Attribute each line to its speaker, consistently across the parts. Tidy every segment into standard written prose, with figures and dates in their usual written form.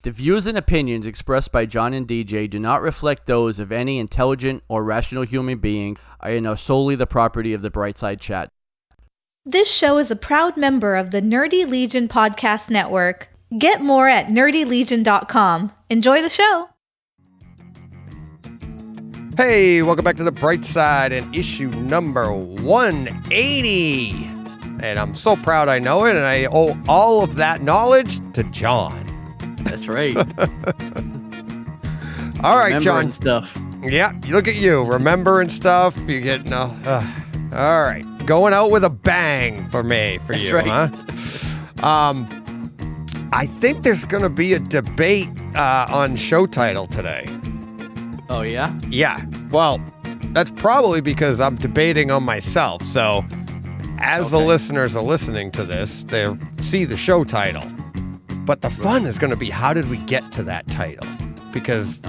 Speaker 1: The views and opinions expressed by John and DJ do not reflect those of any intelligent or rational human being and are solely the property of the Brightside Chat.
Speaker 2: This show is a proud member of the Nerdy Legion Podcast Network. Get more at nerdylegion.com. Enjoy the show.
Speaker 3: Hey, welcome back to the Bright Side and issue number 180. And I'm so proud I know it, and I owe all of that knowledge to John.
Speaker 1: That's right.
Speaker 3: All right, John.
Speaker 1: Stuff.
Speaker 3: Yeah, look at you, remembering stuff. You get all right, going out with a bang for
Speaker 1: That's
Speaker 3: you,
Speaker 1: right.
Speaker 3: Huh? I think there's going to be a debate on show title today.
Speaker 1: Oh, yeah?
Speaker 3: Yeah. Well, that's probably because I'm debating on myself. So, as the listeners are listening to this, they see the show title. But the fun is going to be, how did we get to that title? Because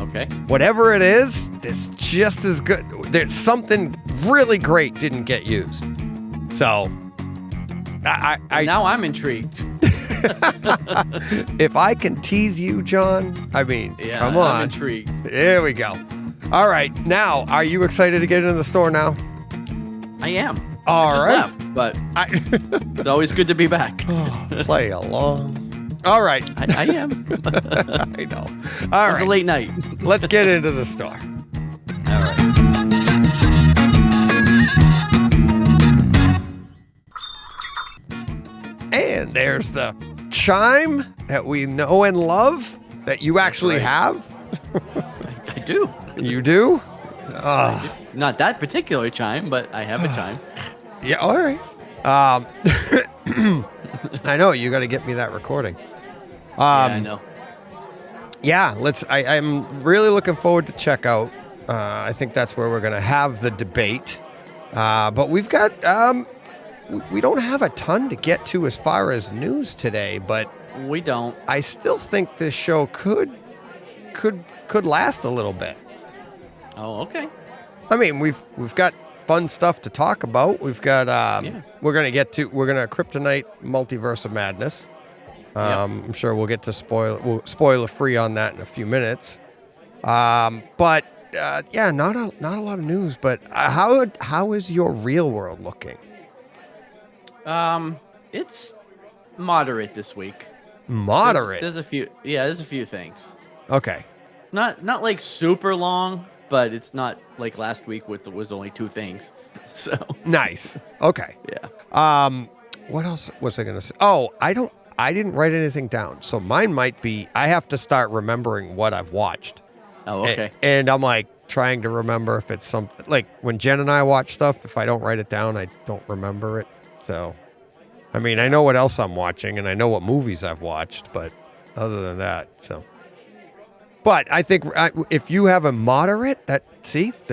Speaker 3: whatever it is, it's just as good. There's something really great didn't get used. So,
Speaker 1: now I'm intrigued.
Speaker 3: If I can tease you, John, I mean, come on.
Speaker 1: I'm intrigued.
Speaker 3: There we go. All right. Now, are you excited to get into the store now?
Speaker 1: I am.
Speaker 3: All right.
Speaker 1: Left, but it's always good to be back.
Speaker 3: Play along. All right.
Speaker 1: I am.
Speaker 3: I know.
Speaker 1: It was a late night.
Speaker 3: Let's get into the store.
Speaker 1: All right.
Speaker 3: And there's the chime that we know and love that you actually have.
Speaker 1: I do.
Speaker 3: You do?
Speaker 1: Not that particular chime, but I have a chime.
Speaker 3: Yeah, all right. I know, you got to get me that recording.
Speaker 1: Yeah, I know.
Speaker 3: Yeah, I'm really looking forward to check out. I think that's where we're going to have the debate. But we've got, we don't have a ton to get to as far as news today, but
Speaker 1: we don't.
Speaker 3: I still think this show could last a little bit.
Speaker 1: Oh, okay.
Speaker 3: I mean, we've got fun stuff to talk about. We've got we're gonna Kryptonite Multiverse of Madness. I'm sure we'll get to spoiler free on that in a few minutes. But not a lot of news. But how is your real world looking?
Speaker 1: It's moderate this week.
Speaker 3: Moderate.
Speaker 1: There's a few things.
Speaker 3: Okay.
Speaker 1: Not like super long, but it's not like last week was only 2 things. So
Speaker 3: nice. Okay.
Speaker 1: Yeah.
Speaker 3: What else was I gonna say? Oh, I didn't write anything down, so mine might be. I have to start remembering what I've watched.
Speaker 1: Oh, okay.
Speaker 3: And I'm like trying to remember if it's something like when Jen and I watch stuff. If I don't write it down, I don't remember it. So, I mean, I know what else I'm watching, and I know what movies I've watched, but other than that, so. But I think if you have a moderate, the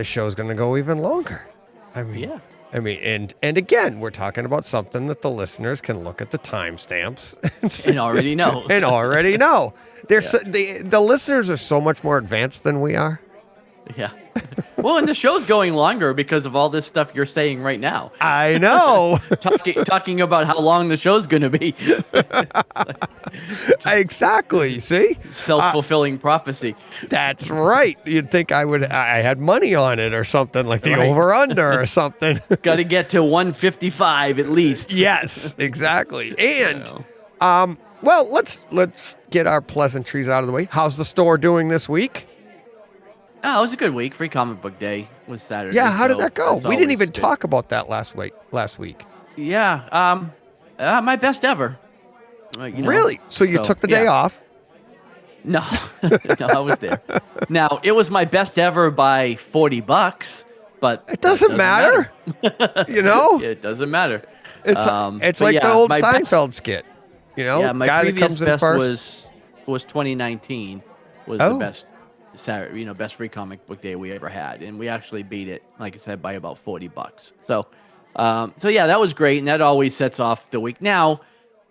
Speaker 3: show's going to go even longer. I mean, yeah. I mean, and again, we're talking about something that the listeners can look at the timestamps
Speaker 1: and already know.
Speaker 3: The listeners are so much more advanced than we are.
Speaker 1: Yeah. Well, and the show's going longer because of all this stuff you're saying right now.
Speaker 3: I know.
Speaker 1: Talking about how long the show's going to be.
Speaker 3: Exactly. See?
Speaker 1: Self-fulfilling prophecy.
Speaker 3: That's right. You'd think I had money on it or something, like the over-under or something.
Speaker 1: Got to get to 155 at least.
Speaker 3: Yes, exactly. And, well, let's get our pleasantries out of the way. How's the store doing this week?
Speaker 1: Oh, it was a good week. Free Comic Book Day was Saturday.
Speaker 3: Yeah, how did that go? We didn't even talk about that last week.
Speaker 1: Yeah, my best ever.
Speaker 3: Really? So you took the day off?
Speaker 1: No, no, I was there. Now, it was my best ever by $40, but
Speaker 3: it doesn't matter. You know?
Speaker 1: It doesn't matter.
Speaker 3: It's like the old Seinfeld skit. You know,
Speaker 1: yeah, my
Speaker 3: guy
Speaker 1: previous
Speaker 3: that comes
Speaker 1: best
Speaker 3: in first
Speaker 1: was 2019 was the best. Saturday, best Free Comic Book Day we ever had, and we actually beat it, like I said, by about $40. So yeah, that was great, and that always sets off the week. Now,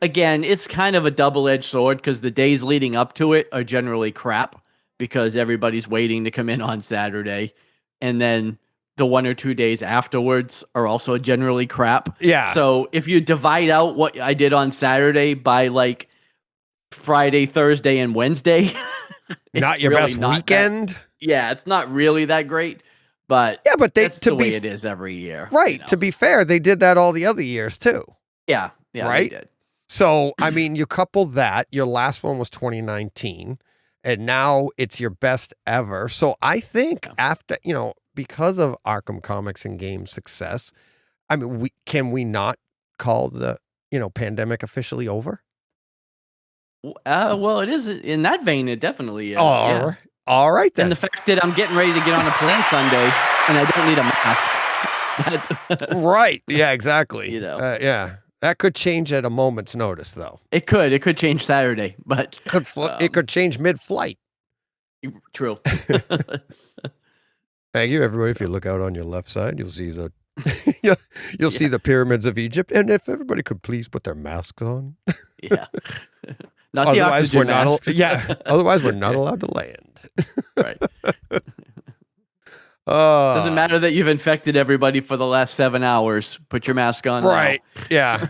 Speaker 1: again, it's kind of a double-edged sword because the days leading up to it are generally crap because everybody's waiting to come in on Saturday, and then the 1 or 2 days afterwards are also generally crap.
Speaker 3: Yeah.
Speaker 1: So if you divide out what I did on Saturday by like Friday, Thursday, and Wednesday.
Speaker 3: Not your
Speaker 1: really
Speaker 3: best
Speaker 1: not
Speaker 3: weekend.
Speaker 1: Yeah, it's not really that great, but
Speaker 3: Yeah, but
Speaker 1: that's the way it is every year.
Speaker 3: Right.
Speaker 1: You know?
Speaker 3: To be fair, they did that all the other years too.
Speaker 1: Yeah,
Speaker 3: right?
Speaker 1: They did.
Speaker 3: So, I mean, you couple that, your last one was 2019, and now it's your best ever. So I think after, because of Arkham Comics and Games success, I mean, can we not call the, pandemic officially over?
Speaker 1: Well, it is in that vein. It definitely is.
Speaker 3: All right then.
Speaker 1: And the fact that I'm getting ready to get on a plane Sunday and I don't need a mask.
Speaker 3: Right. Yeah, exactly.
Speaker 1: Yeah.
Speaker 3: That could change at a moment's notice, though.
Speaker 1: It could. It could change Saturday, but
Speaker 3: it could change mid-flight.
Speaker 1: True.
Speaker 3: Thank you, everybody. If you look out on your left side, you'll see the you'll see the pyramids of Egypt. And if everybody could please put their masks on.
Speaker 1: Yeah. Not the oxygen masks.
Speaker 3: Otherwise we're not allowed to land.
Speaker 1: Right. Doesn't matter that you've infected everybody for the last 7 hours. Put your mask on.
Speaker 3: Right.
Speaker 1: Now.
Speaker 3: Yeah.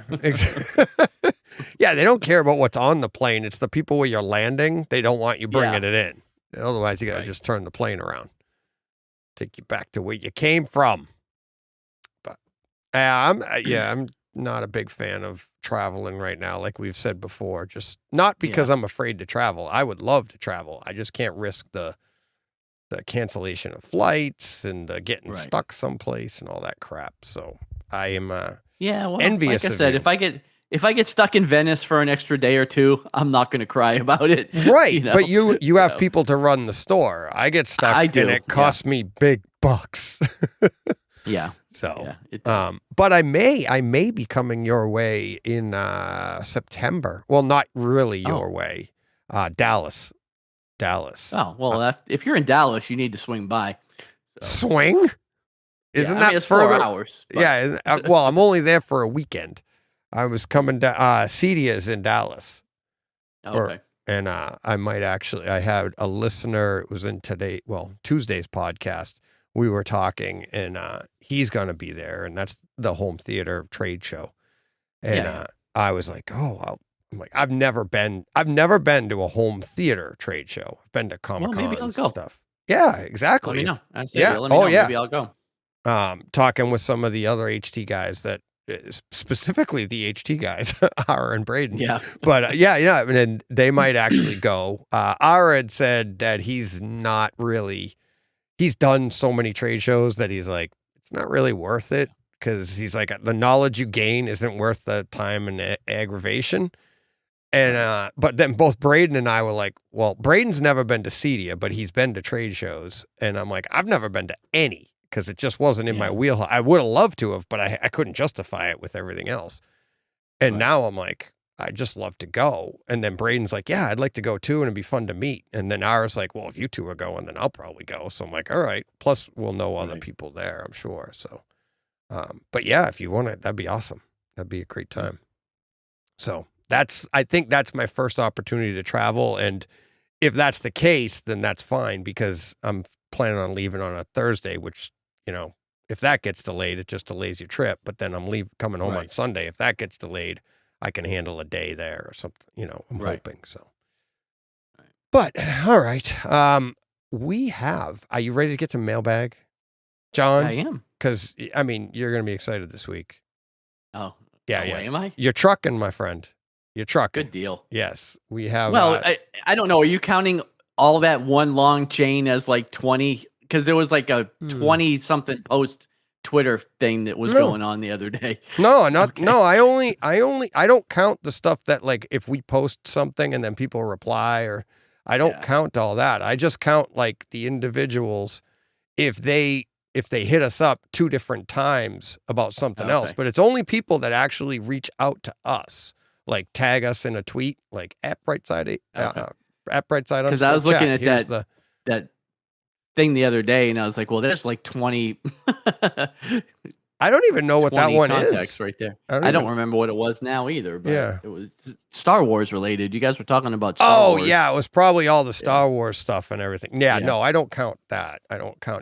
Speaker 3: Yeah. They don't care about what's on the plane. It's the people where you're landing. They don't want you bringing it in. Otherwise, you got to just turn the plane around. Take you back to where you came from. But I'm not a big fan of traveling right now. Like we've said before, just not because I'm afraid to travel. I would love to travel. I just can't risk the cancellation of flights and getting stuck someplace and all that crap. So I am envious.
Speaker 1: Like I said, if I get stuck in Venice for an extra day or two, I'm not going to cry about it.
Speaker 3: Right, but you have people to run the store. I get stuck, and it costs me big bucks.
Speaker 1: Yeah.
Speaker 3: So, but I may be coming your way in September. Well, not really your way. Dallas.
Speaker 1: Oh, well, if you're in Dallas, you need to swing by. So.
Speaker 3: Swing? Isn't that
Speaker 1: it's
Speaker 3: further?
Speaker 1: 4 hours. But.
Speaker 3: Yeah. Well, I'm only there for a weekend. I was coming down. Cedia's in Dallas.
Speaker 1: Okay.
Speaker 3: And I might actually. I had a listener. It was in Tuesday's podcast. We were talking, and he's going to be there, and that's the home theater trade show. And I was like, I'm like, I've never been to a home theater trade show. I've been to Comic-Cons and stuff. Yeah, exactly.
Speaker 1: Let me know. Let me know. Maybe I'll go.
Speaker 3: Talking with some of the other HT guys specifically the HT guys, Ara and Braden.
Speaker 1: Yeah.
Speaker 3: But and they might actually go. Ara had said that he's done so many trade shows that he's like, it's not really worth it. Because he's like, the knowledge you gain isn't worth the time and aggravation. And but then both Braden and I were like, well, Braden's never been to Cedia, but he's been to trade shows. And I'm like, I've never been to any because it just wasn't in my wheelhouse. I would have loved to have, but I couldn't justify it with everything else. And now I'm like, I just love to go. And then Braden's like, yeah, I'd like to go too. And it'd be fun to meet. And then Ara's like, well, if you two are going, then I'll probably go. So I'm like, all right. Plus we'll know other people there, I'm sure. So. But yeah, if you want it, that'd be awesome. That'd be a great time. So I think that's my first opportunity to travel. And if that's the case, then that's fine because I'm planning on leaving on a Thursday, which, if that gets delayed, it just delays your trip. But then I'm coming home on Sunday. If that gets delayed, I can handle a day there or something, I'm hoping so. But all right. Are you ready to get to mailbag, John?
Speaker 1: I am.
Speaker 3: Because, you're going to be excited this week.
Speaker 1: Oh.
Speaker 3: Yeah.
Speaker 1: Am I?
Speaker 3: You're trucking, my friend. You're trucking.
Speaker 1: Good deal.
Speaker 3: Yes. We have.
Speaker 1: Well, I don't know. Are you counting all that one long chain as like 20? Because there was like a 20-something post Twitter thing that was going on the other day.
Speaker 3: No, no. I don't count the stuff that like if we post something and then people reply or I don't count all that. I just count like the individuals if they hit us up 2 different times about something else, but it's only people that actually reach out to us, like tag us in a tweet, like at Brightside, at Brightside.
Speaker 1: Because I was looking at that thing the other day, and I was like, well, there's like 20.
Speaker 3: I don't even know what that one is
Speaker 1: right there. I don't remember what it was now either, but it was Star Wars related. You guys were talking about Star Wars. Oh,
Speaker 3: yeah. It was probably all the Star Wars stuff and everything. Yeah, no, I don't count that.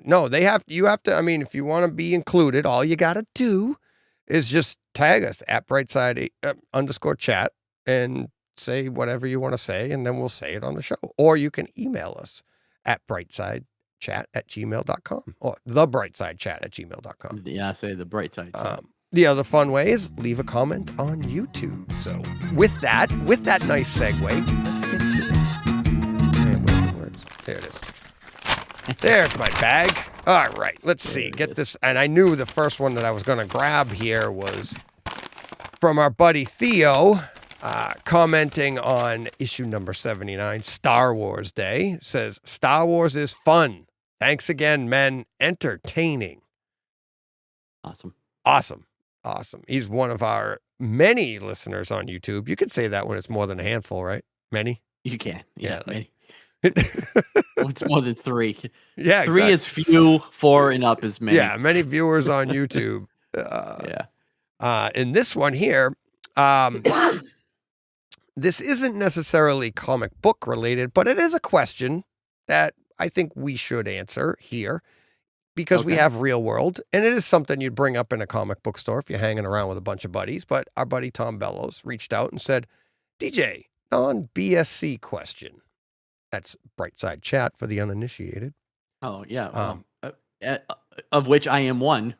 Speaker 3: No, you have to, if you want to be included, all you got to do is just tag us at Brightside _chat and say whatever you want to say, and then we'll say it on the show. Or you can email us at brightsidechat@gmail.com or thebrightsidechat@gmail.com.
Speaker 1: Yeah, say the bright side.
Speaker 3: The other fun way is leave a comment on YouTube. So with that nice segue, let's get to it. There it is. There's my bag. All right, let's see. Get this. And I knew the first one that I was going to grab here was from our buddy Theo, commenting on issue number 79, Star Wars Day. Says, Star Wars is fun. Thanks again, men. Entertaining. Awesome. He's one of our many listeners on YouTube. You could say that when it's more than a handful, right? Many?
Speaker 1: You can. Yeah.
Speaker 3: Like...
Speaker 1: It's more than 3.
Speaker 3: Yeah,
Speaker 1: 3 is few, 4 and up is many.
Speaker 3: Yeah, many viewers on YouTube. In this one here, this isn't necessarily comic book related, but it is a question that I think we should answer here because we have real world, and it is something you'd bring up in a comic book store if you're hanging around with a bunch of buddies. But our buddy Tom Bellows reached out and said, DJ, non-BSC question. That's Brightside Chat for the uninitiated.
Speaker 1: Oh, yeah. Of which I am one.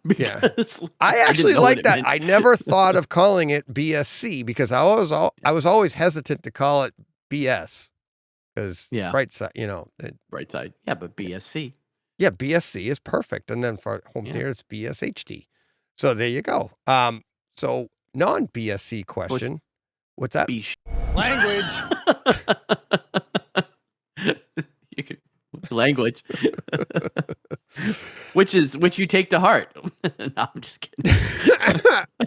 Speaker 3: I actually like that. I never thought of calling it BSC because I was always hesitant to call it BS. Because Brightside,
Speaker 1: Brightside. Yeah, but BSC.
Speaker 3: Yeah, BSC is perfect. And then for home theater, it's BSHD. So there you go. So non-BSC question. What's that?
Speaker 4: Language.
Speaker 1: Language. which you take to heart. No, I'm just kidding.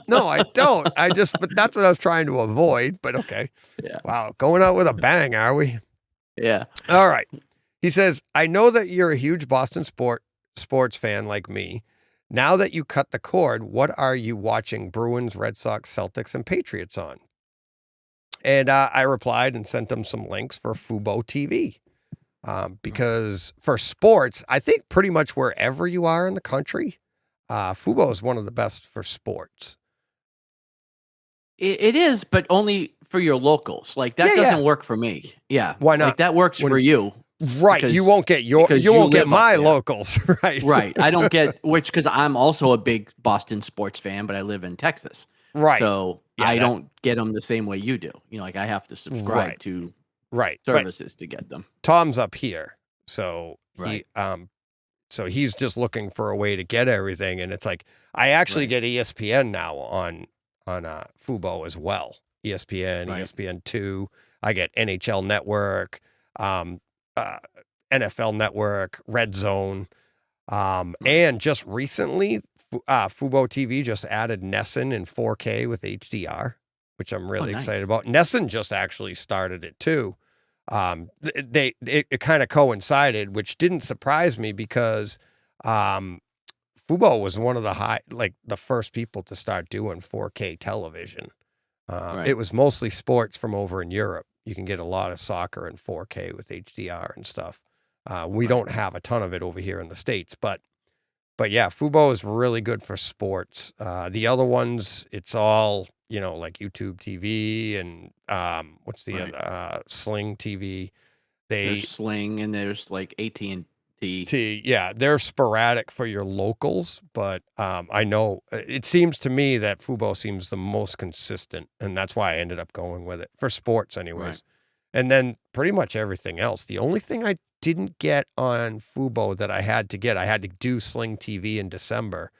Speaker 3: No, I don't. But that's what I was trying to avoid. But okay.
Speaker 1: Yeah.
Speaker 3: Wow. Going out with a bang, are we?
Speaker 1: Yeah.
Speaker 3: All right. He says, I know that you're a huge Boston sports fan like me. Now that you cut the cord, what are you watching Bruins, Red Sox, Celtics, and Patriots on? And I replied and sent him some links for Fubo TV. Because for sports, I think pretty much wherever you are in the country, Fubo is one of the best for sports.
Speaker 1: It is, but only for your locals. Like that doesn't work for me. Yeah.
Speaker 3: Why not?
Speaker 1: Like, that works for you.
Speaker 3: Right. You won't get you won't get my locals. Right.
Speaker 1: Right. I don't get because I'm also a big Boston sports fan, but I live in Texas.
Speaker 3: Right.
Speaker 1: So I don't get them the same way you do. Like I have to subscribe to services to get them.
Speaker 3: Tom's up here. So he's just looking for a way to get everything. And it's like, I actually get ESPN now on Fubo as well. ESPN, ESPN2. I get NHL Network, NFL Network, Red Zone. And just recently, Fubo TV just added Nessun in 4K with HDR, which I'm really excited about. Nessun just actually started it too. It kind of coincided, which didn't surprise me because Fubo was one of the first people to start doing 4K television. It was mostly sports from over in Europe. You can get a lot of soccer in 4K with HDR and stuff. We don't have a ton of it over here in the States, but yeah, Fubo is really good for sports. The other ones, it's all, like YouTube TV and what's the other, Sling TV.
Speaker 1: There's Sling and there's like AT&T.
Speaker 3: Yeah, they're sporadic for your locals, but I know it seems to me that Fubo seems the most consistent, and that's why I ended up going with it for sports anyways. Right. And then pretty much everything else. The only thing I didn't get on Fubo that I had to do Sling TV in December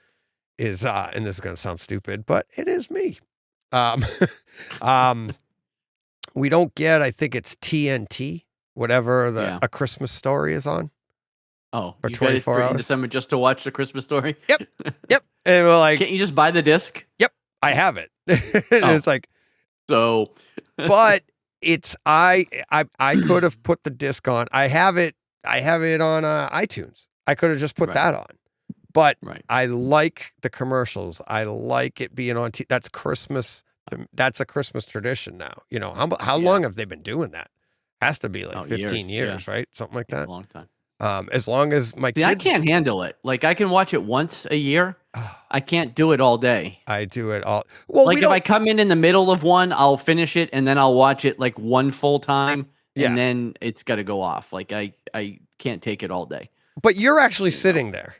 Speaker 3: is, and this is going to sound stupid, but it is me. We don't get, I think it's TNT, whatever A Christmas Story is on.
Speaker 1: Oh,
Speaker 3: for 24 hours
Speaker 1: in December just to watch The Christmas Story?
Speaker 3: Yep. And we're like,
Speaker 1: can't you just buy the disc?
Speaker 3: Yep, I have it. It's like,
Speaker 1: so,
Speaker 3: but it's I could have put the disc on. I have it on iTunes. I could have just put that on. But I like the commercials. I like it being on. That's Christmas. That's a Christmas tradition now. How long have they been doing that? Has to be like 15 years, right? Something like that.
Speaker 1: A long time.
Speaker 3: As long as my
Speaker 1: See,
Speaker 3: kids,
Speaker 1: I can't handle it. Like I can watch it once a year. I can't do it all day.
Speaker 3: I do it all. Well,
Speaker 1: Like if I come in the middle of one, I'll finish it and then I'll watch it like one full time, and then it's got to go off. Like I can't take it all day.
Speaker 3: But you're actually sitting there.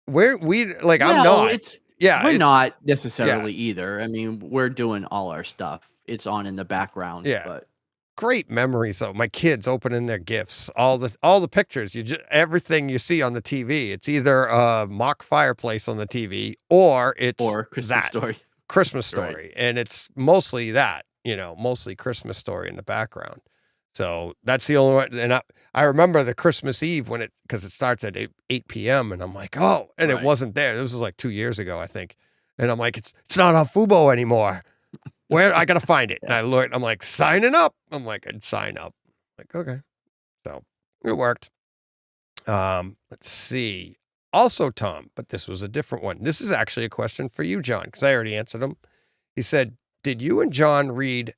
Speaker 3: I'm not.
Speaker 1: We're not necessarily either. I mean, we're doing all our stuff. It's on in the background.
Speaker 3: Yeah.
Speaker 1: But
Speaker 3: great memories though. My kids opening their gifts, all the pictures, everything you see on the TV. It's either a mock fireplace on the TV or
Speaker 1: Christmas Story.
Speaker 3: Christmas Story. Right. And it's mostly that, mostly Christmas Story in the background. So that's the only one. And I remember the Christmas Eve because it starts at 8 p.m. and I'm like, oh, and it wasn't there. This was like 2 years ago, I think. And I'm like, it's not on Fubo anymore. Where I gotta find it. And I looked, I'm like, signing up. I'm like, I'd sign up. Like, okay. So it worked. Let's see. Also, Tom, but this was a different one. This is actually a question for you, John, because I already answered him. He said, did you and John read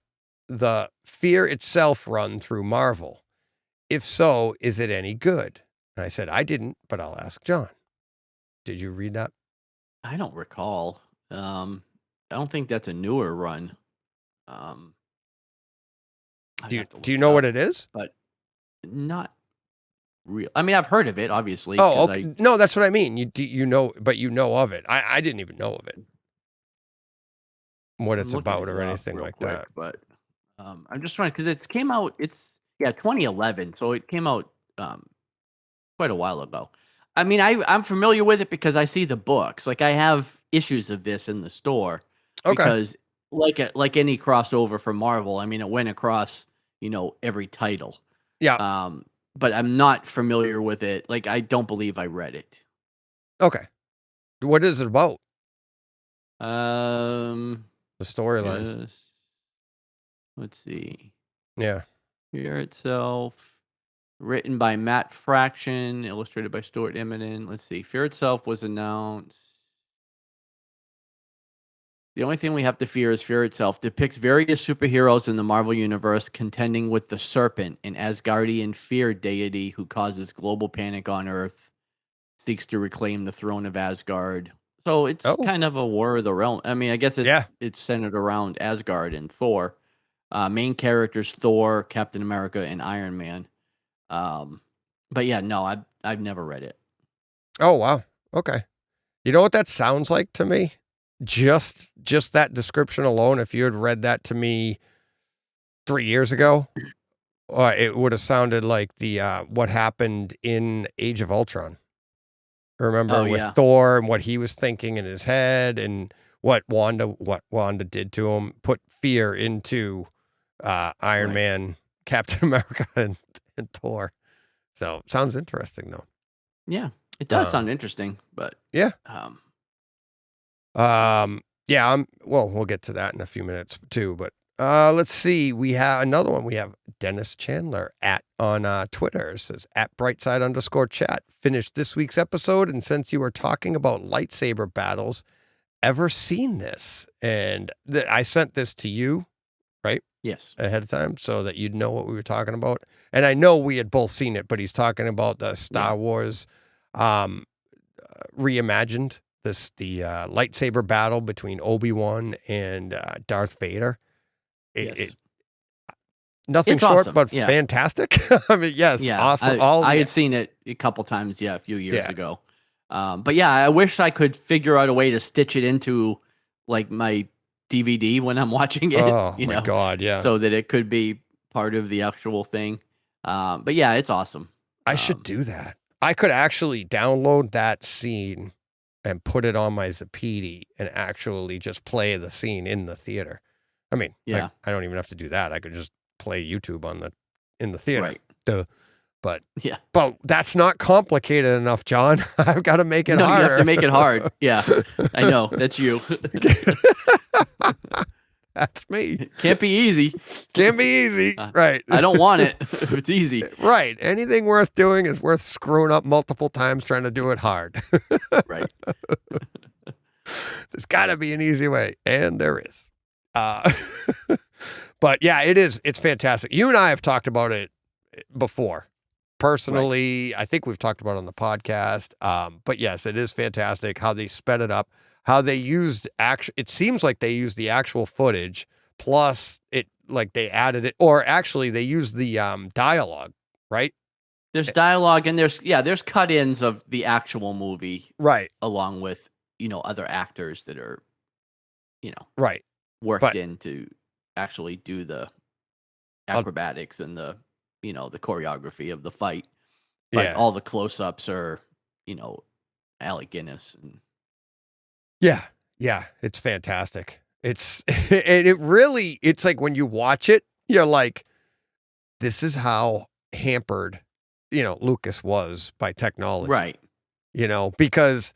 Speaker 3: the Fear Itself run through Marvel? If so, is it any good? And I said, I didn't, but I'll ask John. Did you read that?
Speaker 1: I don't recall. I don't think that's a newer run.
Speaker 3: Do you know what it is?
Speaker 1: But not real. I mean, I've heard of it, obviously.
Speaker 3: Oh, okay. No, that's what I mean. You know, but you know of it. I didn't even know of it. What it's about or anything like that.
Speaker 1: But I'm just trying, because it came out. It's 2011, so it came out quite a while ago. I mean, I'm familiar with it because I see the books. Like I have issues of this in the store.
Speaker 3: Okay.
Speaker 1: Because like any crossover from Marvel, I mean, it went across, every title.
Speaker 3: Yeah.
Speaker 1: But I'm not familiar with it. Like, I don't believe I read it.
Speaker 3: Okay. What is it about?
Speaker 1: The
Speaker 3: storyline.
Speaker 1: Yes. Let's see.
Speaker 3: Yeah.
Speaker 1: Fear Itself, written by Matt Fraction, illustrated by Stuart Immonen. Let's see. Fear Itself was announced. The only thing we have to fear is Fear Itself. Depicts various superheroes in the Marvel Universe contending with the Serpent, an Asgardian fear deity who causes global panic on Earth, seeks to reclaim the throne of Asgard. So it's kind of a War of the Realm. I mean, I guess it's centered around Asgard and Thor. Main characters Thor, Captain America, and Iron Man. But yeah, no, I've never read it.
Speaker 3: Oh wow. Okay. You know what that sounds like to me? Just that description alone, if you had read that to me 3 years ago, it would have sounded like the what happened in Age of Ultron. Remember with Thor and what he was thinking in his head and what Wanda did to him, put fear into Iron Man, Captain America, and Thor. So sounds interesting though.
Speaker 1: Yeah, it does sound interesting, but
Speaker 3: we'll get to that in a few minutes too, but let's see. We have another one. We have Dennis Chandler on Twitter. It says @brightside_chat. Finished this week's episode, and since you were talking about lightsaber battles, ever seen this? And I sent this to you, right?
Speaker 1: Yes.
Speaker 3: Ahead of time, so that you'd know what we were talking about. And I know we had both seen it, but he's talking about the Star Wars reimagined. The lightsaber battle between Obi-Wan and Darth Vader. Nothing short, awesome. But fantastic. I mean, yes, awesome.
Speaker 1: I had seen it a couple times, a few years ago. But yeah, I wish I could figure out a way to stitch it into like my DVD when I'm watching it.
Speaker 3: Oh my God, yeah.
Speaker 1: So that it could be part of the actual thing. But yeah, it's awesome.
Speaker 3: I should do that. I could actually download that scene and put it on my Zapedi and actually just play the scene in the theater. I mean, I don't even have to do that. I could just play YouTube in the theater.
Speaker 1: Right.
Speaker 3: Duh. But that's not complicated enough, John. I've got to make it harder.
Speaker 1: You have to make it hard. Yeah, I know. That's you.
Speaker 3: That's me.
Speaker 1: Can't be easy.
Speaker 3: Can't be easy. Right.
Speaker 1: I don't want it if it's easy.
Speaker 3: Right. Anything worth doing is worth screwing up multiple times trying to do it hard.
Speaker 1: Right.
Speaker 3: There's got to be an easy way. And there is. But yeah, it is. It's fantastic. You and I have talked about it before. personally, I think we've talked about it on the podcast. But yes, it is fantastic how they sped it up, how they used it seems like they used the actual footage plus it, like they added it, or actually they used the dialogue, right?
Speaker 1: There's dialogue and there's cut-ins of the actual movie,
Speaker 3: right,
Speaker 1: along with other actors that are
Speaker 3: right,
Speaker 1: worked in to actually do the acrobatics and the the choreography of the fight. But all the close-ups are Alec Guinness and
Speaker 3: yeah, it's fantastic. It's it really, it's like when you watch it, you're like, this is how hampered Lucas was by technology,
Speaker 1: right?
Speaker 3: Because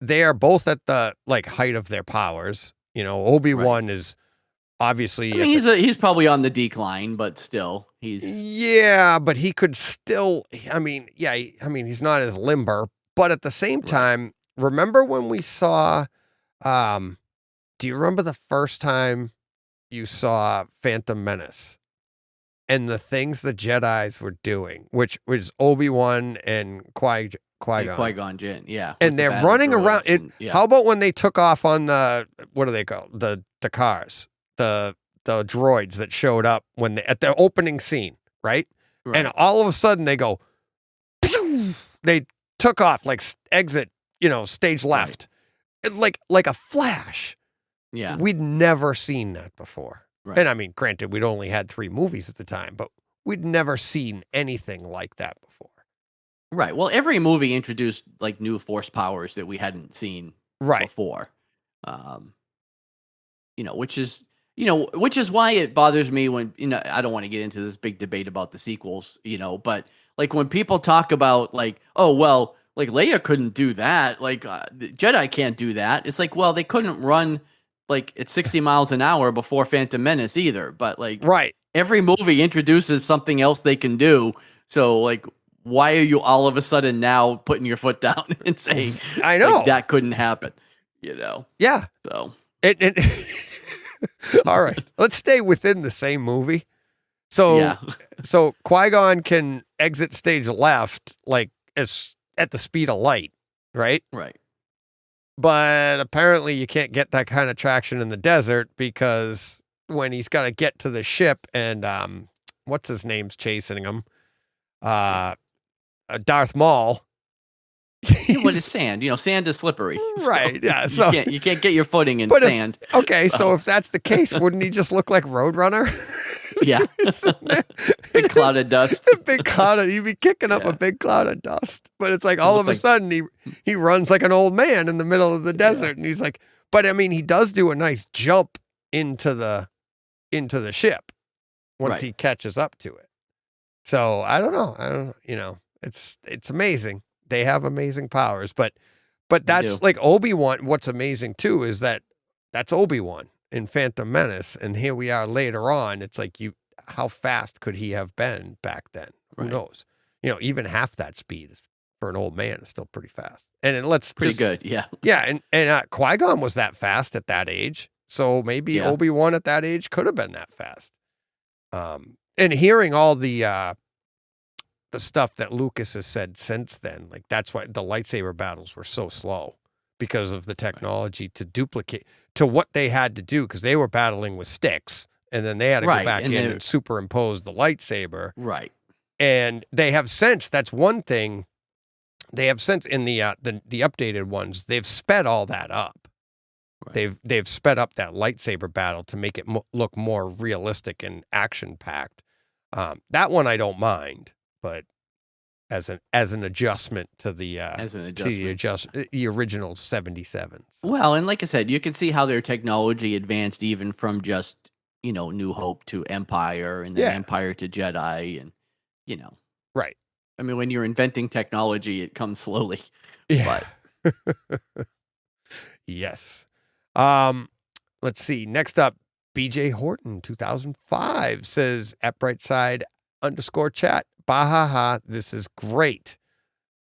Speaker 3: they are both at the like height of their powers. Obi-Wan is obviously,
Speaker 1: I mean, he's probably on the decline, but still he's
Speaker 3: but he could still, he's not as limber, but at the same time, remember when we saw do you remember the first time you saw Phantom Menace and the things the Jedis were doing, which was Obi-Wan and Qui-Gon?
Speaker 1: Qui-Gon Jinn, yeah.
Speaker 3: And they're running around. How about when they took off on the, what do they call the cars, the droids that showed up at the opening scene, right? And all of a sudden they go, they took off like exit, stage left, like a flash.
Speaker 1: Yeah,
Speaker 3: we'd never seen that before.
Speaker 1: Right.
Speaker 3: And I mean, granted, we'd only had 3 movies at the time, but we'd never seen anything like that before.
Speaker 1: Right. Well, every movie introduced like new force powers that we hadn't seen before. Which is why it bothers me when I don't want to get into this big debate about the sequels, but like when people talk about like, oh well, like Leia couldn't do that, like the Jedi can't do that. It's like, well, they couldn't run like at 60 miles an hour before Phantom Menace either, but like every movie introduces something else they can do. So like, why are you all of a sudden now putting your foot down and saying,
Speaker 3: I know
Speaker 1: like, that couldn't happen,
Speaker 3: Yeah.
Speaker 1: So
Speaker 3: all right, let's stay within the same movie. So so Qui-Gon can exit stage left like as at the speed of light, right?
Speaker 1: Right.
Speaker 3: But apparently you can't get that kind of traction in the desert because when he's got to get to the ship and what's his name's chasing him, Darth Maul.
Speaker 1: What is sand? Sand is slippery.
Speaker 3: Right. Yeah. So
Speaker 1: you can't get your footing in sand.
Speaker 3: So if that's the case, wouldn't he just look like Roadrunner?
Speaker 1: Yeah. Big cloud of dust.
Speaker 3: He'd be kicking up a big cloud of dust. But it's like all of a sudden he runs like an old man in the middle of the desert. And he's like, but I mean, he does do a nice jump into the ship once he catches up to it. So I don't know. It's amazing. They have amazing powers, but that's like Obi-Wan. What's amazing too is that's Obi-Wan in Phantom Menace, and here we are later on. It's like how fast could he have been back then? Who knows? Even half that speed for an old man is still pretty fast. And pretty
Speaker 1: good, yeah.
Speaker 3: Yeah, and Qui-Gon was that fast at that age, so maybe Obi-Wan at that age could have been that fast. And hearing all the stuff that Lucas has said since then, like that's why the lightsaber battles were so slow, because of the technology to duplicate to what they had to do, because they were battling with sticks and then they had to go back and superimpose the lightsaber.
Speaker 1: Right.
Speaker 3: And they have since, that's one thing they have since in the updated ones, they've sped all that up. Right. They've sped up that lightsaber battle to make it look more realistic and action packed. That one I don't mind, but as an adjustment to the the original 77.
Speaker 1: Well, and like I said, you can see how their technology advanced even from just New Hope to Empire, and then Empire to Jedi, and
Speaker 3: right.
Speaker 1: I mean, when you're inventing technology, it comes slowly.
Speaker 3: Yeah. But yes. Let's see. Next up, BJ Horton 2005 says at Brightside _chat. Bahaha, this is great.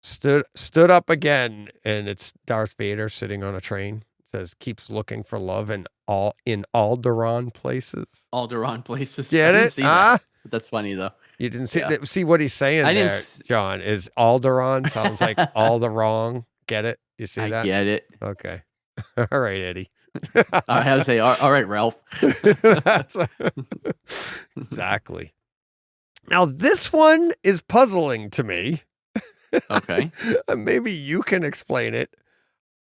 Speaker 3: Stood up again, and it's Darth Vader sitting on a train. It says keeps looking for love in Alderaan places.
Speaker 1: Alderaan places.
Speaker 3: Get it?
Speaker 1: That. That's funny though.
Speaker 3: You didn't see what he's saying there, John, is Alderaan sounds like all the wrong. Get it? You see that?
Speaker 1: I get it.
Speaker 3: Okay. All right, Eddie.
Speaker 1: I have to say, all right, Ralph.
Speaker 3: Exactly. Now, this one is puzzling to me.
Speaker 1: Okay.
Speaker 3: Maybe you can explain it.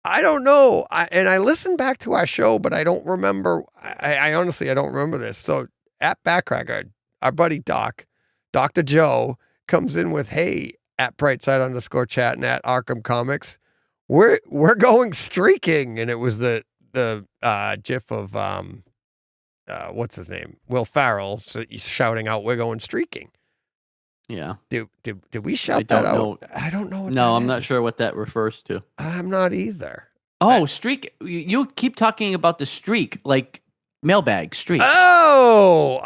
Speaker 3: I don't know. I listened back to our show, but I don't remember. I honestly, I don't remember this. So at Backcracker, our buddy Dr. Joe, comes in with, hey, at Brightside_chat and at Arkham Comics, we're going streaking. And it was the gif of, what's his name? Will Ferrell. So he's shouting out, we're going streaking.
Speaker 1: Yeah.
Speaker 3: Did we shout that out? I don't know.
Speaker 1: No, I'm not sure what that refers to.
Speaker 3: I'm not either.
Speaker 1: Oh, streak. You keep talking about the streak, like mailbag streak.
Speaker 3: Oh.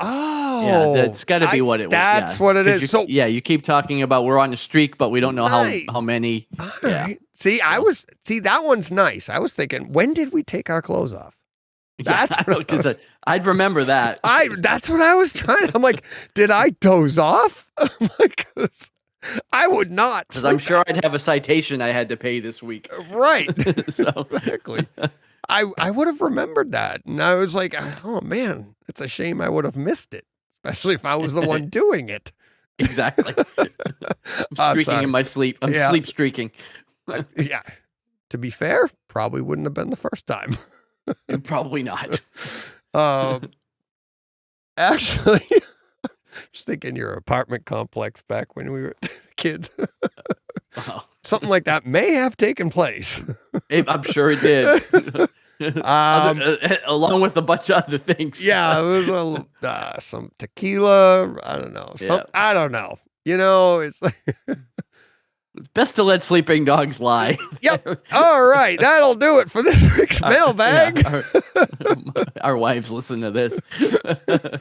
Speaker 1: Yeah, that's got to be what it was.
Speaker 3: That's what it is. So
Speaker 1: you keep talking about we're on a streak, but we don't know how many.
Speaker 3: All right. See, that one's nice. I was thinking, when did we take our clothes off? That's
Speaker 1: because I'd remember that.
Speaker 3: That's what I was trying. I'm like, did I doze off? Because I would not.
Speaker 1: Because I'm sure I'd have a citation I had to pay this week.
Speaker 3: Right. Exactly. I would have remembered that, and I was like, oh man, it's a shame I would have missed it, especially if I was the one doing it.
Speaker 1: Exactly. I'm streaking in my sleep. I'm sleep streaking.
Speaker 3: Yeah. To be fair, probably wouldn't have been the first time.
Speaker 1: Probably not.
Speaker 3: Actually, just thinking your apartment complex back when we were kids. Something like that may have taken place.
Speaker 1: I'm sure it did. Along with a bunch of other things.
Speaker 3: Yeah, it was some tequila. I don't know. I don't know. You know, it's like
Speaker 1: it's best to let sleeping dogs lie.
Speaker 3: Yep. All right. That'll do it for this week's mailbag.
Speaker 1: Our wives listen to this.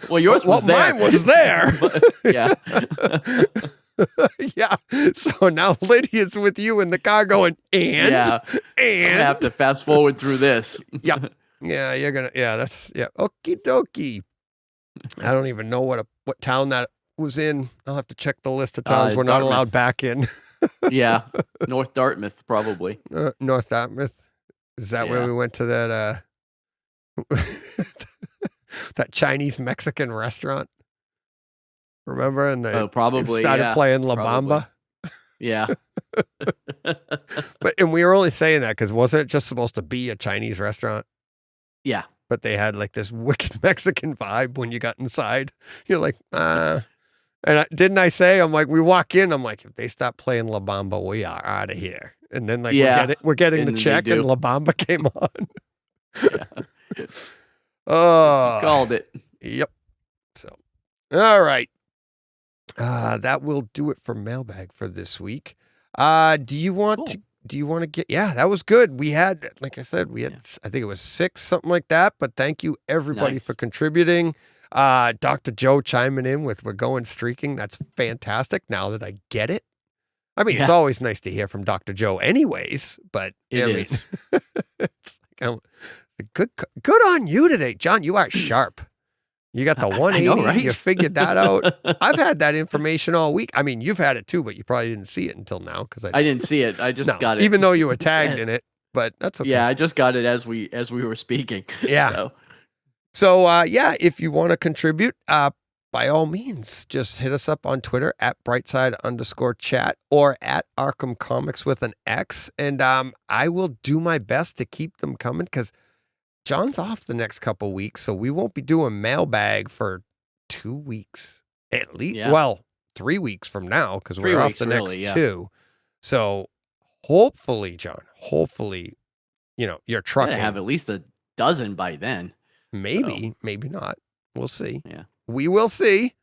Speaker 1: Well, yours was there.
Speaker 3: Mine was there.
Speaker 1: Yeah.
Speaker 3: Yeah. So now Lydia's with you in the car going, and
Speaker 1: I'm gonna have to fast forward through this.
Speaker 3: Yep. Yeah, you're gonna. Yeah, that's Okie dokie. I don't even know what town that was in. I'll have to check the list of towns we're not allowed back in.
Speaker 1: Yeah, North Dartmouth probably.
Speaker 3: North Dartmouth. Is that where we went to that that Chinese Mexican restaurant? Remember? And they
Speaker 1: probably
Speaker 3: started playing La Bamba.
Speaker 1: Yeah.
Speaker 3: And we were only saying that because wasn't it just supposed to be a Chinese restaurant?
Speaker 1: Yeah.
Speaker 3: But they had like this wicked Mexican vibe when you got inside. You're like, And didn't I say, I'm like, we walk in, I'm like, if they stop playing La Bamba, we are out of here. And then like we're getting the check and La Bamba came on.
Speaker 1: Yeah.
Speaker 3: Oh.
Speaker 1: Called it.
Speaker 3: Yep. So, all right. That will do it for mailbag for this week. Do you want to get, that was good. We had, like I said, I think it was 6, something like that, but thank you everybody for contributing. Dr. Joe chiming in with, we're going streaking. That's fantastic. Now that I get it. I mean, it's always nice to hear from Dr. Joe anyways, but
Speaker 1: it is.
Speaker 3: It's like, good on you today, John. You are sharp. You got the 180. I know, right? You figured that out. I've had that information all week. I mean, you've had it too, but you probably didn't see it until now because
Speaker 1: I didn't see it. I just got it,
Speaker 3: even though you were tagged in it. But that's okay.
Speaker 1: Yeah, I just got it as we were speaking.
Speaker 3: Yeah. So if you want to contribute, by all means, just hit us up on Twitter at Brightside_chat or at Arkham Comics with an X, and I will do my best to keep them coming because John's off the next couple weeks, so we won't be doing mailbag for 2 weeks at least. Yeah. Well, 3 weeks from now because we're off the next 2. So hopefully, John, you're trucking.
Speaker 1: I have at least a dozen by then.
Speaker 3: Maybe not. We'll see.
Speaker 1: Yeah,
Speaker 3: we will see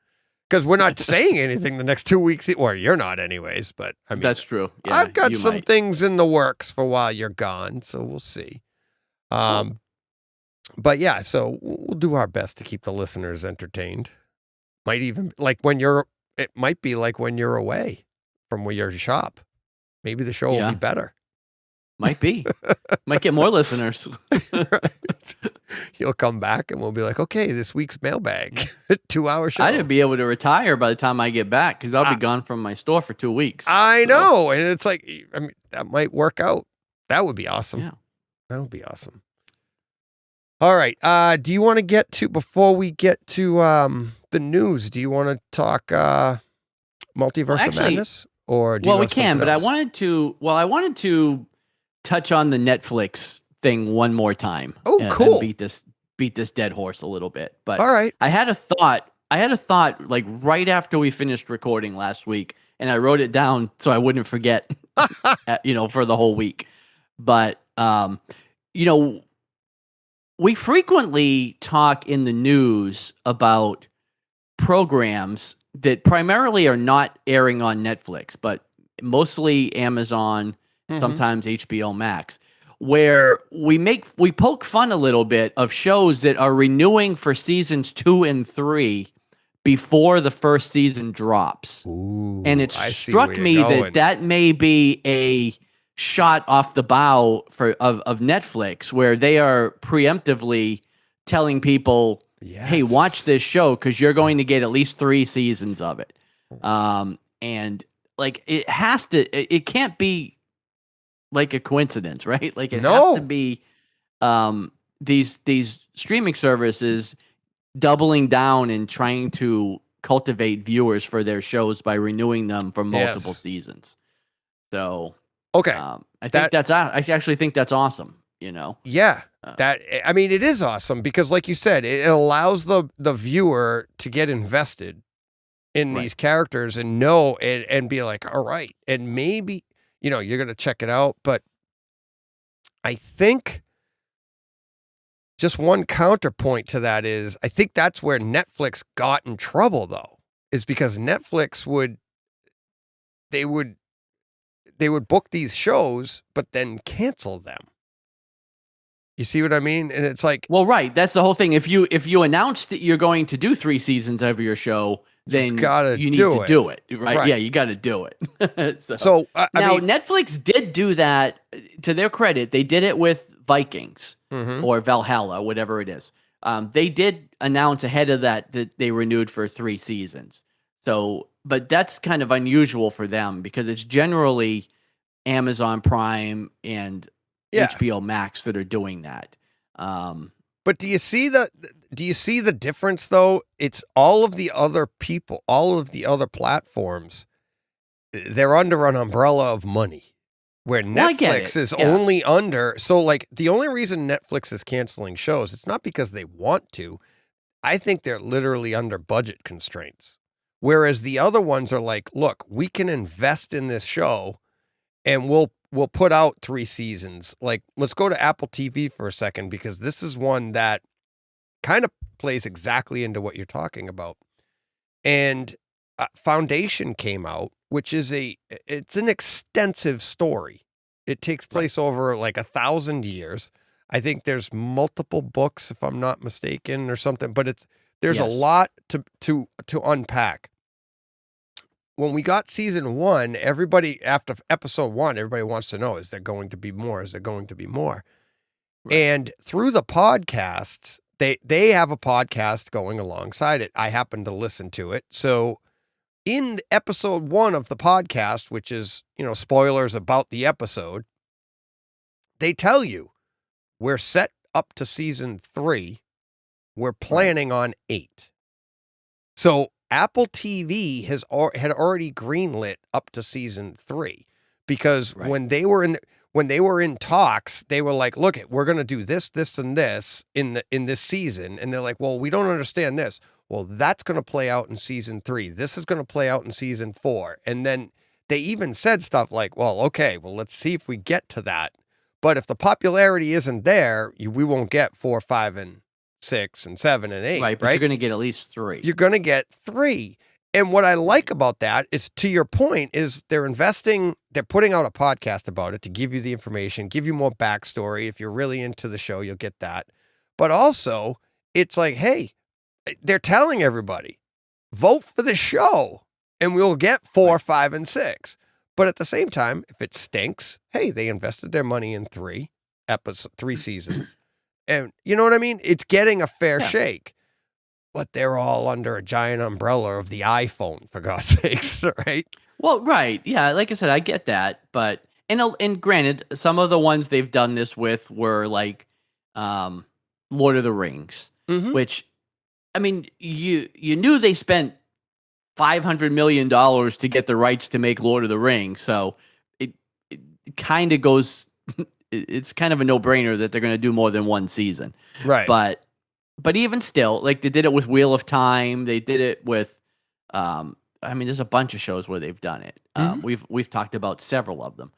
Speaker 3: because we're not saying anything the next 2 weeks, or you're not, anyways. But I mean,
Speaker 1: that's true. Yeah,
Speaker 3: I've got some things in the works for while you're gone, so we'll see. But yeah, so we'll do our best to keep the listeners entertained. Might even it might be like when you're away from where your shop. Maybe the show will be better.
Speaker 1: Might be. Might get more listeners.
Speaker 3: Right. You'll come back and we'll be like, okay, this week's mailbag, 2-hour show.
Speaker 1: I'd be able to retire by the time I get back because I'll be gone from my store for 2 weeks.
Speaker 3: I know. And it's like, I mean, that might work out. That would be awesome.
Speaker 1: Yeah.
Speaker 3: That would be awesome. All right. Do you want to get to, before we get to the news, do you want to talk Multiverse of Madness? Or do you
Speaker 1: we can, but
Speaker 3: else?
Speaker 1: I wanted to touch on the Netflix thing one more time.
Speaker 3: Oh, cool.
Speaker 1: And beat this dead horse a little bit. But
Speaker 3: all right.
Speaker 1: I had a thought like right after we finished recording last week, and I wrote it down so I wouldn't forget, for the whole week. But, we frequently talk in the news about programs that primarily are not airing on Netflix, but mostly Amazon, sometimes HBO Max, where we poke fun a little bit of shows that are renewing for seasons 2 and 3 before the first season drops.
Speaker 3: Ooh,
Speaker 1: and it struck me that may be a shot off the bow of Netflix, where they are preemptively telling people, hey, watch this show because you're going to get at least 3 seasons of it. And like it can't be like a coincidence, right? Like it has to be these streaming services doubling down and trying to cultivate viewers for their shows by renewing them for multiple seasons. So
Speaker 3: okay,
Speaker 1: I actually think that's awesome.
Speaker 3: Yeah, I mean, it is awesome because, like you said, it allows the viewer to get invested in these characters and know and be like, all right, and maybe you're gonna check it out. But I think just one counterpoint to that is I think that's where Netflix got in trouble, though, is because Netflix would book these shows but then cancel them. You see what I mean? And it's like,
Speaker 1: well, right. That's the whole thing. If you announce that you're going to do 3 seasons of your show, then you need to do it, right? Yeah, you got to do it. so now Netflix did do that. To their credit, they did it with Vikings or Valhalla, whatever it is. They did announce ahead of that they renewed for 3 seasons. So, but that's kind of unusual for them because it's generally Amazon Prime and HBO Max that are doing that.
Speaker 3: But do you see the difference though? It's all of the other people, all of the other platforms, they're under an umbrella of money. Where Netflix is only under, so like the only reason Netflix is canceling shows, it's not because they want to. I think they're literally under budget constraints. Whereas the other ones are like, look, we can invest in this show and we'll put out 3 seasons. Like, let's go to Apple TV for a second, because this is one that kind of plays exactly into what you're talking about. And Foundation came out, which is it's an extensive story. It takes place over like 1,000 years. I think there's multiple books, if I'm not mistaken, or something, but there's a lot to unpack. When we got season 1, after episode 1, everybody wants to know, is there going to be more? Is there going to be more? Right. And through the podcasts, they have a podcast going alongside it. I happen to listen to it. So in episode 1 of the podcast, which is, spoilers about the episode, they tell you we're set up to season 3. We're planning on 8. So Apple TV had already greenlit up to season 3, because when they were in talks, they were like, look, we're going to do this, this, and this in this season. And they're like, well, we don't understand this. Well, that's going to play out in season 3. This is going to play out in season 4. And then they even said stuff like, well, okay, let's see if we get to that. But if the popularity isn't there, we won't get 4, 5, and 6, and 7, and 8.
Speaker 1: Right, but you're going to get at least 3.
Speaker 3: You're going to get 3. And what I like about that is, to your point, is they're putting out a podcast about it to give you the information, give you more backstory. If you're really into the show, you'll get that. But also, it's like, hey, they're telling everybody, vote for the show and we'll get 4, 5, and 6. But at the same time, if it stinks, hey, they invested their money in 3 seasons. And you know what I mean? It's getting a fair shake. But they're all under a giant umbrella of the iPhone, for God's sakes, right?
Speaker 1: Well, right. Yeah, like I said, I get that. But, and granted, some of the ones they've done this with were like Lord of the Rings, which, I mean, you knew they spent $500 million to get the rights to make Lord of the Rings. So it kind of goes, it's kind of a no-brainer that they're going to do more than one season.
Speaker 3: Right.
Speaker 1: But even still, like they did it with Wheel of Time. They did it with, I mean, there's a bunch of shows where they've done it. We've talked about several of them.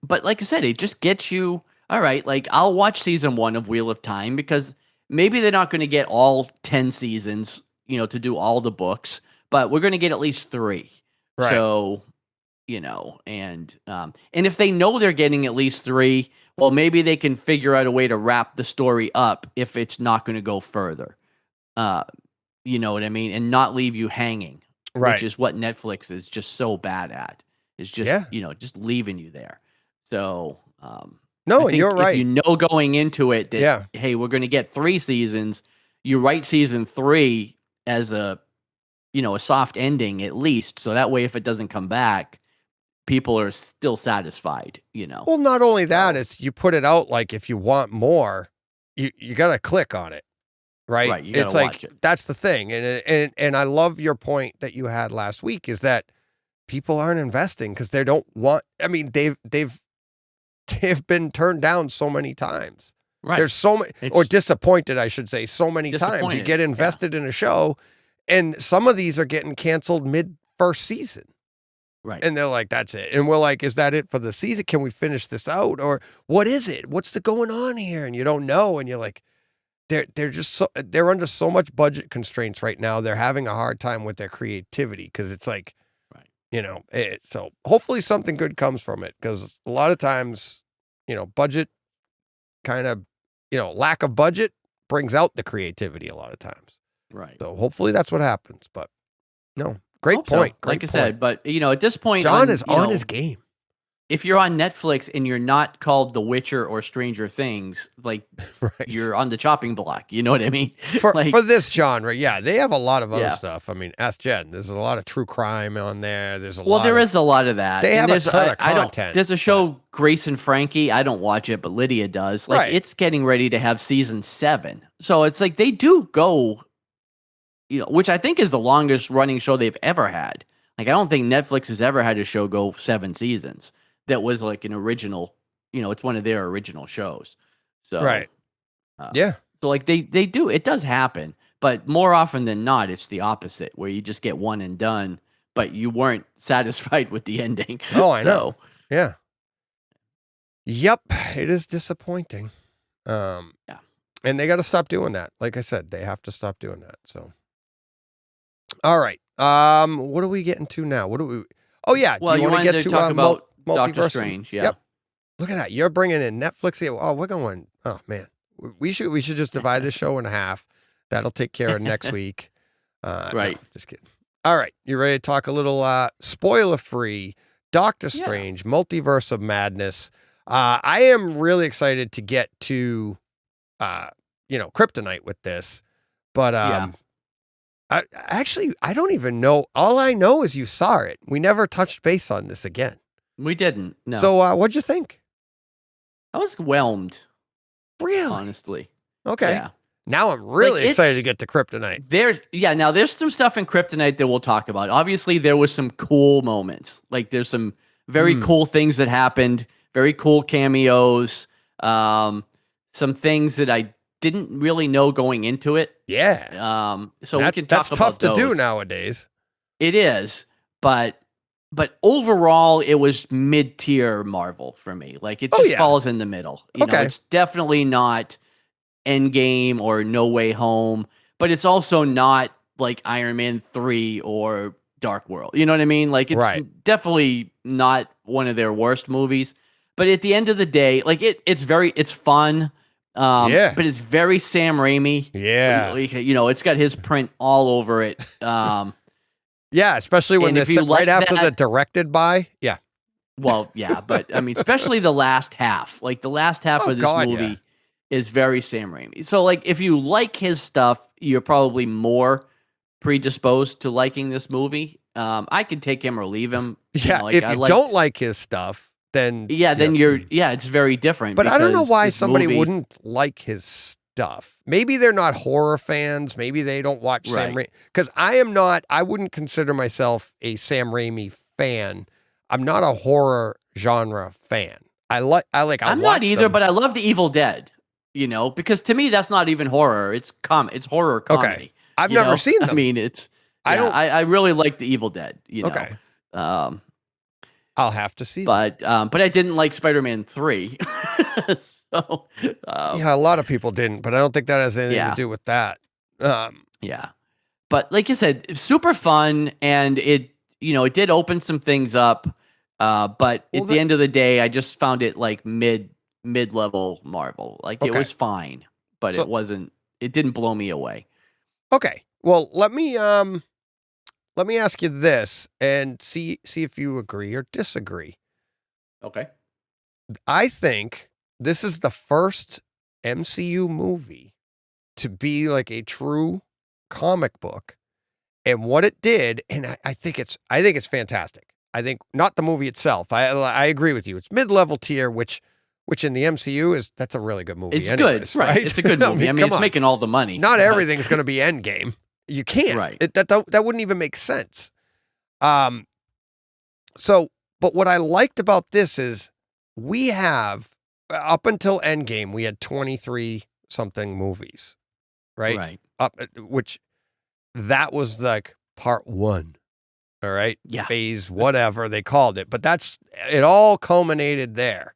Speaker 1: But like I said, it just gets you, all right, like I'll watch season 1 of Wheel of Time because maybe they're not going to get all 10 seasons, to do all the books, but we're going to get at least 3.
Speaker 3: Right.
Speaker 1: So, and if they know they're getting at least 3, well, maybe they can figure out a way to wrap the story up if it's not going to go further. You know what I mean? And not leave you hanging, which is what Netflix is just so bad at. Is just, just leaving you there. So,
Speaker 3: no, you're right.
Speaker 1: If you know going into it that, hey, we're going to get 3 seasons, you write season 3 as a soft ending at least. So that way, if it doesn't come back, people are still satisfied,
Speaker 3: Well, not only that, it's you put it out like if you want more, you got to click on it, right?
Speaker 1: Right, you gotta
Speaker 3: it's like
Speaker 1: watch it.
Speaker 3: That's the thing, and I love your point that you had last week is that people aren't investing because they don't want. I mean, they've been turned down so many times.
Speaker 1: Right.
Speaker 3: There's so many, or disappointed, I should say, so many times you get invested in a show, and some of these are getting canceled mid first season.
Speaker 1: Right.
Speaker 3: And they're like, that's it. And we're like, is that it for the season? Can we finish this out? Or what is it? What's going on here? And you don't know. And you're like, they're just they're under so much budget constraints right now. They're having a hard time with their creativity because it's like, so hopefully something good comes from it. Because a lot of times, budget kind of, lack of budget brings out the creativity a lot of times.
Speaker 1: Right.
Speaker 3: So hopefully that's what happens. But no. Great point.
Speaker 1: So. Like I said, but at this point,
Speaker 3: John is on his game.
Speaker 1: If you're on Netflix and you're not called The Witcher or Stranger Things, like you're on the chopping block. You know what I mean?
Speaker 3: For this genre, they have a lot of other stuff. I mean, ask Jen. There's a lot of true crime on there. There's a lot.
Speaker 1: Well, there is a lot of that.
Speaker 3: They have a ton of content.
Speaker 1: There's a show, Grace and Frankie. I don't watch it, but Lydia does. Like it's getting ready to have season 7. So it's like they do go. Which I think is the longest running show they've ever had. Like, I don't think Netflix has ever had a show go 7 seasons. That was like an original, it's one of their original shows. So, So like they do, it does happen, but more often than not, it's the opposite where you just get one and done, but you weren't satisfied with the ending.
Speaker 3: Oh, I know. Yeah. Yep. It is disappointing. And they got to stop doing that. Like I said, they have to stop doing that. So. All right. What are we getting to now? Oh yeah.
Speaker 1: Well,
Speaker 3: do you want to get to
Speaker 1: talk about
Speaker 3: Multiverse?
Speaker 1: Doctor Strange? Yeah.
Speaker 3: Yep. Look at that. You're bringing in Netflix here. Oh, we're going. Oh man, we should just divide this show in half. That'll take care of next week.
Speaker 1: Right.
Speaker 3: No, just kidding. All right. You ready to talk a little spoiler free Doctor Strange, Multiverse of Madness? I am really excited to get to Kryptonite with this, but I don't even know. All I know is you saw it. We never touched base on this again.
Speaker 1: We didn't. No.
Speaker 3: So what'd you think?
Speaker 1: I was whelmed.
Speaker 3: Really?
Speaker 1: Honestly.
Speaker 3: Okay.
Speaker 1: Yeah.
Speaker 3: Now I'm really excited to get to Kryptonite.
Speaker 1: Now there's some stuff in Kryptonite that we'll talk about. Obviously, there was some cool moments. Like there's some very cool things that happened. Very cool cameos. Some things that I didn't really know going into it.
Speaker 3: Yeah.
Speaker 1: So we can talk about those.
Speaker 3: That's tough to do nowadays.
Speaker 1: It is, but overall, it was mid-tier Marvel for me. Like it just falls in the middle. You know, it's definitely not Endgame or No Way Home, but it's also not like Iron Man 3 or Dark World. You know what I mean? Like it's definitely not one of their worst movies. But at the end of the day, like it's fun. But it's very Sam Raimi.
Speaker 3: Yeah.
Speaker 1: Like, it's got his print all over it. So
Speaker 3: Yeah, especially when
Speaker 1: And if
Speaker 3: they
Speaker 1: you
Speaker 3: said
Speaker 1: like
Speaker 3: right after the
Speaker 1: that-
Speaker 3: directed by. Yeah.
Speaker 1: Well, yeah, but I mean, especially the last half. Like the last half
Speaker 3: Oh,
Speaker 1: of this
Speaker 3: God,
Speaker 1: movie
Speaker 3: yeah.
Speaker 1: is very Sam Raimi. So, like, if you like his stuff, you're probably more predisposed to liking this movie. I could take him or leave him.
Speaker 3: Yeah,
Speaker 1: Like,
Speaker 3: if
Speaker 1: I
Speaker 3: you
Speaker 1: liked-
Speaker 3: don't like his stuff, then
Speaker 1: then it's very different.
Speaker 3: But I don't know
Speaker 1: because
Speaker 3: why
Speaker 1: this
Speaker 3: somebody
Speaker 1: movie-
Speaker 3: wouldn't like his stuff. Maybe they're not horror fans. Maybe they don't watch Sam Raimi. Because I wouldn't consider myself a Sam Raimi fan. I'm not a horror genre fan.
Speaker 1: I'm not either, but I love the Evil Dead. Because to me that's not even horror. It's horror comedy.
Speaker 3: Okay. I've never seen them.
Speaker 1: I mean, I really like the Evil Dead.
Speaker 3: Okay.
Speaker 1: I'll
Speaker 3: have to see that.
Speaker 1: But I didn't like Spider-Man 3. So
Speaker 3: yeah, a lot of people didn't, but I don't think that has anything to do with that.
Speaker 1: Yeah. But like you said, super fun, and it did open some things up. But at the end of the day, I just found it like mid-level Marvel. Like it was fine, but it didn't blow me away.
Speaker 3: Okay. Well, let me ask you this and see if you agree or disagree.
Speaker 1: Okay.
Speaker 3: I think this is the first MCU movie to be like a true comic book, and what it did, and I think it's fantastic. I think not the movie itself. I agree with you. It's mid-level tier, which in the MCU that's a really good movie.
Speaker 1: It's
Speaker 3: anyways,
Speaker 1: good, right? It's a good movie. I mean, it's making all the money.
Speaker 3: Not everything's going to be Endgame. You can't.
Speaker 1: Right.
Speaker 3: That wouldn't even make sense. So, but what I liked about this is we have up until Endgame, we had 23 something movies, right?
Speaker 1: Right.
Speaker 3: Which that was like part 1. All right.
Speaker 1: Yeah.
Speaker 3: Phase, whatever they called it. But it all culminated there.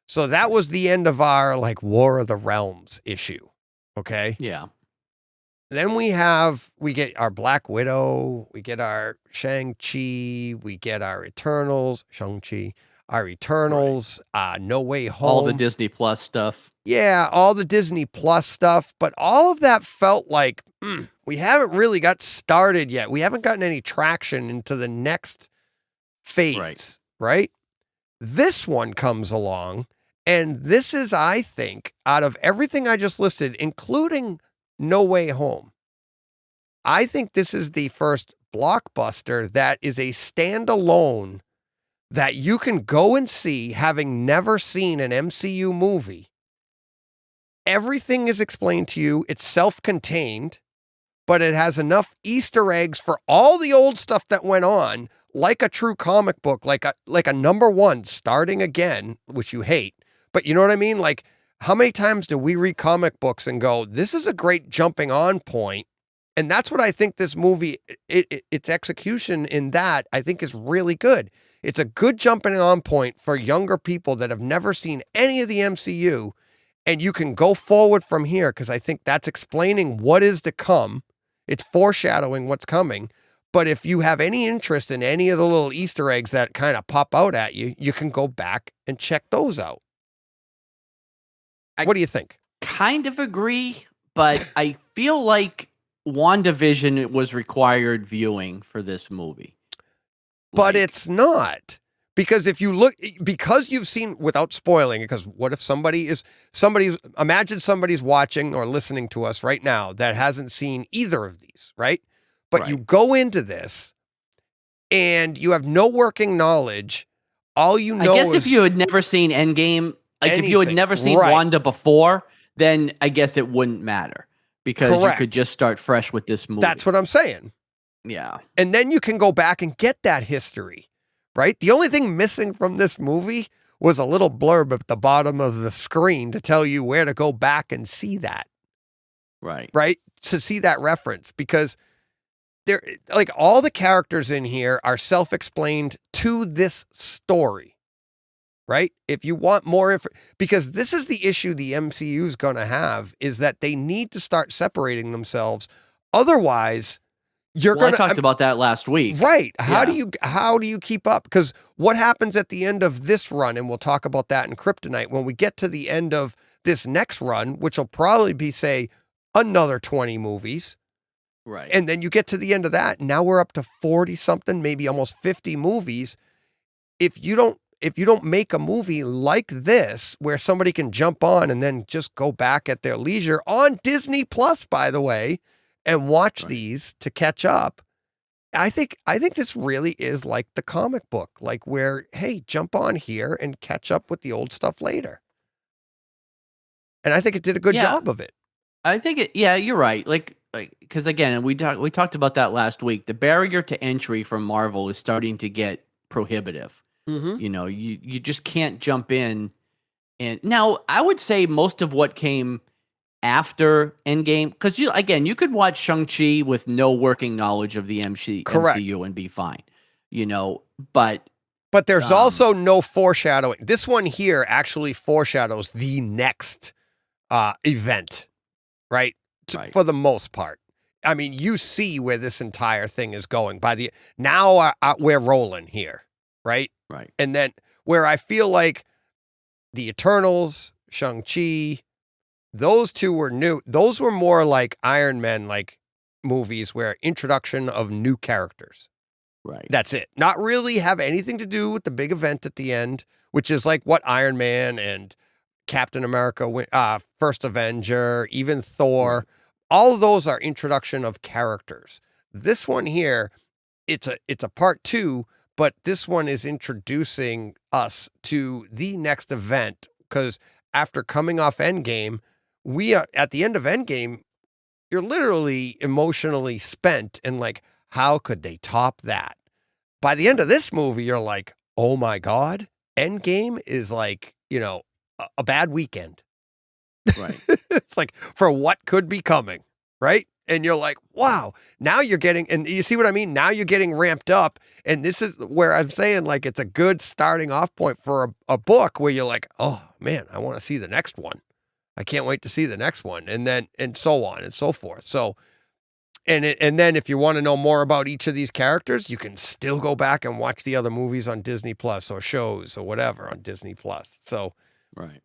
Speaker 3: So that was the end of our like War of the Realms issue. Okay.
Speaker 1: Yeah.
Speaker 3: Then we get our Black Widow, we get our Shang-Chi, we get our Eternals, our Eternals, No Way Home.
Speaker 1: All the Disney Plus stuff.
Speaker 3: Yeah, all the Disney Plus stuff. But all of that felt like, we haven't really got started yet. We haven't gotten any traction into the next phase, right? This one comes along, and this is, I think, out of everything I just listed, including No Way Home, I think this is the first blockbuster that is a standalone that you can go and see, having never seen an MCU movie. Everything is explained to you. It's self-contained, but it has enough Easter eggs for all the old stuff that went on, like a true comic book, like a number 1 starting again, which you hate. But you know what I mean? Like, how many times do we read comic books and go, this is a great jumping on point? And that's what I think this movie, its execution in that, I think is really good. It's a good jumping on point for younger people that have never seen any of the MCU. And you can go forward from here, because I think that's explaining what is to come. It's foreshadowing what's coming. But if you have any interest in any of the little Easter eggs that kind of pop out at you, you can go back and check those out. What do you think?
Speaker 1: Kind of agree, but I feel like WandaVision was required viewing for this movie.
Speaker 3: But it's not. Because if you look, because you've seen, without spoiling, because what if imagine somebody's watching or listening to us right now that hasn't seen either of these, right? But you go into this and you have no working knowledge. All you know
Speaker 1: I guess if you had never seen Endgame, if you had never seen Wanda before, then I guess it wouldn't matter, because you could just start fresh with this movie.
Speaker 3: That's what I'm saying.
Speaker 1: Yeah.
Speaker 3: And then you can go back and get that history. Right? The only thing missing from this movie was a little blurb at the bottom of the screen to tell you where to go back and see that.
Speaker 1: Right.
Speaker 3: Right? To see that reference, because they're like, all the characters in here are self-explained to this story. Right? If you want more because this is the issue the MCU is going to have, is that they need to start separating themselves. Otherwise, I
Speaker 1: talked about that last week.
Speaker 3: Right. How do you keep up? Because what happens at the end of this run, and we'll talk about that in Kryptonite, when we get to the end of this next run, which will probably be, say, another 20 movies,
Speaker 1: Right.
Speaker 3: And then you get to the end of that, and now we're up to 40 something, maybe almost 50 movies. If you don't make a movie like this where somebody can jump on and then just go back at their leisure on Disney Plus, by the way, and watch these to catch up, I think this really is like the comic book, like where, hey, jump on here and catch up with the old stuff later. And I think it did a good job of it.
Speaker 1: I think you're right. Like, because again, we talked about that last week. The barrier to entry from Marvel is starting to get prohibitive.
Speaker 3: Mm-hmm.
Speaker 1: You know, you just can't jump in. And now I would say most of what came after Endgame, because you could watch Shang-Chi with no working knowledge of the MCU and be fine. You know, but
Speaker 3: there's also no foreshadowing. This one here actually foreshadows the next event, right? For the most part. I mean, you see where this entire thing is going. Now we're rolling here, right?
Speaker 1: Right.
Speaker 3: And then where I feel like the Eternals, Shang-Chi, those two were new. Those were more like Iron Man, like movies where introduction of new characters.
Speaker 1: Right.
Speaker 3: That's it. Not really have anything to do with the big event at the end, which is like what Iron Man and Captain America, First Avenger, even Thor, all of those are introduction of characters. This one here, it's a part 2, but this one is introducing us to the next event, because after coming off Endgame, we are at the end of Endgame, you're literally emotionally spent and like, how could they top that? By the end of this movie, you're like, oh my God, Endgame is like, a bad weekend.
Speaker 1: Right.
Speaker 3: It's like for what could be coming, right? And you're like, wow, now you're getting, and you see what I mean? Now you're getting ramped up. And this is where I'm saying, like, it's a good starting off point for a book where you're like, oh man, I want to see the next one. I can't wait to see the next one. And so on and so forth. So, and then if you want to know more about each of these characters, you can still go back and watch the other movies on Disney Plus or shows or whatever on Disney Plus. So,
Speaker 1: right.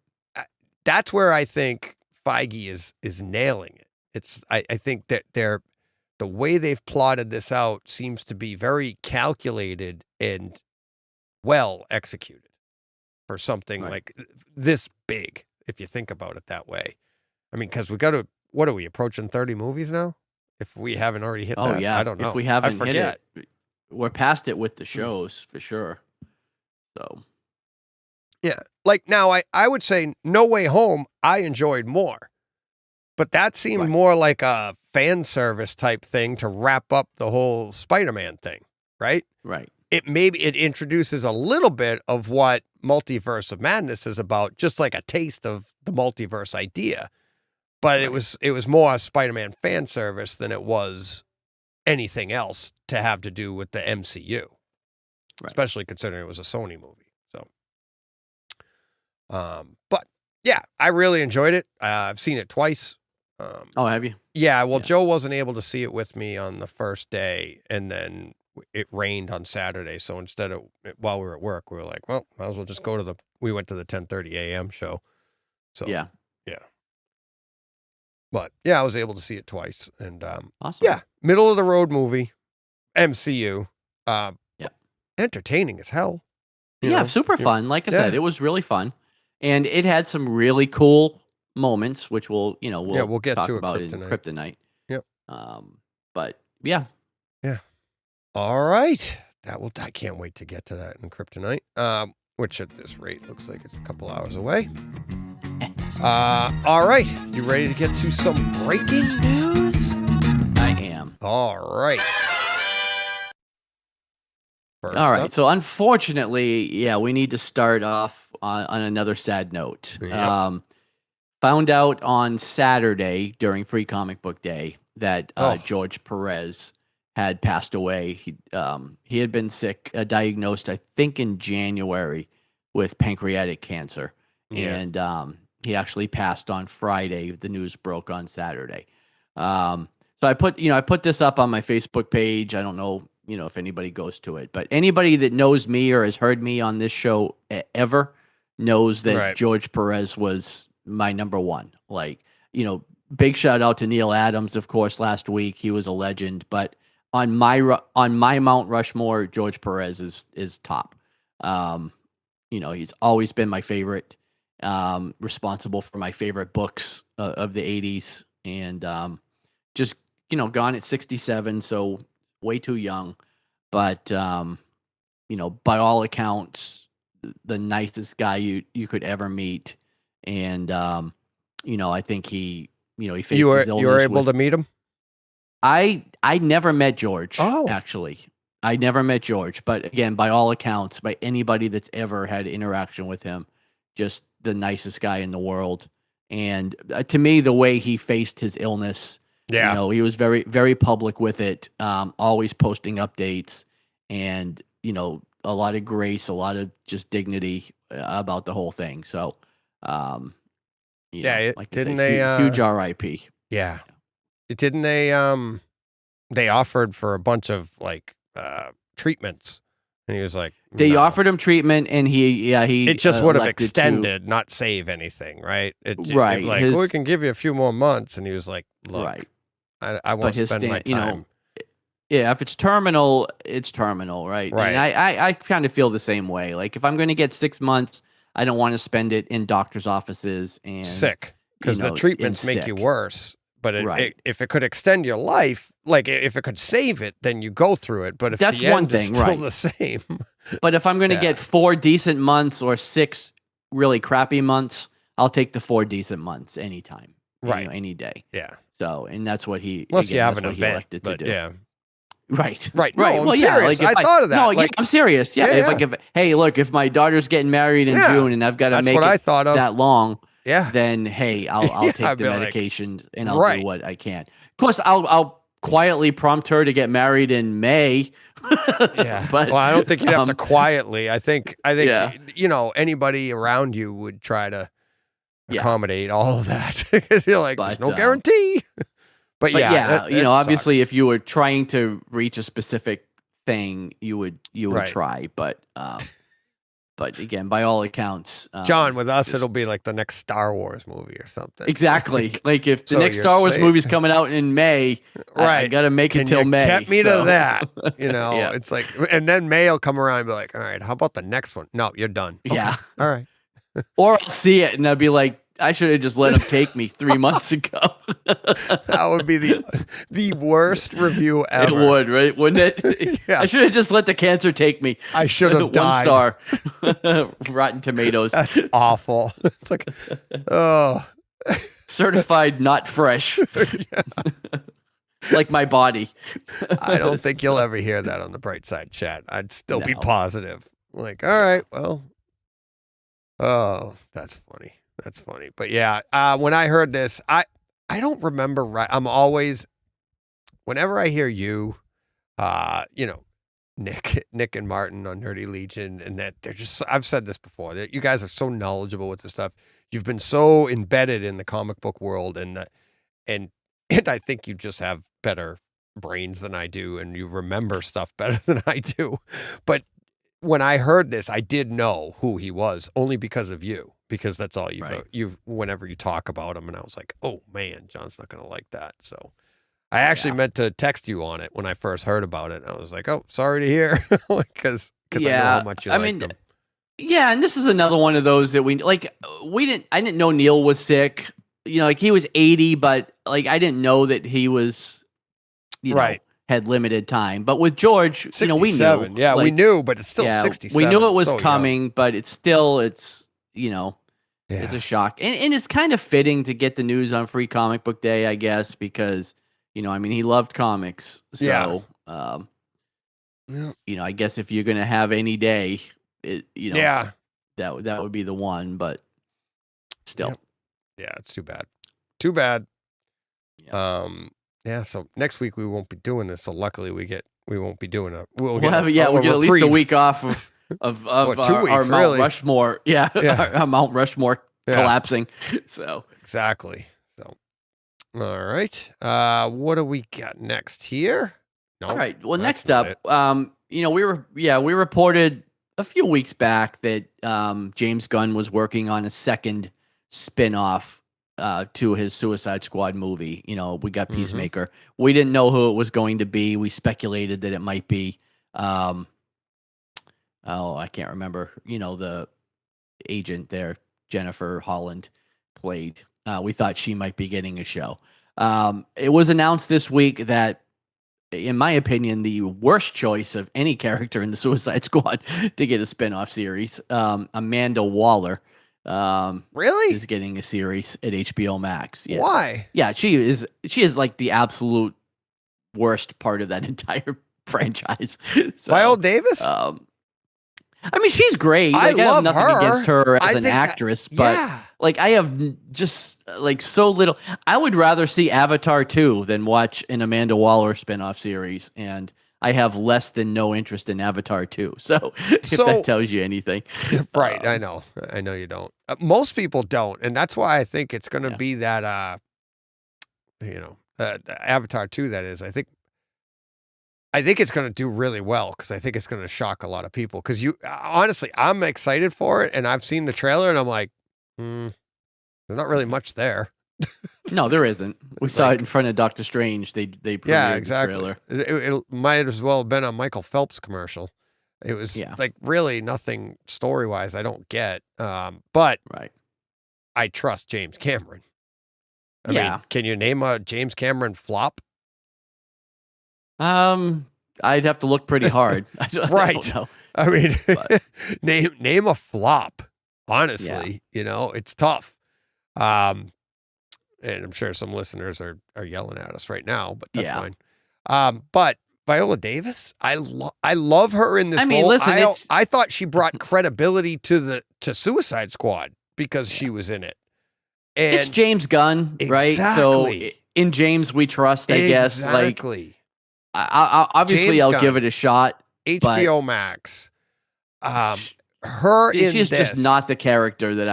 Speaker 3: That's where I think Feige is nailing it. I think that the way they've plotted this out seems to be very calculated and well executed for something like this big, if you think about it that way. I mean, because what are we approaching 30 movies now? If we haven't already hit that, I don't know.
Speaker 1: If we haven't hit it, we're past it with the shows for sure. So.
Speaker 3: Yeah. Like now I would say No Way Home, I enjoyed more. But that seemed more like a fan service type thing to wrap up the whole Spider-Man thing, right?
Speaker 1: Right.
Speaker 3: It introduces a little bit of what Multiverse of Madness is about, just like a taste of the multiverse idea. But it was more Spider-Man fan service than it was anything else to have to do with the MCU. Especially considering it was a Sony movie. So but yeah, I really enjoyed it. I've seen it twice.
Speaker 1: Have you?
Speaker 3: Yeah, well, Joe wasn't able to see it with me on the first day, and then it rained on Saturday. So instead of, while we were at work, we were like, well, might as well just go we went to the 10:30 a.m. show. So yeah. But yeah, I was able to see it twice, and
Speaker 1: awesome.
Speaker 3: Yeah, middle of the road movie, MCU, entertaining as hell.
Speaker 1: Super fun. Like I said, it was really fun, and it had some really cool moments, which we'll get talk to about in Kryptonite.
Speaker 3: Yep.
Speaker 1: But yeah.
Speaker 3: All right. I can't wait to get to that in Kryptonite. Which at this rate looks like it's a couple hours away. All right. You ready to get to some breaking news?
Speaker 1: I am.
Speaker 3: All right.
Speaker 1: All right. So unfortunately, we need to start off on another sad note.
Speaker 3: Yep.
Speaker 1: Found out on Saturday during Free Comic Book Day that George Perez had passed away. He had been sick, diagnosed, I think, in January with pancreatic cancer, and he actually passed on Friday. The news broke on Saturday. So I put this up on my Facebook page. I don't know, if anybody goes to it, but anybody that knows me or has heard me on this show ever knows that George Perez was my number one. Like, big shout out to Neil Adams, of course, last week. He was a legend, but on my Mount Rushmore, George Perez is top. He's always been my favorite, responsible for my favorite books of the 80s, and just gone at 67, so way too young, but by all accounts, the nicest guy you could ever meet, and I think he faced his illness.
Speaker 3: You were able to meet him?
Speaker 1: I never met George.
Speaker 3: Oh.
Speaker 1: Actually, I never met George, but again, by all accounts, by anybody that's ever had interaction with him, just the nicest guy in the world. And to me, the way he faced his illness, he was very, very public with it, always posting updates, and a lot of grace, a lot of just dignity about the whole thing. So,
Speaker 3: didn't they
Speaker 1: huge RIP?
Speaker 3: Yeah, didn't they offered for a bunch of treatments, and he was like,
Speaker 1: they offered him treatment, and he
Speaker 3: it just would have extended, not save anything, right?
Speaker 1: Right,
Speaker 3: we can give you a few more months, and he was like, look, right. I won't spend my time.
Speaker 1: If it's terminal, it's terminal, right?
Speaker 3: Right.
Speaker 1: And I kind of feel the same way. Like, if I'm going to get 6 months, I don't want to spend it in doctor's offices and
Speaker 3: sick, because the treatments make you worse. But if it could extend your life, like if it could save it, then you go through it. But if
Speaker 1: that's
Speaker 3: the end
Speaker 1: one thing,
Speaker 3: is still the same.
Speaker 1: But if I'm going to get 4 decent months or 6 really crappy months, I'll take the 4 decent months anytime,
Speaker 3: right?
Speaker 1: Any day.
Speaker 3: Yeah.
Speaker 1: So, and that's what he.
Speaker 3: Unless you have an event, but to do. Yeah.
Speaker 1: Right.
Speaker 3: No, I'm serious. I thought of that.
Speaker 1: No, I'm serious. Yeah. If my daughter's getting married in June and I've got to make it that long, then hey, I'll take the medication and I'll do what I can. Of course, I'll quietly prompt her to get married in May.
Speaker 3: But I don't think you'd have to quietly. I think anybody around you would try to accommodate all of that, because you're like, there's no guarantee. But
Speaker 1: obviously, if you were trying to reach a specific thing, you would try. But again, by all accounts,
Speaker 3: John, with us, it'll be like the next Star Wars movie or something.
Speaker 1: Exactly. Like if the next Star Wars movie's coming out in May, I got to make it till May.
Speaker 3: Get me to that. It's like, and then May will come around and be like, all right, how about the next one? No, you're done. Okay.
Speaker 1: Yeah.
Speaker 3: All right.
Speaker 1: Or I'll see it and I'll be like, I should have just let him take me 3 months ago.
Speaker 3: That would be the worst review ever.
Speaker 1: It would, right? Wouldn't it? I should have just let the cancer take me.
Speaker 3: I should have died.
Speaker 1: 1 star. Rotten Tomatoes.
Speaker 3: That's awful. It's like, oh.
Speaker 1: Certified not fresh. Like my body.
Speaker 3: I don't think you'll ever hear that on the Bright Side Chat. I'd still be positive. Like, all right, well. Oh, that's funny. That's funny. But yeah, when I heard this, I don't remember right. I'm always, whenever I hear you, Nick and Martin on Nerdy Legion, and that they're just, I've said this before, that you guys are so knowledgeable with this stuff. You've been so embedded in the comic book world, and I think you just have better brains than I do, and you remember stuff better than I do. But when I heard this, I did know who he was, only because of you. Because that's all you've whenever you talk about him, and I was like, oh man, John's not gonna like that. So I actually meant to text you on it when I first heard about it. I was like, oh, sorry to hear, because I know how much you liked him.
Speaker 1: Yeah, and this is another one of those that I didn't know Neil was sick. He was 80, but I didn't know that he was had limited time. But with George,
Speaker 3: 67,
Speaker 1: we knew.
Speaker 3: Yeah, we knew, but it's still 67.
Speaker 1: We knew it was coming, but it's it's a shock. And it's kind of fitting to get the news on Free Comic Book Day, I guess, because, he loved comics. So, I guess if you're going to have any day, that would be the one, but still.
Speaker 3: Yeah, it's too bad. Too bad.
Speaker 1: Yeah.
Speaker 3: So next week we won't be doing this. So luckily we won't be doing it.
Speaker 1: We'll get at least a week off of our Mount Rushmore. Our Mount Rushmore collapsing. So
Speaker 3: exactly. So all right. What do we got next here?
Speaker 1: All right. Well, next up, we reported a few weeks back that James Gunn was working on a second spin-off to his Suicide Squad movie. You know, we got Peacemaker. We didn't know who it was going to be. We speculated that it might be, I can't remember. You know, the agent there, Jennifer Holland, played. We thought she might be getting a show. It was announced this week that, in my opinion, the worst choice of any character in the Suicide Squad to get a spinoff series, Amanda Waller,
Speaker 3: really
Speaker 1: is getting a series at HBO Max. Yeah.
Speaker 3: Why?
Speaker 1: Yeah, she is like the absolute worst part of that entire franchise. So,
Speaker 3: Viola Davis?
Speaker 1: I mean, she's great. Like, I have nothing against her as an actress, but
Speaker 3: yeah.
Speaker 1: like, I have just like so little. I would rather see Avatar 2 than watch an Amanda Waller spinoff series, and I have less than no interest in Avatar 2. So if that tells you anything.
Speaker 3: Right, I know you don't. Most people don't, and that's why I think it's going to be that, Avatar 2, that is. I think it's going to do really well because I think it's going to shock a lot of people. Because honestly, I'm excited for it, and I've seen the trailer, and I'm like, there's not really much there.
Speaker 1: No, there isn't. We saw it in front of Doctor Strange. They premiered the trailer.
Speaker 3: It might as well have been a Michael Phelps commercial. It was like really nothing story wise. I don't get, but I trust James Cameron. I mean, can you name a James Cameron flop?
Speaker 1: I'd have to look pretty hard. I don't know.
Speaker 3: I mean, name a flop. Honestly, it's tough. And I'm sure some listeners are yelling at us right now, but that's fine. But Viola Davis, I love her in this role. Listen, I thought she brought credibility to Suicide Squad because she was in it. And
Speaker 1: it's James Gunn, right? So in James we trust, I guess.
Speaker 3: Exactly.
Speaker 1: Obviously, I'll give it a shot.
Speaker 3: HBO Max.
Speaker 1: She's just not the character that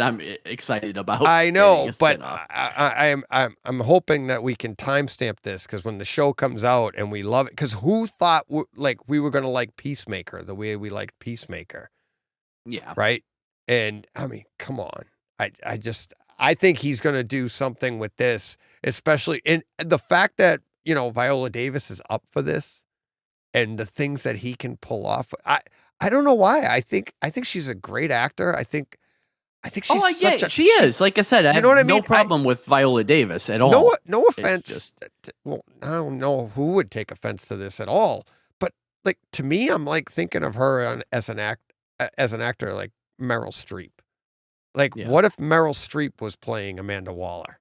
Speaker 1: I'm excited about.
Speaker 3: I know, but I'm hoping that we can timestamp this because when the show comes out and we love it, because who thought we were going to like Peacemaker the way we liked Peacemaker?
Speaker 1: Yeah.
Speaker 3: Right. And I mean, come on. I think he's going to do something with this, especially in the fact that, Viola Davis is up for this and the things that he can pull off. I don't know why. I think she's a great actor. I think she's
Speaker 1: she is. Like I said, I have no problem with Viola Davis at all.
Speaker 3: No offense. Well, I don't know who would take offense to this at all. But like to me, I'm like thinking of her as an actor like Meryl Streep. Like, what if Meryl Streep was playing Amanda Waller,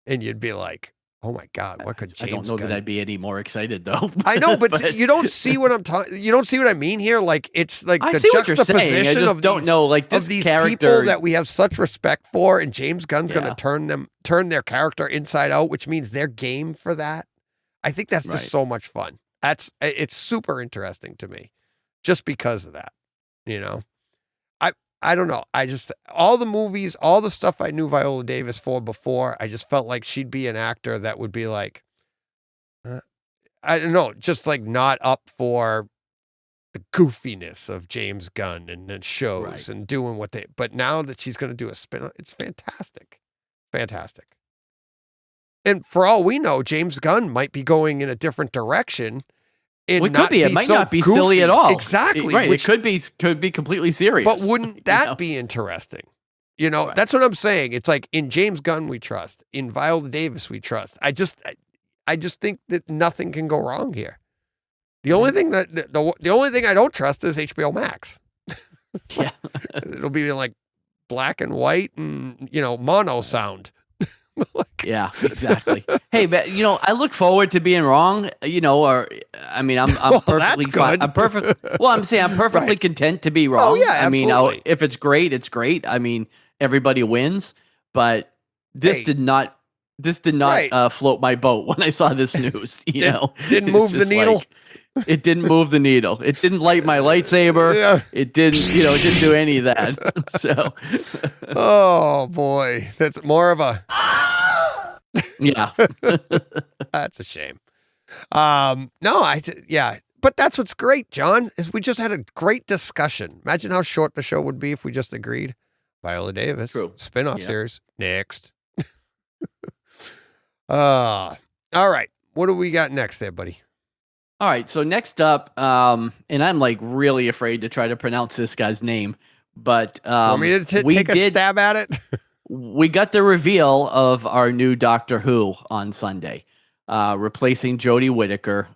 Speaker 3: and you'd be like, "Oh my God, what could James?"
Speaker 1: I don't know that I'd be any more excited though.
Speaker 3: I know, but you don't see what I'm talking. You don't see what I mean here. Like it's like the juxtaposition of
Speaker 1: don't know like this
Speaker 3: of these
Speaker 1: character
Speaker 3: people that we have such respect for, and James Gunn's going to turn their character inside out, which means they're game for that. I think that's just so much fun. It's super interesting to me, just because of that. I don't know. All the movies, all the stuff I knew Viola Davis for before, I just felt like she'd be an actor that would be like, I don't know, just like not up for the goofiness of James Gunn and the shows and doing but now that she's going to do a spin, it's fantastic. Fantastic. And for all we know, James Gunn might be going in a different direction. It
Speaker 1: might not be silly at all.
Speaker 3: Exactly.
Speaker 1: It could be completely serious.
Speaker 3: But wouldn't that be interesting? That's what I'm saying. It's like in James Gunn we trust, in Viola Davis we trust. I just think that nothing can go wrong here. The only thing the only thing I don't trust is HBO Max. It'll be like black and white and mono sound.
Speaker 1: Yeah, exactly. Hey, but I look forward to being wrong. I'm perfectly fine. I'm perfect. Well, I'm saying I'm perfectly content to be wrong.
Speaker 3: Oh yeah, absolutely.
Speaker 1: I mean, if it's great, it's great. I mean, everybody wins. But this did not float my boat when I saw this news.
Speaker 3: Didn't move the needle.
Speaker 1: It didn't move the needle. It didn't light my lightsaber. Yeah. It didn't. It didn't do any of that. So.
Speaker 3: Oh boy, that's more of a.
Speaker 1: Yeah.
Speaker 3: That's a shame. But that's what's great, John, is we just had a great discussion. Imagine how short the show would be if we just agreed. Viola Davis.
Speaker 1: True.
Speaker 3: Spin-off
Speaker 1: Yeah.
Speaker 3: series. Next. All right. What do we got next there, buddy?
Speaker 1: All right. So next up, and I'm like really afraid to try to pronounce this guy's name, but
Speaker 3: Want me to take a stab at it?
Speaker 1: We got the reveal of our new Doctor Who on Sunday, replacing Jodie Whittaker,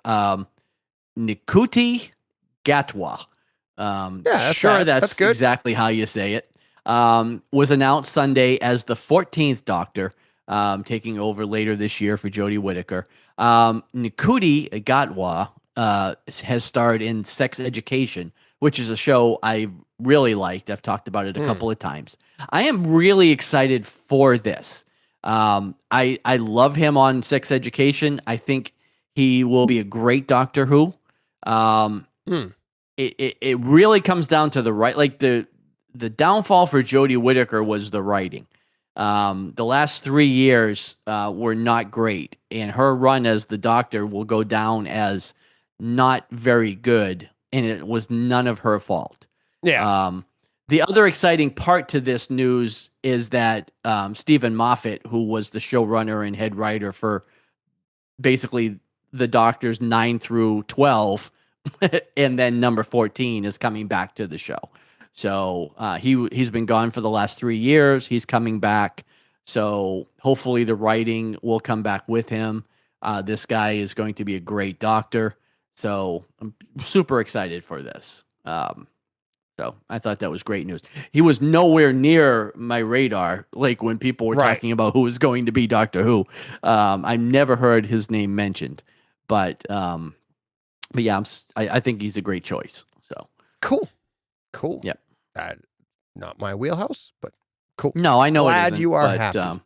Speaker 1: Nikuti Gatwa. That's
Speaker 3: good.
Speaker 1: exactly how you say it. Was announced Sunday as the 14th Doctor, taking over later this year for Jodie Whittaker. Nikuti Gatwa has starred in Sex Education, which is a show I really liked. I've talked about it a couple of times. I am really excited for this. I love him on Sex Education. I think he will be a great Doctor Who. It really comes down to the right, like the downfall for Jodie Whittaker was the writing. The last 3 years were not great, and her run as the Doctor will go down as not very good, and it was none of her fault.
Speaker 3: Yeah.
Speaker 1: The other exciting part to this news is that Stephen Moffat, who was the showrunner and head writer for basically the Doctors 9 through 12, and then number 14 is coming back to the show. So he's been gone for the last 3 years. He's coming back. So hopefully the writing will come back with him. This guy is going to be a great Doctor. So I'm super excited for this. So I thought that was great news. He was nowhere near my radar, like when people were talking about who was going to be Doctor Who. I never heard his name mentioned, but yeah, I think he's a great choice. So
Speaker 3: cool.
Speaker 1: Yep.
Speaker 3: Not my wheelhouse, but cool.
Speaker 1: No, I know.
Speaker 3: Glad you are happy.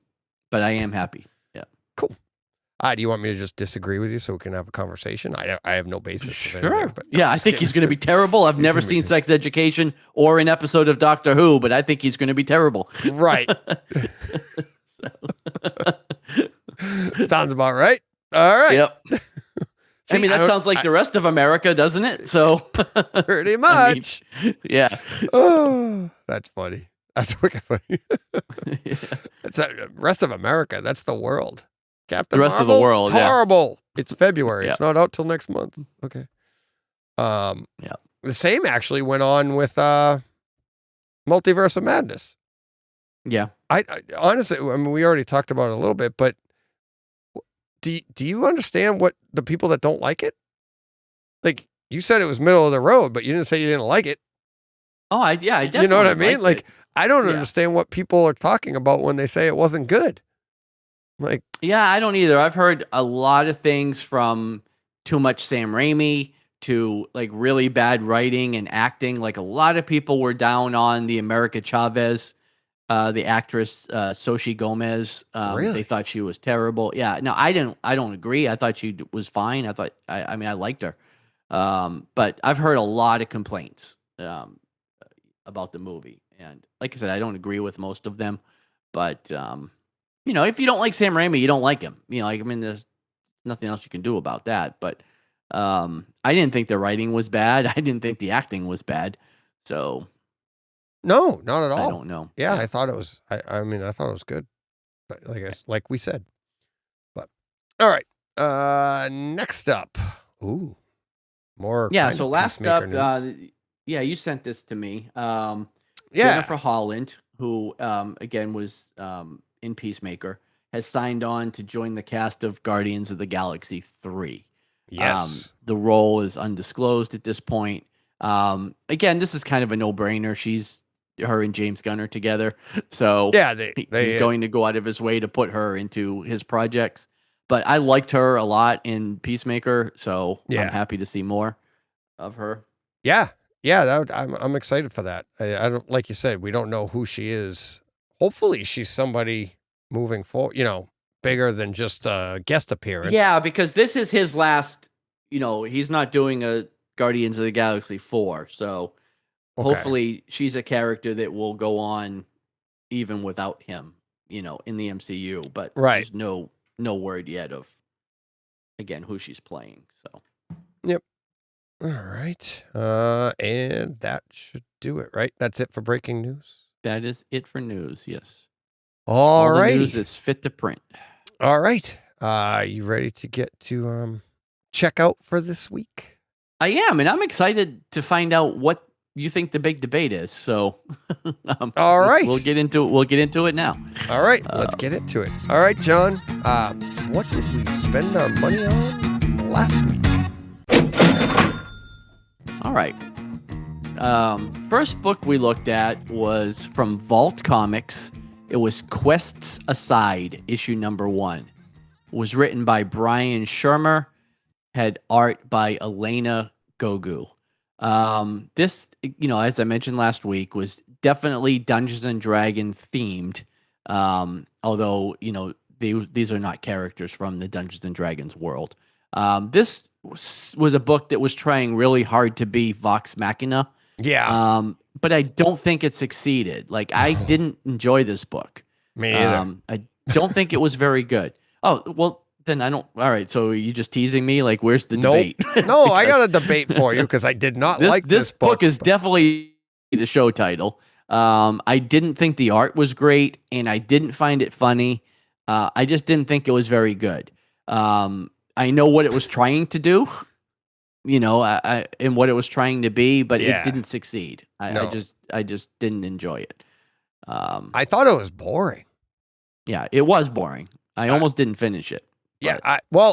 Speaker 1: But I am happy. Yeah.
Speaker 3: Cool. Do you want me to just disagree with you so we can have a conversation? I have no basis.
Speaker 1: Sure. But I think he's going to be terrible. I've never seen Sex Education or an episode of Doctor Who, but I think he's going to be terrible.
Speaker 3: Right. Sounds about right. All right.
Speaker 1: Yep. See, I mean, that sounds like the rest of America, doesn't it? So
Speaker 3: pretty much.
Speaker 1: Yeah.
Speaker 3: Oh, that's funny. That's wicked funny. It's the rest of America. That's the world. Captain
Speaker 1: the rest
Speaker 3: Marvel,
Speaker 1: of the world.
Speaker 3: it's horrible. It's February.
Speaker 1: Yeah.
Speaker 3: It's not out till next month. Okay.
Speaker 1: Yeah.
Speaker 3: The same actually went on with Multiverse of Madness.
Speaker 1: Yeah.
Speaker 3: I honestly, I mean, we already talked about it a little bit, but do you understand what the people that don't like it? Like, you said it was middle of the road, but you didn't say you didn't like it.
Speaker 1: Oh, I definitely.
Speaker 3: You know what I mean? Like, I don't
Speaker 1: Yeah.
Speaker 3: understand what people are talking about when they say it wasn't good. Like,
Speaker 1: yeah, I don't either. I've heard a lot of things from too much Sam Raimi to like really bad writing and acting. Like a lot of people were down on the America Chavez, the actress Xochitl Gomez.
Speaker 3: Really?
Speaker 1: They thought she was terrible. Yeah, no, I don't agree. I thought she was fine. I mean, I liked her. But I've heard a lot of complaints about the movie, and like I said, I don't agree with most of them. But you know, if you don't like Sam Raimi, you don't like him. You know, like I mean, there's nothing else you can do about that. But I didn't think the writing was bad. I didn't think the acting was bad. So
Speaker 3: no, not at all.
Speaker 1: I don't know.
Speaker 3: Yeah, I thought it was. I mean, I thought it was good. But like we said. But all right. Next up. Ooh, more.
Speaker 1: Yeah. So last up, you sent this to me. Jennifer Holland, who again was in Peacemaker, has signed on to join the cast of Guardians of the Galaxy 3.
Speaker 3: Yes.
Speaker 1: The role is undisclosed at this point. Again, this is kind of a no-brainer. Her and James Gunn are together. So
Speaker 3: yeah,
Speaker 1: he's going to go out of his way to put her into his projects. But I liked her a lot in Peacemaker, so I'm happy to see more of her.
Speaker 3: Yeah. Yeah, I'm excited for that. I don't, like you said, we don't know who she is. Hopefully she's somebody moving forward, you know, bigger than just a guest appearance.
Speaker 1: Yeah, because this is his last, you know, he's not doing a Guardians of the Galaxy 4. So hopefully she's a character that will go on even without him, you know, in the MCU. But there's no word yet of, again, who she's playing. So.
Speaker 3: Yep. All right. And that should do it, right? That's it for breaking news.
Speaker 1: That is it for news. Yes.
Speaker 3: All
Speaker 1: the
Speaker 3: right.
Speaker 1: news that's fit to print.
Speaker 3: All right. You ready to get to check out for this week?
Speaker 1: I am, and I'm excited to find out what you think the big debate is. So,
Speaker 3: all right,
Speaker 1: we'll get into it. We'll get into it now.
Speaker 3: All right, let's get into it. All right, John. What did we spend our money on last week?
Speaker 1: All right. First book we looked at was from Vault Comics. It was Quests Aside, issue number 1. It was written by Brian Shermer, had art by Elena Gogu. This, as I mentioned last week, was definitely Dungeons and Dragons themed. Although, these are not characters from the Dungeons and Dragons world. This was a book that was trying really hard to be Vox Machina.
Speaker 3: Yeah.
Speaker 1: But I don't think it succeeded. Like, I didn't enjoy this book.
Speaker 3: Me either.
Speaker 1: I don't think it was very good. Oh, well, then I don't. All right. So are you just teasing me? Like, where's the debate?
Speaker 3: No, I got a debate for you because I did not like this book.
Speaker 1: This book is definitely the show title. I didn't think the art was great, and I didn't find it funny. I just didn't think it was very good. I know what it was trying to do, and what it was trying to be, but it didn't succeed. I just didn't enjoy it.
Speaker 3: I thought it was boring.
Speaker 1: Yeah, it was boring. I almost didn't finish it.
Speaker 3: Yeah,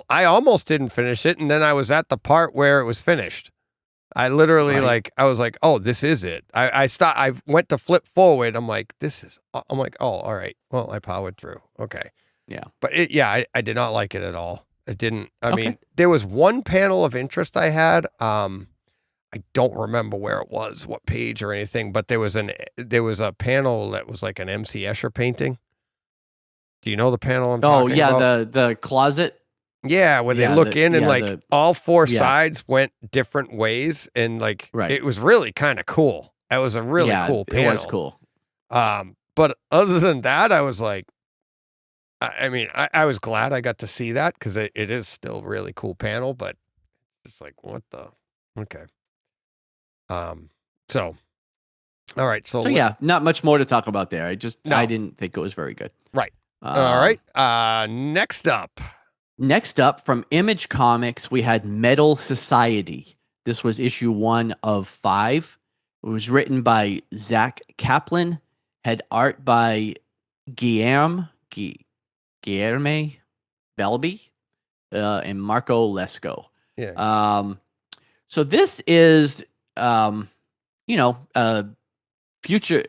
Speaker 3: I almost didn't finish it, and then I was at the part where it was finished. I literally I was like, oh, this is it. I went to flip forward. I'm like, oh, all right. Well, I powered through. Okay.
Speaker 1: Yeah.
Speaker 3: But I did not like it at all. It didn't. I mean, there was one panel of interest I had. I don't remember where it was, what page or anything, but there was a panel that was like an MC Escher painting. Do you know the panel I'm talking about?
Speaker 1: Oh, yeah, the closet.
Speaker 3: Yeah, where they look in and all four sides went different ways, and it was really kind of cool. That was a really cool panel.
Speaker 1: It was cool.
Speaker 3: But other than that, I was like, I mean, I was glad I got to see that because it is still a really cool panel, but it's like, what the? Okay. So, all right. So
Speaker 1: yeah, not much more to talk about there. I didn't think it was very good.
Speaker 3: Right. All right. Next up
Speaker 1: from Image Comics, we had Metal Society. This was issue 1 of 5. It was written by Zach Kaplan, had art by Guillerme Belby, and Marco Lesko.
Speaker 3: Yeah.
Speaker 1: So this is, future.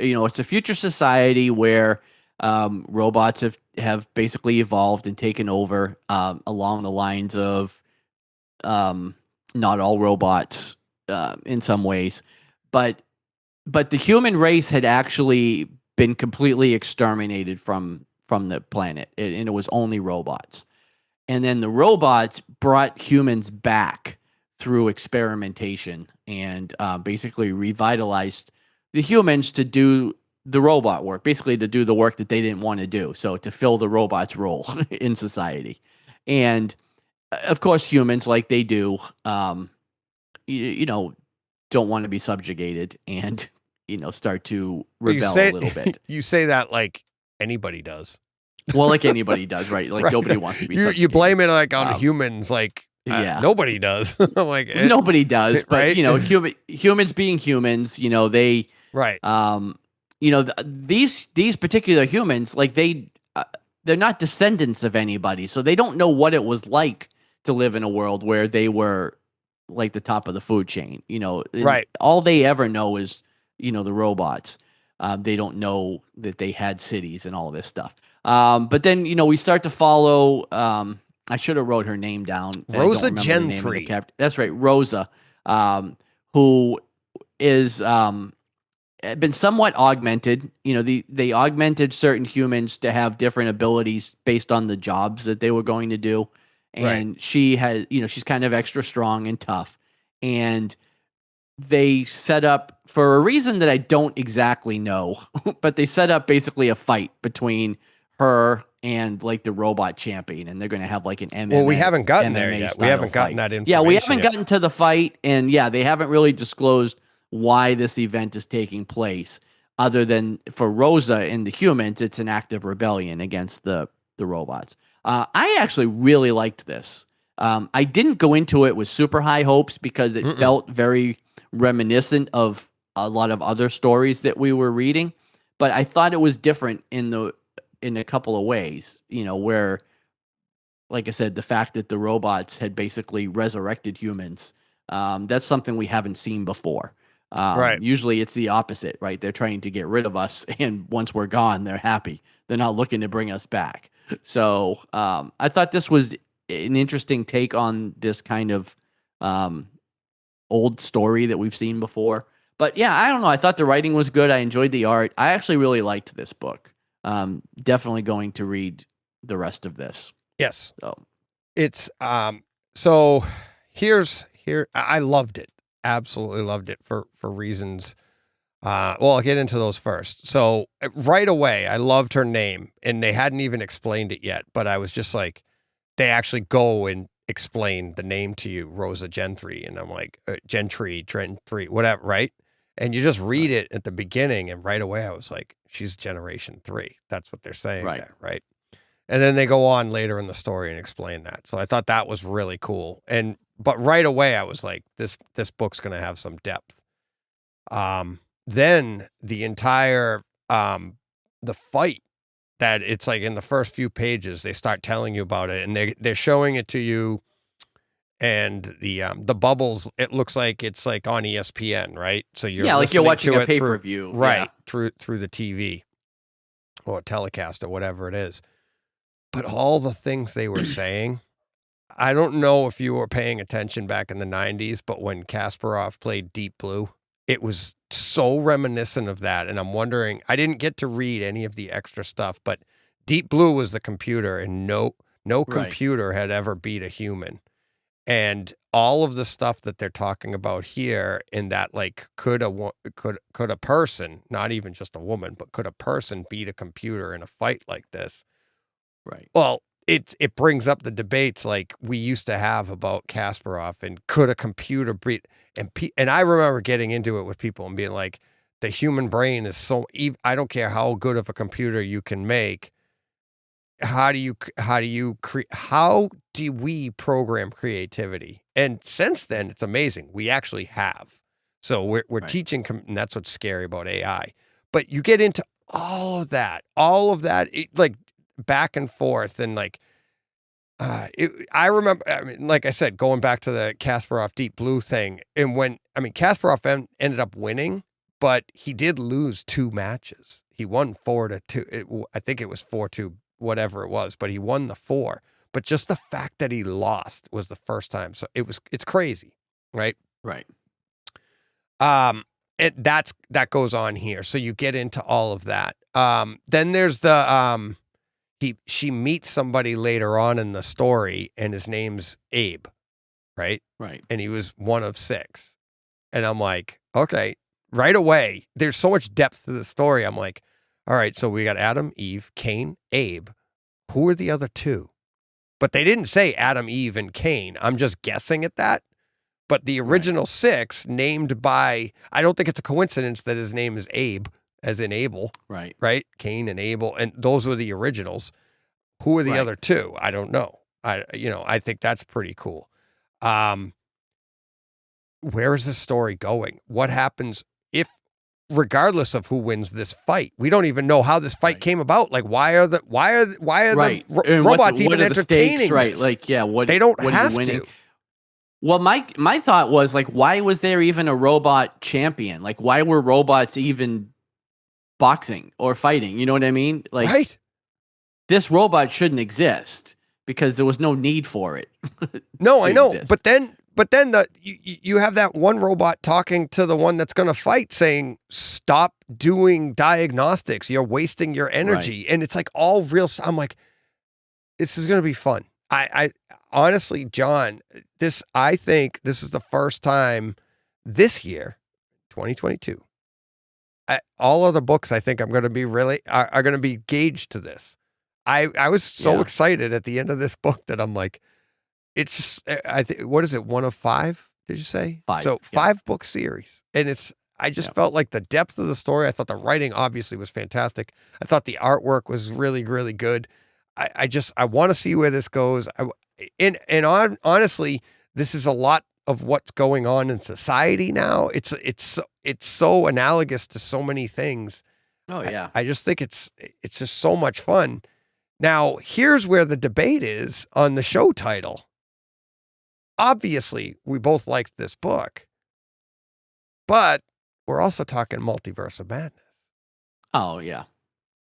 Speaker 1: It's a future society where robots have basically evolved and taken over, along the lines of not all robots in some ways, but the human race had actually been completely exterminated from the planet, and it was only robots. And then the robots brought humans back through experimentation and basically revitalized the humans to do the robot work, basically to do the work that they didn't want to do. So to fill the robot's role in society. And of course, humans, like they do, don't want to be subjugated and, start to rebel a little bit.
Speaker 3: You say that like anybody does.
Speaker 1: Well, like anybody does, right? Like nobody wants to be subjugated.
Speaker 3: You blame it like on humans, like nobody does. Like
Speaker 1: nobody does, but
Speaker 3: right?
Speaker 1: Humans being humans, they
Speaker 3: right.
Speaker 1: These particular humans, like they're not descendants of anybody, so they don't know what it was like to live in a world where they were like the top of the food chain.
Speaker 3: Right.
Speaker 1: All they ever know is the robots. They don't know that they had cities and all of this stuff. But then we start to follow. I should have wrote her name down.
Speaker 3: Rosa Gen 3.
Speaker 1: That's right, Rosa, who is been somewhat augmented. They augmented certain humans to have different abilities based on the jobs that they were going to do. And she has, she's kind of extra strong and tough. And they set up, for a reason that I don't exactly know, but they set up basically a fight between her and like the robot champion, and they're going to have like an MMA.
Speaker 3: Well, we haven't gotten
Speaker 1: MMA
Speaker 3: there yet. We haven't gotten that information.
Speaker 1: Yeah, we haven't gotten to the fight, and they haven't really disclosed why this event is taking place. other than for Rosa and the humans, it's an act of rebellion against the robots. I actually really liked this. I didn't go into it with super high hopes because it felt very reminiscent of a lot of other stories that we were reading, but I thought it was different in a couple of ways, where, like I said, the fact that the robots had basically resurrected humans, that's something we haven't seen before.
Speaker 3: Right.
Speaker 1: Usually it's the opposite, right? They're trying to get rid of us, and once we're gone, they're happy. They're not looking to bring us back. So I thought this was an interesting take on this kind of old story that we've seen before. But yeah, I don't know. I thought the writing was good. I enjoyed the art. I actually really liked this book. Definitely going to read the rest of this.
Speaker 3: Yes.
Speaker 1: So
Speaker 3: it's so here I loved it. Absolutely loved it for reasons. Well, I'll get into those first. So right away, I loved her name, and they hadn't even explained it yet, but I was just like, they actually go and explain the name to you, Rosa Gentry, and I'm like, Gentry, whatever, right? And you just read it at the beginning, and right away I was like, she's Generation 3. That's what they're saying there, right? And then they go on later in the story and explain that. So I thought that was really cool. But right away I was like, this book's going to have some depth. Then the entire the fight, that it's like in the first few pages they start telling you about it, and they're showing it to you, and the bubbles, it looks like it's like on ESPN, right? So you're
Speaker 1: like you're watching a pay-per-view,
Speaker 3: right? Through the TV or telecast or whatever it is. But all the things they were saying, I don't know if you were paying attention back in the 90s, but when Kasparov played Deep Blue, it was so reminiscent of that. And I'm wondering, I didn't get to read any of the extra stuff, but Deep Blue was the computer, and no computer had ever beat a human. And all of the stuff that they're talking about here, in that, like, could a person, not even just a woman, but could a person beat a computer in a fight like this?
Speaker 1: Right.
Speaker 3: Well, it brings up the debates like we used to have about Kasparov and could a computer beat, and I remember getting into it with people and being like, the human brain is so, I don't care how good of a computer you can make. How do we program creativity? And since then, it's amazing. We actually have. So we're teaching, and that's what's scary about AI. But you get into all of that, like back and forth, and like, I remember, I mean, like I said, going back to the Kasparov Deep Blue thing, and Kasparov ended up winning, but he did lose 2 matches. He won 4-2. I think it was 4-2, whatever it was, but he won the 4. But just the fact that he lost was the first time. So it's crazy, right?
Speaker 1: Right.
Speaker 3: And that goes on here. So you get into all of that. Then there's the, she meets somebody later on in the story, and his name's Abe, right?
Speaker 1: Right.
Speaker 3: And he was one of 6. And I'm like, okay, right away, there's so much depth to the story. I'm like, all right, so we got Adam, Eve, Cain, Abe. Who are the other 2? But they didn't say Adam, Eve, and Cain. I'm just guessing at that. But the original 6 named by, I don't think it's a coincidence that his name is Abe, as in Abel.
Speaker 1: Right.
Speaker 3: Right? Cain and Abel. And those were the originals. Who are the other 2? I don't know. I think that's pretty cool. Where is this story going? What happens regardless of who wins this fight? We don't even know how this fight came about. Like, why are the robots even entertaining
Speaker 1: stakes, right?
Speaker 3: this?
Speaker 1: Like, yeah,
Speaker 3: they don't have to.
Speaker 1: Well, my thought was, like, why was there even a robot champion? Like, why were robots even boxing or fighting? You know what I mean? Like,
Speaker 3: right.
Speaker 1: This robot shouldn't exist because there was no need for it.
Speaker 3: No, I know. Exist. But then you have that one robot talking to the one that's going to fight, saying, stop doing diagnostics. You're wasting your energy. Right. And it's like all real. I'm like, this is going to be fun. I honestly, John, I think this is the first time this year, 2022. All other books, I think I'm going to be are going to be gauged to this. I was so excited at the end of this book that I'm like, it's just, I think, what is it? 1 of 5? Did you say
Speaker 1: 5?
Speaker 3: So 5 book series, and I just felt like the depth of the story. I thought the writing obviously was fantastic. I thought the artwork was really, really good. I want to see where this goes. Honestly, this is a lot of what's going on in society now. It's so analogous to so many things.
Speaker 1: Oh yeah.
Speaker 3: I just think it's just so much fun. Now, here's where the debate is on the show title. Obviously, we both liked this book, but we're also talking Multiverse of Madness.
Speaker 1: Oh yeah.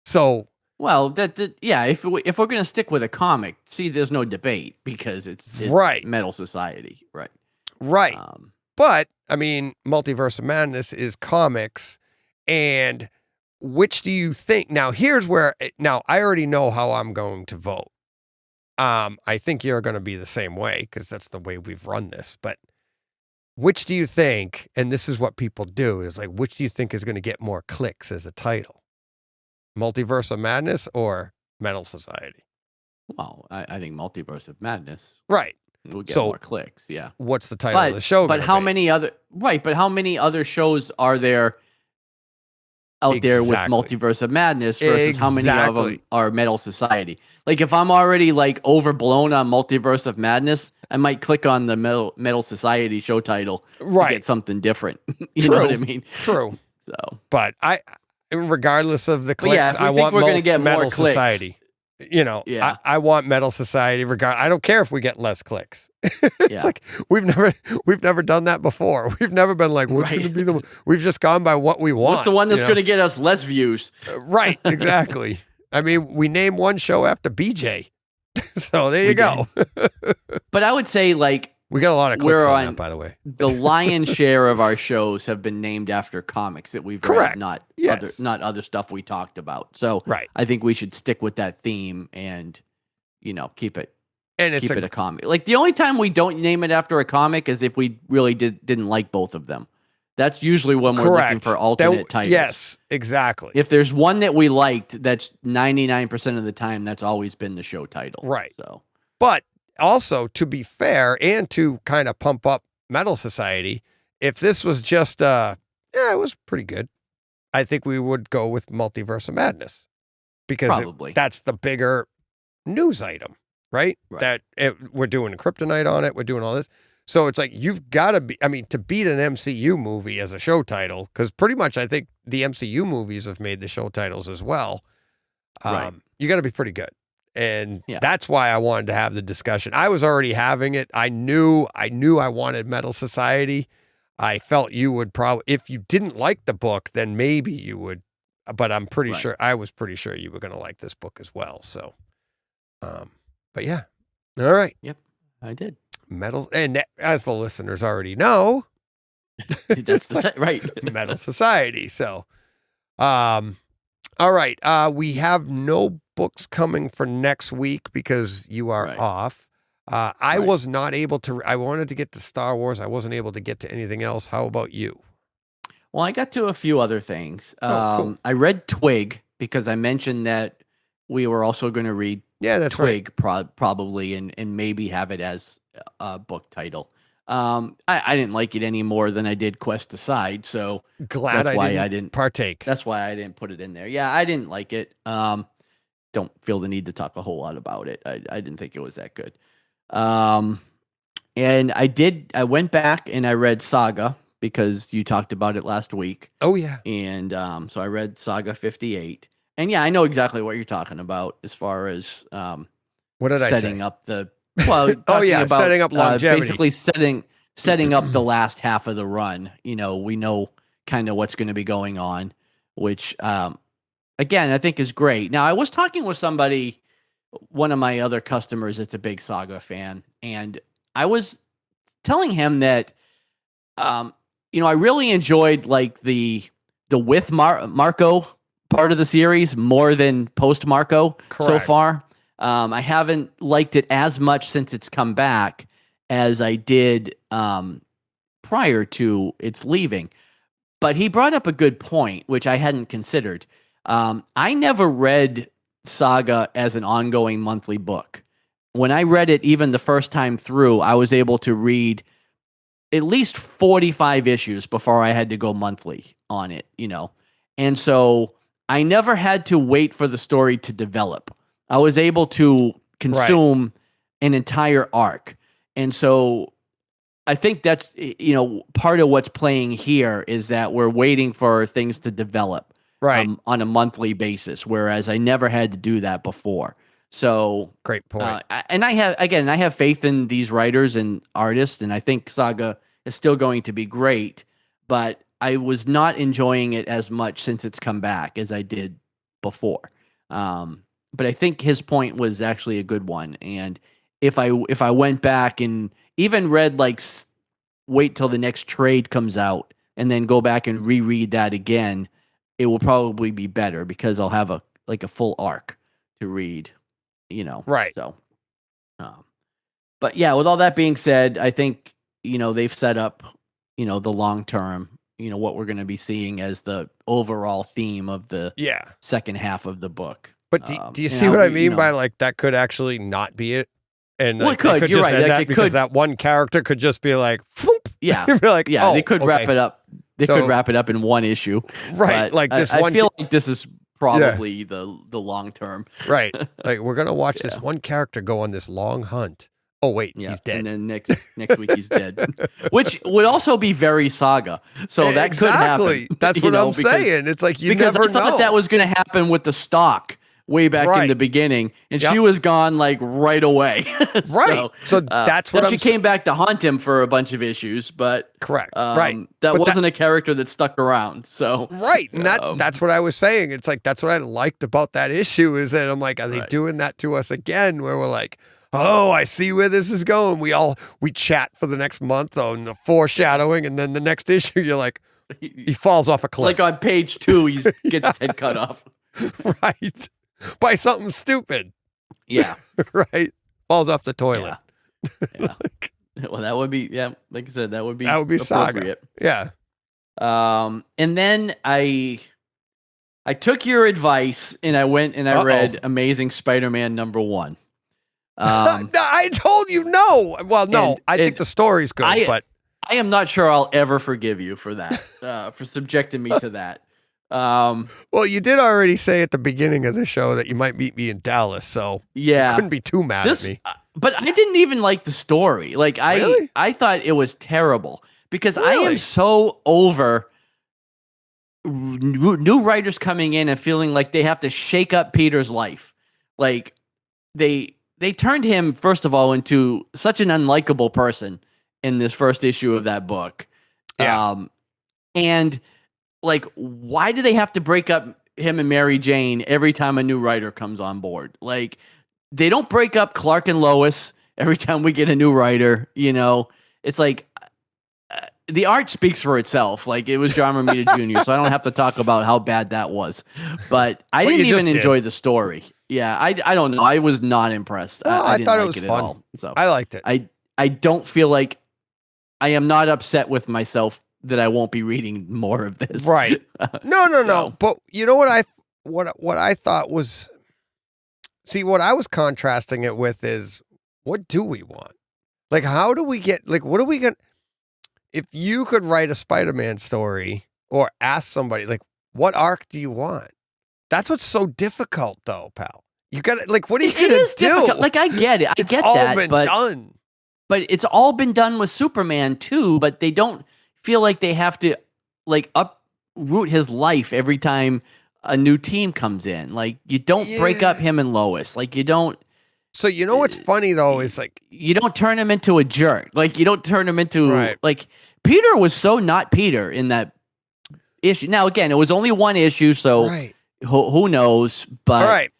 Speaker 3: So,
Speaker 1: well, yeah. If we're gonna stick with a comic, see, there's no debate because it's
Speaker 3: right.
Speaker 1: Metal Society, right?
Speaker 3: Right. But I mean, Multiverse of Madness is comics, and which do you think? Now, here's where. Now, I already know how I'm going to vote. I think you're going to be the same way because that's the way we've run this. But which do you think? And this is what people do: is like, which do you think is going to get more clicks as a title? Multiverse of Madness or Metal Society?
Speaker 1: Well, I think Multiverse of Madness.
Speaker 3: Right.
Speaker 1: Will get more clicks. Yeah.
Speaker 3: What's the title of the show?
Speaker 1: But how many other shows are there out there with Multiverse of Madness versus how many of them are Metal Society? Like, if I'm already like overblown on Multiverse of Madness, I might click on the Metal Society show title to get something different. You know what I mean?
Speaker 3: True.
Speaker 1: So,
Speaker 3: but regardless of the clicks, I want
Speaker 1: we're gonna get
Speaker 3: Metal
Speaker 1: more clicks.
Speaker 3: Society. You know, I want Metal Society. I don't care if we get less clicks. It's like we've never done that before. We've never been like, what's going to be the one? We've just gone by what we want.
Speaker 1: What's the one that's going to get us less views?
Speaker 3: Right, exactly. I mean, we named one show after BJ, so there you go.
Speaker 1: But I would say, like,
Speaker 3: we got a lot of clicks on that, by the way.
Speaker 1: The lion's share of our shows have been named after comics that we've read, not other stuff we talked about. So I think we should stick with that theme and, keep it a comic. Like, the only time we don't name it after a comic is if we really didn't like both of them. That's usually when we're looking for alternate titles.
Speaker 3: Yes, exactly.
Speaker 1: If there's one that we liked, that's 99% of the time, that's always been the show title.
Speaker 3: Right.
Speaker 1: So,
Speaker 3: but also, to be fair and to kind of pump up Metal Society, if this was just, it was pretty good, I think we would go with Multiverse of Madness because that's the bigger news item, right? We're doing Kryptonite on it. We're doing all this. So it's like, you've got to be, to beat an MCU movie as a show title, because pretty much I think the MCU movies have made the show titles as well. You got to be pretty good. And that's why I wanted to have the discussion. I was already having it. I knew I wanted Metal Society. I felt you would probably, if you didn't like the book, then maybe you would, but I'm pretty sure, I was pretty sure you were going to like this book as well. So, but yeah. All right.
Speaker 1: Yep. I did.
Speaker 3: Metal, and as the listeners already know,
Speaker 1: that's right.
Speaker 3: Metal Society. So, all right. We have no books coming for next week because you are off. I was not able to, I wanted to get to Star Wars. I wasn't able to get to anything else. How about you?
Speaker 1: Well, I got to a few other things.
Speaker 3: Cool.
Speaker 1: I read Twig because I mentioned that we were also going to read Twig probably and maybe have it as a book title. I didn't like it any more than I did Quest Aside, so
Speaker 3: glad I didn't partake.
Speaker 1: That's why I didn't put it in there. Yeah, I didn't like it. Don't feel the need to talk a whole lot about it. I didn't think it was that good. And I went back and I read Saga because you talked about it last week.
Speaker 3: Oh yeah.
Speaker 1: And so I read Saga 58. And yeah, I know exactly what you're talking about as far as
Speaker 3: what did I say?
Speaker 1: Setting up the
Speaker 3: about, setting up longevity.
Speaker 1: Basically setting up the last half of the run. We know kind of what's going to be going on, which again, I think is great. Now, I was talking with somebody, one of my other customers that's a big Saga fan, and I was telling him that I really enjoyed like the with Marco part of the series more than post Marco so far. I haven't liked it as much since it's come back as I did prior to its leaving. But he brought up a good point, which I hadn't considered. I never read Saga as an ongoing monthly book. When I read it, even the first time through, I was able to read at least 45 issues before I had to go monthly on it, And so I never had to wait for the story to develop. I was able to consume an entire arc. And so I think that's, part of what's playing here is that we're waiting for things to develop on a monthly basis, whereas I never had to do that before. So
Speaker 3: great point.
Speaker 1: And I have faith in these writers and artists, and I think Saga is still going to be great, but I was not enjoying it as much since it's come back as I did before. But I think his point was actually a good one. And if I went back and even read wait till the next trade comes out and then go back and reread that again, it will probably be better because I'll have a full arc to read,
Speaker 3: Right.
Speaker 1: So, but yeah, with all that being said, I think, they've set up, the long term, what we're going to be seeing as the overall theme of the second half of the book.
Speaker 3: But do you see what I mean by that could actually not be it? And
Speaker 1: well, it could. You're right.
Speaker 3: Because that one character could just be like, floop.
Speaker 1: Yeah,
Speaker 3: be like,
Speaker 1: yeah. They could wrap it up. They could wrap it up in one issue.
Speaker 3: Right.
Speaker 1: Like this one. I feel like this is probably the long term.
Speaker 3: Right. Like we're gonna watch this one character go on this long hunt. Oh wait, he's dead.
Speaker 1: And then next week he's dead, which would also be very Saga. So that could happen.
Speaker 3: That's what I'm saying. It's like you never know.
Speaker 1: Because I thought that was going to happen with the stock way back in the beginning, and she was gone right away.
Speaker 3: So that's what
Speaker 1: she came back to haunt him for a bunch of issues, but
Speaker 3: correct.
Speaker 1: That wasn't a character that stuck around. So
Speaker 3: and that's what I was saying. It's like that's what I liked about that issue is that I'm like, are they doing that to us again? Where we're like, oh, I see where this is going. We chat for the next month on the foreshadowing, and then the next issue, you're like, he falls off a cliff.
Speaker 1: Like on page 2, he gets his head cut off.
Speaker 3: Right. By something stupid.
Speaker 1: Yeah.
Speaker 3: Right. Falls off the toilet.
Speaker 1: Yeah. Well, that would be, like I said, that would be
Speaker 3: Saga. Yeah.
Speaker 1: And then I took your advice and I went and I read Amazing Spider-Man #1.
Speaker 3: I told you no. Well, no, I think the story's good, but
Speaker 1: I am not sure I'll ever forgive you for that, for subjecting me to that.
Speaker 3: Well, you did already say at the beginning of the show that you might meet me in Dallas, so you couldn't be too mad at me.
Speaker 1: But I didn't even like the story.
Speaker 3: Really?
Speaker 1: I thought it was terrible because I am so over new writers coming in and feeling like they have to shake up Peter's life. Like they turned him, first of all, into such an unlikable person in this first issue of that book.
Speaker 3: Yeah.
Speaker 1: And why do they have to break up him and Mary Jane every time a new writer comes on board? They don't break up Clark and Lois every time we get a new writer. It's like the art speaks for itself. It was John Romita Jr., so I don't have to talk about how bad that was. But I didn't even enjoy the story. Yeah, I don't know. I was not impressed. I
Speaker 3: thought it was fun.
Speaker 1: At all, so
Speaker 3: I liked it.
Speaker 1: I don't feel like I am not upset with myself that I won't be reading more of this.
Speaker 3: Right. No. But you know what I thought was, see, what I was contrasting it with is, what do we want? How do we get, what are we going to, if you could write a Spider-Man story or ask somebody, what arc do you want? That's what's so difficult though, pal. You got to, what are you going to do?
Speaker 1: Difficult. I get it. I get that.
Speaker 3: It's all been done.
Speaker 1: But it's all been done with Superman too, but they don't feel like they have to uproot his life every time a new team comes in. You don't break up him and Lois. You don't.
Speaker 3: So you know what's funny though is
Speaker 1: you don't turn him into a jerk. You don't turn him into Peter was so not Peter in that issue. Now again, it was only one issue, so who knows? But
Speaker 3: all right,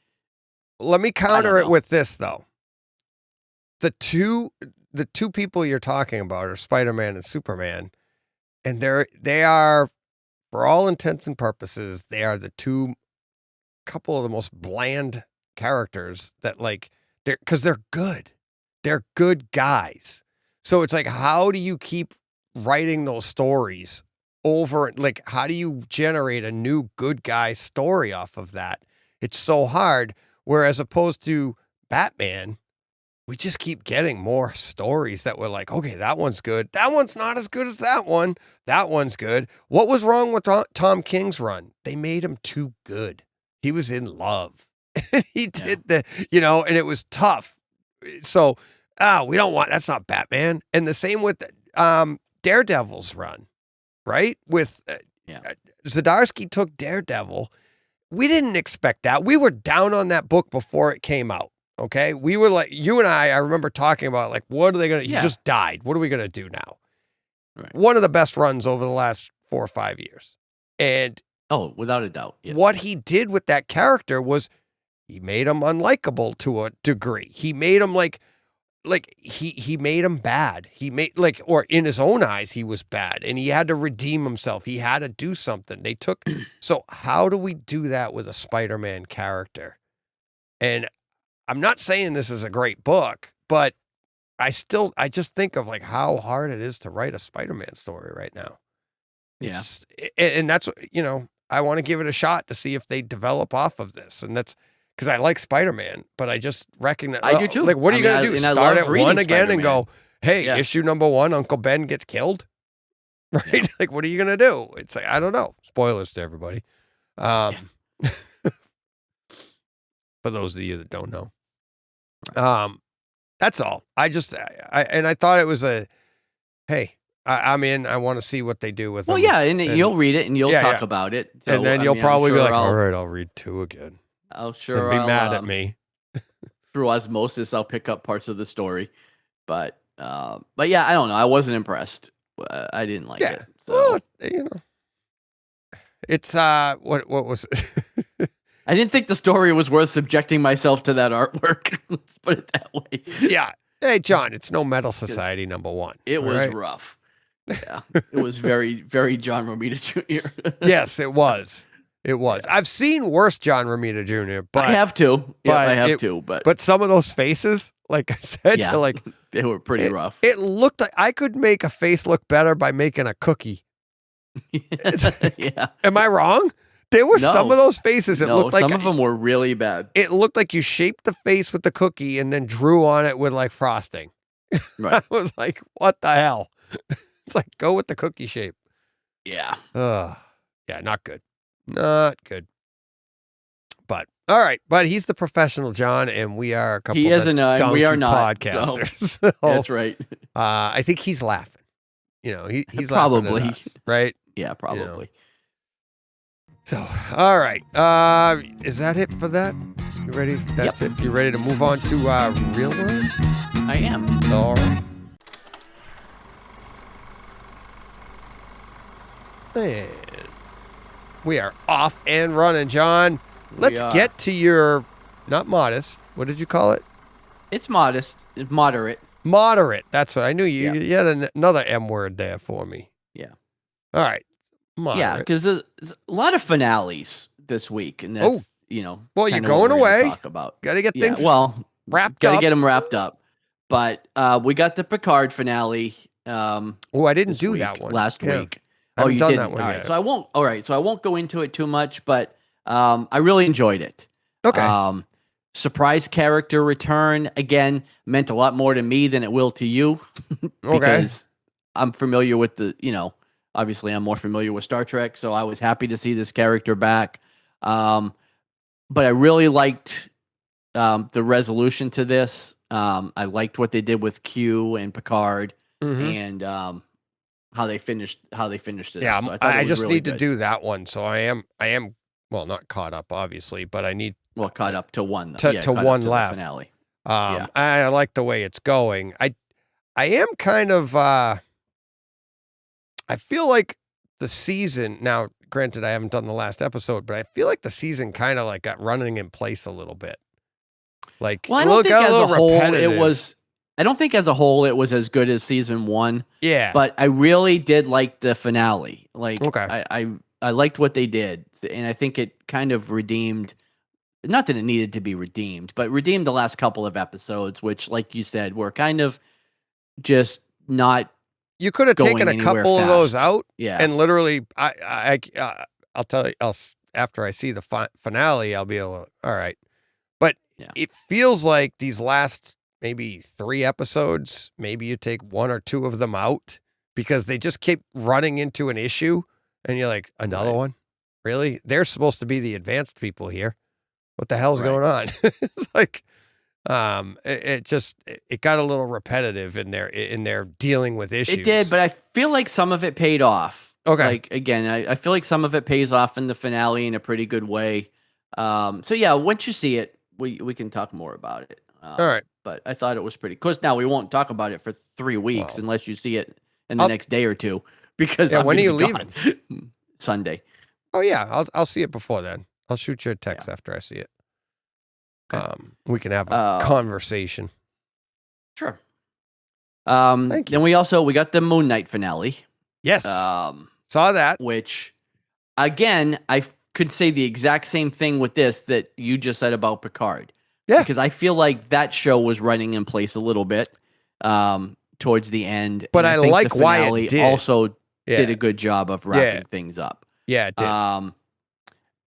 Speaker 3: let me counter it with this though. The two people you're talking about are Spider-Man and Superman. And they are, for all intents and purposes, they are the couple of the most bland characters that because they're good. They're good guys. So it's how do you keep writing those stories over? How do you generate a new good guy story off of that? It's so hard. Whereas opposed to Batman, we just keep getting more stories that were like, okay, that one's good. That one's not as good as that one. That one's good. What was wrong with Tom King's run? They made him too good. He was in love. He did and it was tough. So, we don't want, that's not Batman. And the same with Daredevil's run, right? With Zdarsky took Daredevil. We didn't expect that. We were down on that book before it came out. Okay. We were like, you and I remember talking about like, what are they going to, he just died. What are we going to do now?
Speaker 1: Right.
Speaker 3: One of the best runs over the last 4 or 5 years. And
Speaker 1: without a doubt. Yes.
Speaker 3: What he did with that character was he made him unlikable to a degree. He made him like he made him bad. He made or in his own eyes, he was bad and he had to redeem himself. He had to do something. So how do we do that with a Spider-Man character? And I'm not saying this is a great book, but I just think of like how hard it is to write a Spider-Man story right now. And that's what, I want to give it a shot to see if they develop off of this. And that's because I like Spider-Man, but I just recognize
Speaker 1: I do too.
Speaker 3: Like, what are you going to do? Start at 1 again Spider-Man. And go, hey, issue number 1, Uncle Ben gets killed. Right? Yeah. Like, what are you going to do? It's like, I don't know. Spoilers to everybody. For those of you that don't know. Right. That's all. I thought it was I'm in. I want to see what they do with them.
Speaker 1: Well, yeah, and you'll read it and you'll talk about it.
Speaker 3: So, and then you'll probably be like, all right, I'll read 2 again.
Speaker 1: I'll sure
Speaker 3: be mad at me.
Speaker 1: Through osmosis, I'll pick up parts of the story. But yeah, I don't know. I wasn't impressed. I didn't like it. So.
Speaker 3: Well, it's what was it?
Speaker 1: I didn't think the story was worth subjecting myself to that artwork. Let's put it that way.
Speaker 3: Yeah. Hey, John, it's no Metal Society number 1.
Speaker 1: It was rough. Yeah. It was very, very John Romita Jr.
Speaker 3: Yes, it was. It was. Yeah. I've seen worse John Romita Jr., but
Speaker 1: I have to. But
Speaker 3: some of those faces, like I said,
Speaker 1: they were pretty rough.
Speaker 3: It looked like I could make a face look better by making a cookie.
Speaker 1: Yeah.
Speaker 3: Am I wrong? There were some of those faces. It looked like
Speaker 1: some of them were really bad.
Speaker 3: It looked like you shaped the face with the cookie and then drew on it with like frosting. Right. I was like, what the hell? It's like, go with the cookie shape.
Speaker 1: Yeah.
Speaker 3: Yeah, not good. Not good. But all right. But he's the professional, John, and we are a couple
Speaker 1: of donkey
Speaker 3: we are not podcasters.
Speaker 1: So, that's right.
Speaker 3: I think he's laughing. He's
Speaker 1: probably
Speaker 3: laughing at us, right?
Speaker 1: Yeah, probably.
Speaker 3: So, all right. Is that it for that? You ready? That's it. You ready to move on to real world?
Speaker 1: I am.
Speaker 3: All right. And we are off and running, John. Let's get to your, not modest. What did you call it?
Speaker 1: It's modest. It's moderate.
Speaker 3: Moderate. That's what I knew. You had another M word there for me.
Speaker 1: Yeah.
Speaker 3: All right. Moderate.
Speaker 1: Yeah, because there's a lot of finales this week, and that's
Speaker 3: well, you're going away.
Speaker 1: Talk about.
Speaker 3: Got to get things
Speaker 1: wrapped. Got to get them wrapped up. But we got the Picard finale.
Speaker 3: I didn't do that one
Speaker 1: last week.
Speaker 3: Oh, you didn't.
Speaker 1: That one yet. So I won't. All right, so I won't go into it too much, but I really enjoyed it.
Speaker 3: Okay.
Speaker 1: Surprise character return again meant a lot more to me than it will to you because I'm familiar with obviously I'm more familiar with Star Trek, so I was happy to see this character back. But I really liked the resolution to this. I liked what they did with Q and Picard and how they finished it.
Speaker 3: Yeah,
Speaker 1: so
Speaker 3: I just really need to do that one. So I am well, not caught up obviously, but I need
Speaker 1: caught up to one
Speaker 3: to one left.
Speaker 1: Finale.
Speaker 3: I like the way it's going. I am kind of I feel like the season now, granted I haven't done the last episode, but I feel like the season kind of like got running in place a little bit. Like,
Speaker 1: well, I don't think as a whole it was. I don't think as a whole it was as good as season 1.
Speaker 3: Yeah,
Speaker 1: but I really did like the finale. Like, I liked what they did, and I think it kind of redeemed. Not that it needed to be redeemed, but redeemed the last couple of episodes, which, like you said, were kind of just not.
Speaker 3: You could have taken a couple of those out, and literally, I'll tell you. After I see the finale, I'll be able to, all right. But it feels like these last maybe 3 episodes, maybe you take 1 or 2 of them out because they just keep running into an issue and you're like, another one? Really? They're supposed to be the advanced people here. What the hell's going on? It's like, it got a little repetitive in their dealing with issues.
Speaker 1: It did, but I feel like some of it paid off.
Speaker 3: Okay.
Speaker 1: Like, again, I feel like some of it pays off in the finale in a pretty good way. So yeah, once you see it, we can talk more about it.
Speaker 3: All right.
Speaker 1: But I thought it was pretty. Of course, now we won't talk about it for 3 weeks unless you see it in the next day or two. Because
Speaker 3: when are you leaving?
Speaker 1: Sunday.
Speaker 3: Oh yeah, I'll see it before then. I'll shoot you a text after I see it.
Speaker 1: Okay.
Speaker 3: We can have a conversation.
Speaker 1: Sure.
Speaker 3: Thank you.
Speaker 1: Then we got the Moon Knight finale.
Speaker 3: Yes. Saw that.
Speaker 1: Which, again, I could say the exact same thing with this that you just said about Picard.
Speaker 3: Yeah.
Speaker 1: Because I feel like that show was running in place a little bit towards the end.
Speaker 3: But
Speaker 1: and
Speaker 3: I
Speaker 1: think
Speaker 3: like
Speaker 1: the
Speaker 3: why
Speaker 1: finale
Speaker 3: it did.
Speaker 1: Also did a good job of wrapping things up.
Speaker 3: Yeah, it did.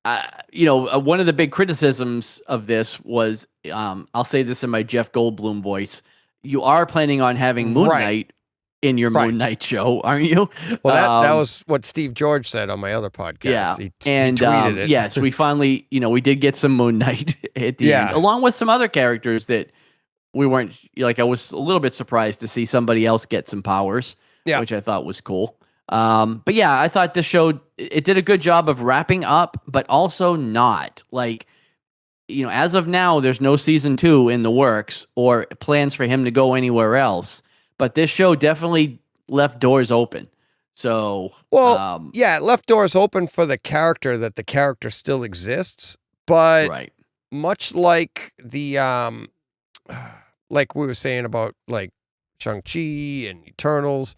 Speaker 1: One of the big criticisms of this was, I'll say this in my Jeff Goldblum voice, you are planning on having Moon Knight in your Moon Knight show, aren't you?
Speaker 3: Well, that was what Steve George said on my other podcast.
Speaker 1: Yeah,
Speaker 3: he tweeted it.
Speaker 1: Yes, we finally, we did get some Moon Knight at the end, along with some other characters that we weren't, I was a little bit surprised to see somebody else get some powers, which I thought was cool. But yeah, I thought this show, it did a good job of wrapping up, but also not. Like, as of now, there's no season 2 in the works or plans for him to go anywhere else. But this show definitely left doors open. So,
Speaker 3: it left doors open for the character that the character still exists. But much like the, like we were saying about like Shang-Chi and Eternals,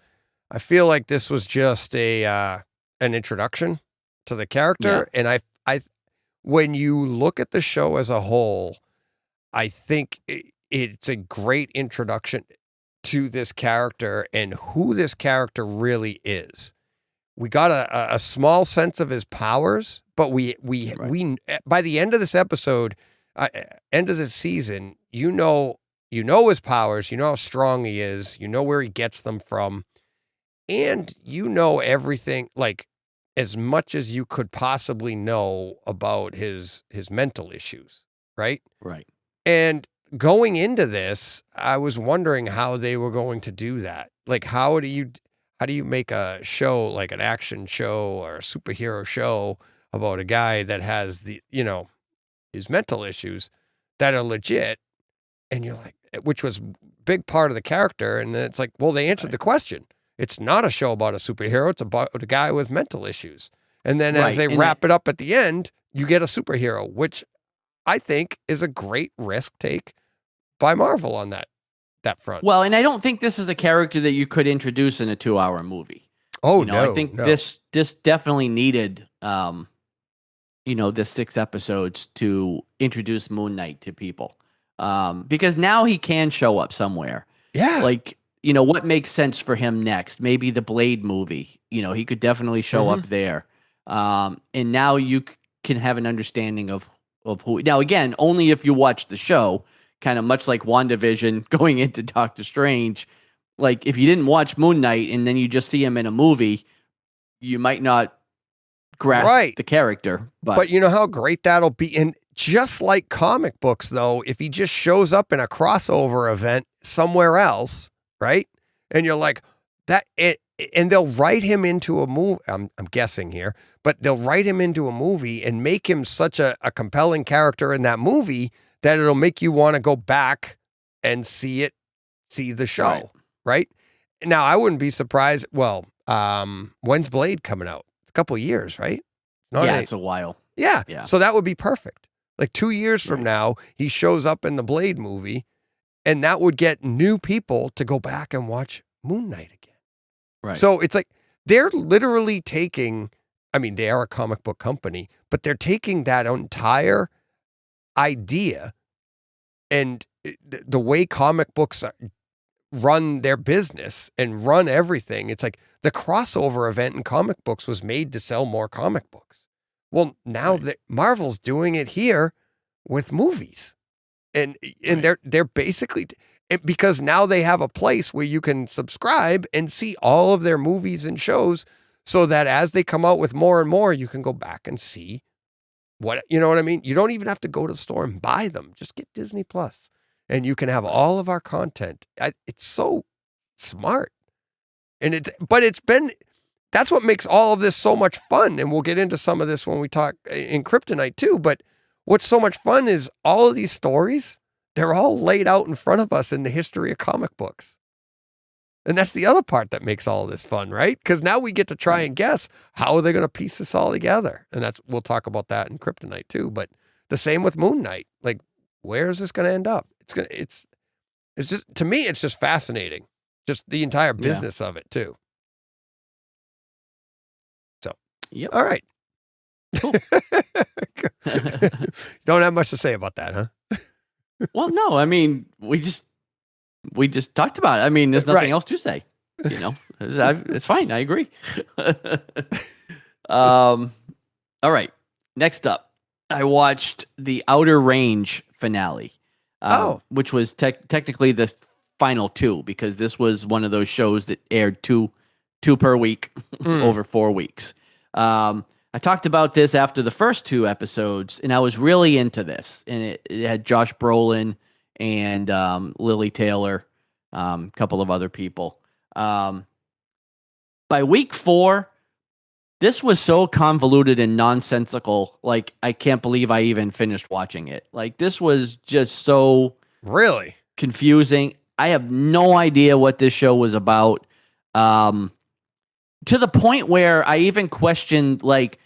Speaker 3: I feel like this was just an introduction to the character. And I when you look at the show as a whole, I think it's a great introduction to this character and who this character really is. We got a small sense of his powers, but we by the end of this episode, end of this season, you know his powers, you know how strong he is, you know where he gets them from, and you know everything, like as much as you could possibly know about his mental issues, right?
Speaker 1: Right.
Speaker 3: And going into this, I was wondering how they were going to do that. Like, how do you make a show, like an action show or a superhero show about a guy that has his mental issues that are legit? And you're like, which was a big part of the character. And then it's like, well, they answered the question. It's not a show about a superhero. It's about a guy with mental issues. And then as they wrap it up at the end, you get a superhero, which I think is a great risk take by Marvel on that front.
Speaker 1: Well, and I don't think this is a character that you could introduce in a 2-hour movie.
Speaker 3: Oh, no.
Speaker 1: I think this definitely needed, this 6 episodes to introduce Moon Knight to people. Because now he can show up somewhere.
Speaker 3: Yeah.
Speaker 1: Like, what makes sense for him next? Maybe the Blade movie. He could definitely show up there. And now you can have an understanding of who. Now, again, only if you watch the show, kind of much like WandaVision going into Doctor Strange. Like, if you didn't watch Moon Knight and then you just see him in a movie, you might not grasp the character.
Speaker 3: But you know how great that'll be? And just like comic books, though, if he just shows up in a crossover event somewhere else, right? And you're like, and they'll write him into a movie. I'm guessing here, but they'll write him into a movie and make him such a compelling character in that movie that it'll make you want to go back and see the show, right? Now, I wouldn't be surprised. Well, when's Blade coming out? It's a couple of years, right?
Speaker 1: It's a while.
Speaker 3: Yeah. So that would be perfect. Like 2 years from now, he shows up in the Blade movie, and that would get new people to go back and watch Moon Knight again.
Speaker 1: Right.
Speaker 3: So it's like they're literally taking, I mean, they are a comic book company, but they're taking that entire idea and the way comic books run their business and run everything. It's like the crossover event in comic books was made to sell more comic books. Well, now that Marvel's doing it here with movies, and they're basically, because now they have a place where you can subscribe and see all of their movies and shows, so that as they come out with more and more, you can go back and see what, you know what I mean? You don't even have to go to the store and buy them. Just get Disney Plus and you can have all of our content. It's so smart. And that's what makes all of this so much fun. And we'll get into some of this when we talk in Kryptonite too. But what's so much fun is all of these stories, they're all laid out in front of us in the history of comic books. And that's the other part that makes all of this fun, right? Because now we get to try and guess how are they going to piece this all together. And we'll talk about that in Kryptonite too. But the same with Moon Knight. Like, where is this going to end up? It's just, to me, it's just fascinating. Just the entire business of it too. So,
Speaker 1: yep.
Speaker 3: All right.
Speaker 1: Cool.
Speaker 3: Don't have much to say about that, huh?
Speaker 1: Well, no, I mean, we just talked about it. I mean, there's nothing else to say. You know, it's fine. I agree. All right. Next up, I watched the Outer Range finale, which was technically the final two, because this was one of those shows that aired two per week over 4 weeks. I talked about this after the first 2 episodes, and I was really into this. And it had Josh Brolin and Lily Taylor, a couple of other people. By week 4, this was so convoluted and nonsensical. Like, I can't believe I even finished watching it. Like, this was just so
Speaker 3: really
Speaker 1: confusing. I have no idea what this show was about. To the point where I even questioned, like,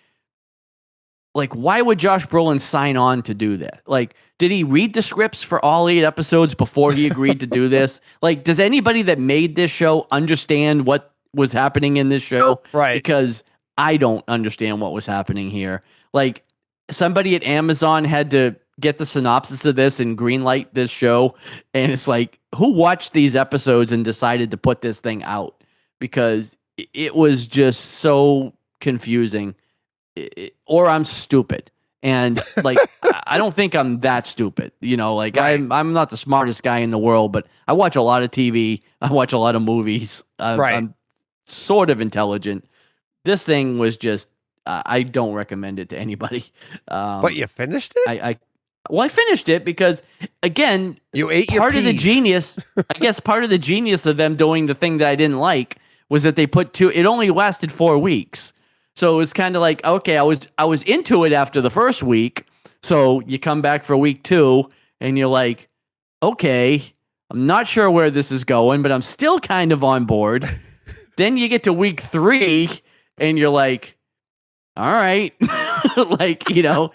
Speaker 1: why would Josh Brolin sign on to do that? Like, did he read the scripts for all 8 episodes before he agreed to do this? Like, does anybody that made this show understand what was happening in this show?
Speaker 3: Right.
Speaker 1: Because I don't understand what was happening here. Like, somebody at Amazon had to get the synopsis of this and greenlight this show. And it's like, who watched these episodes and decided to put this thing out? Because it was just so confusing. Or I'm stupid. And like, I don't think I'm that stupid, you know, like right. I'm not the smartest guy in the world, but I watch a lot of TV. I watch a lot of movies. I'm sort of intelligent. This thing was just, I don't recommend it to anybody.
Speaker 3: But you finished it?
Speaker 1: I finished it because, again,
Speaker 3: you ate
Speaker 1: part
Speaker 3: your
Speaker 1: of the genius, I guess part of the genius of them doing the thing that I didn't like was that they put it only lasted 4 weeks. So it was kind of like, okay, I was into it after the first week. So you come back for week 2 and you're like, okay, I'm not sure where this is going, but I'm still kind of on board. Then you get to week 3 and you're like, all right, like, you know,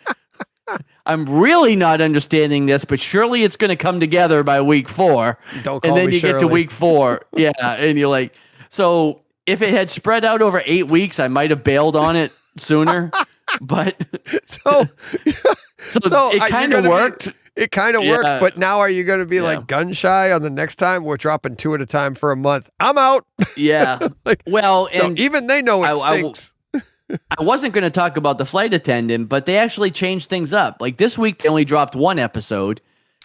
Speaker 1: I'm really not understanding this, but surely it's going to come together by week 4.
Speaker 3: Don't call
Speaker 1: and then
Speaker 3: me
Speaker 1: you
Speaker 3: Shirley.
Speaker 1: Get to week 4. Yeah. And you're like, so if it had spread out over 8 weeks, I might have bailed on it sooner, but
Speaker 3: so
Speaker 1: it kind of worked.
Speaker 3: It kind of worked, but now are you going to be like gun shy on the next time? We're dropping 2 at a time for a month. I'm out.
Speaker 1: Yeah.
Speaker 3: Like,
Speaker 1: well,
Speaker 3: so
Speaker 1: and
Speaker 3: even they know it stinks.
Speaker 1: I wasn't going to talk about the flight attendant, but they actually changed things up. Like this week, they only dropped 1 episode.